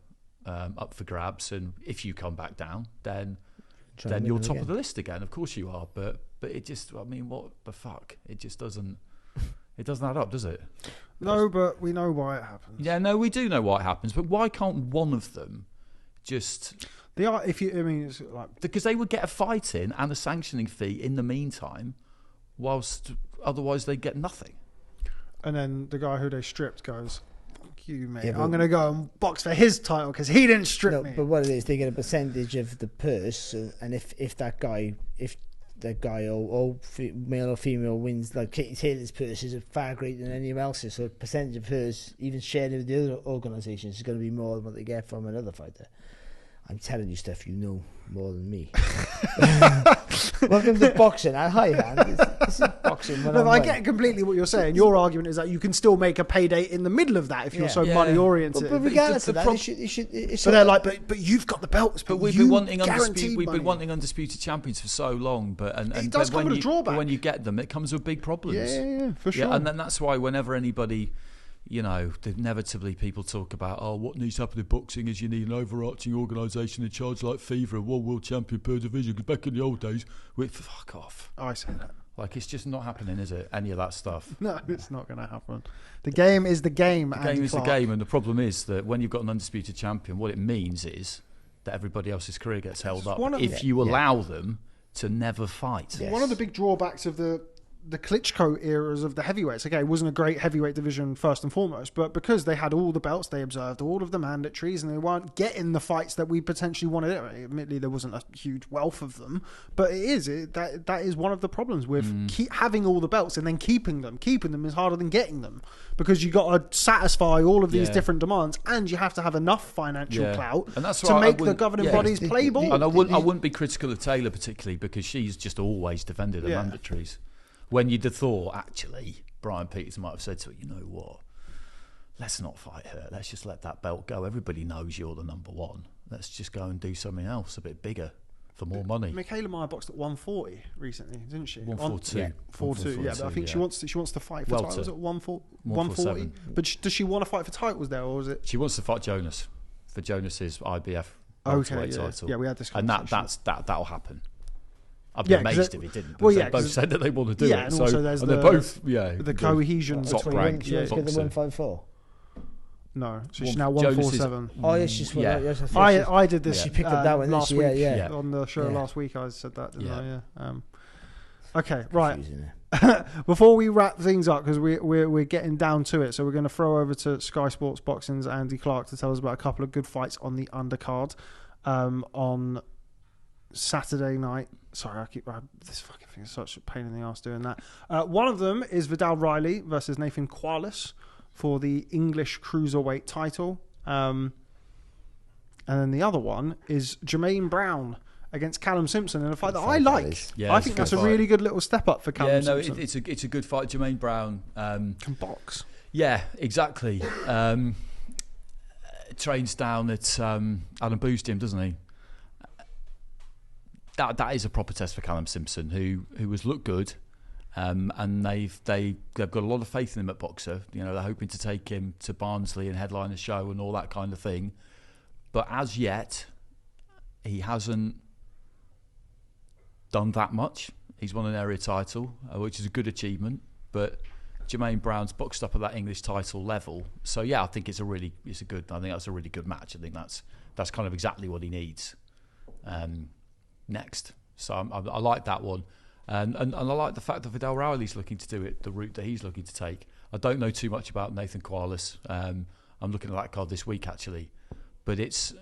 grabs, and if you come back down, then you're top of the list again. Of course you are, but it just, I mean, what the fuck? It just doesn't add up, does it? No, but we know why it happens. Yeah, no, we do know why it happens, but why can't one of them just... it's like... Because they would get a fight in and a sanctioning fee in the meantime, whilst otherwise they get nothing. And then the guy who they stripped goes... you, mate. Yeah, I'm going to go and box for his title because he didn't strip me. But what it is, they get a percentage of the purse, and if that guy, if that guy or male or female wins, like Katie Taylor's purse is far greater than anyone else's, so percentage of hers, even shared with the other organisations, is going to be more than what they get from another fighter. I'm telling you stuff you know more than me. Welcome to boxing. Hi, Han. This is boxing. No, I get completely what you're saying. Your argument is that you can still make a payday in the middle of that if you're so money oriented. But regardless of that, so they're like, but you've got the belts. But we've been wanting undisputed champions for so long. But it does come with a drawback. But when you get them, it comes with big problems. Yeah, for sure. Yeah, and then that's why whenever anybody, inevitably people talk about, what needs to happen in boxing is you need an overarching organisation in charge like FIFA, a world champion per division. Because back in the old days, fuck off. I say that. Like, it's just not happening, is it? Any of that stuff. No, it's not going to happen. The game is the game. The game is the game, and the problem is that when you've got an undisputed champion, what it means is that everybody else's career gets held up if you allow them to never fight. Yes. One of the big drawbacks of the Klitschko eras of the heavyweights, it wasn't a great heavyweight division first and foremost, but because they had all the belts, they observed all of the mandatories, and they weren't getting the fights that we potentially wanted. Admittedly, there wasn't a huge wealth of them, but that is one of the problems with having all the belts and then keeping them. Keeping them is harder than getting them, because you got to satisfy all of these different demands, and you have to have enough financial clout and that's to make the governing bodies play ball. And I wouldn't be critical of Taylor particularly, because she's just always defended the mandatories. When you'd have thought, actually, Brian Peters might have said to her, you know what, let's not fight her. Let's just let that belt go. Everybody knows you're the number one. Let's just go and do something else a bit bigger for more money. Michaela Meyer boxed at 140 recently, didn't she? 142. 142, but I think she wants to fight for titles at 140. But does she want to fight for titles there, or is it? She wants to fight Jonas for Jonas's IBF welterweight title. Yeah, we had this conversation. And that'll happen. I'd be amazed if it didn't. They both said that they want to do it. And also there's they're both the cohesion top between rank. She wants to get the 154. No, so she's now 147. Oh, yes, she's I did this. She picked up that one last week. Yeah. On the show last week, I said that, didn't I? Yeah. Okay, right. Before we wrap things up, because we're getting down to it, so we're going to throw over to Sky Sports Boxing's Andy Clarke to tell us about a couple of good fights on the undercard on Saturday night. Sorry, this fucking thing is such a pain in the ass doing that. One of them is Vidal Riley versus Nathan Quarless for the English cruiserweight title. And then the other one is Jermaine Brown against Callum Simpson in a fight that I like. Yeah, I think that's a really good little step up for Callum Simpson. It's a good fight. Jermaine Brown can box. Yeah, exactly. Trains down at Adam Boo's gym, doesn't he? That is a proper test for Callum Simpson, who has looked good, and they've got a lot of faith in him at Boxer. They're hoping to take him to Barnsley and headline a show and all that kind of thing. But as yet, he hasn't done that much. He's won an area title, which is a good achievement. But Jermaine Brown's boxed up at that English title level, so yeah, I think I think that's a really good match. I think that's kind of exactly what he needs. Next, so I like that one, and I like the fact that Vidal Riley's looking to do it the route that he's looking to take. I don't know too much about Nathan Quarless. I'm looking at that card this week actually, but it's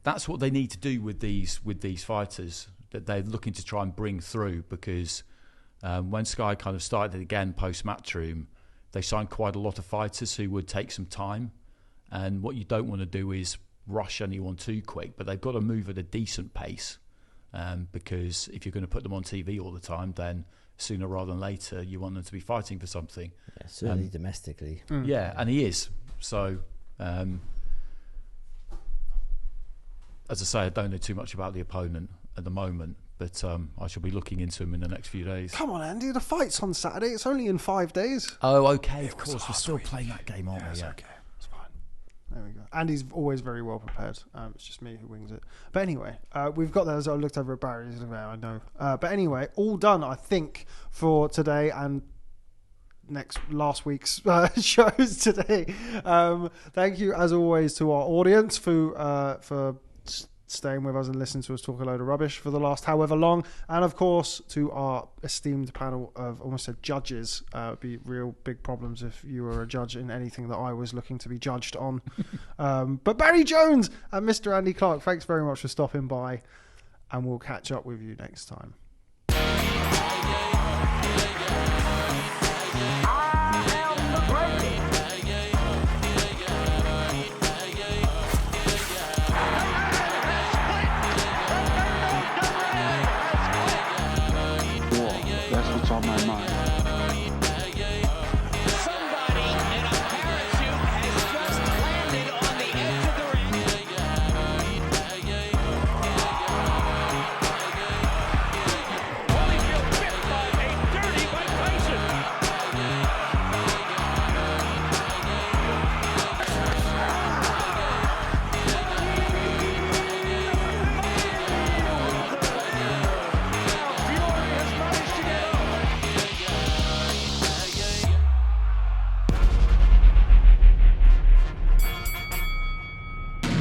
that's what they need to do with these fighters that they're looking to try and bring through, because when Sky kind of started again post Matchroom, they signed quite a lot of fighters who would take some time, and what you don't want to do is rush anyone too quick, but they've got to move at a decent pace, because if you're going to put them on TV all the time, then sooner rather than later you want them to be fighting for something. Yeah, certainly domestically. Yeah, and he is. So, as I say, I don't know too much about the opponent at the moment, but I shall be looking into him in the next few days. Come on, Andy, the fight's on Saturday. It's only in 5 days. Oh, okay, of course. We're still playing that game, aren't we? Yeah. Okay. There we go. Andy's always very well prepared. It's just me who wings it. But anyway, we've got that as I looked over at Barry's. I know. But anyway, all done, I think, for today and last week's shows today. Thank you, as always, to our audience for staying with us and listening to us talk a load of rubbish for the last however long, and of course to our esteemed panel of almost said judges. It'd be real big problems if you were a judge in anything that I was looking to be judged on. But Barry Jones and Mr. Andy Clarke, thanks very much for stopping by. and we'll catch up with you next time.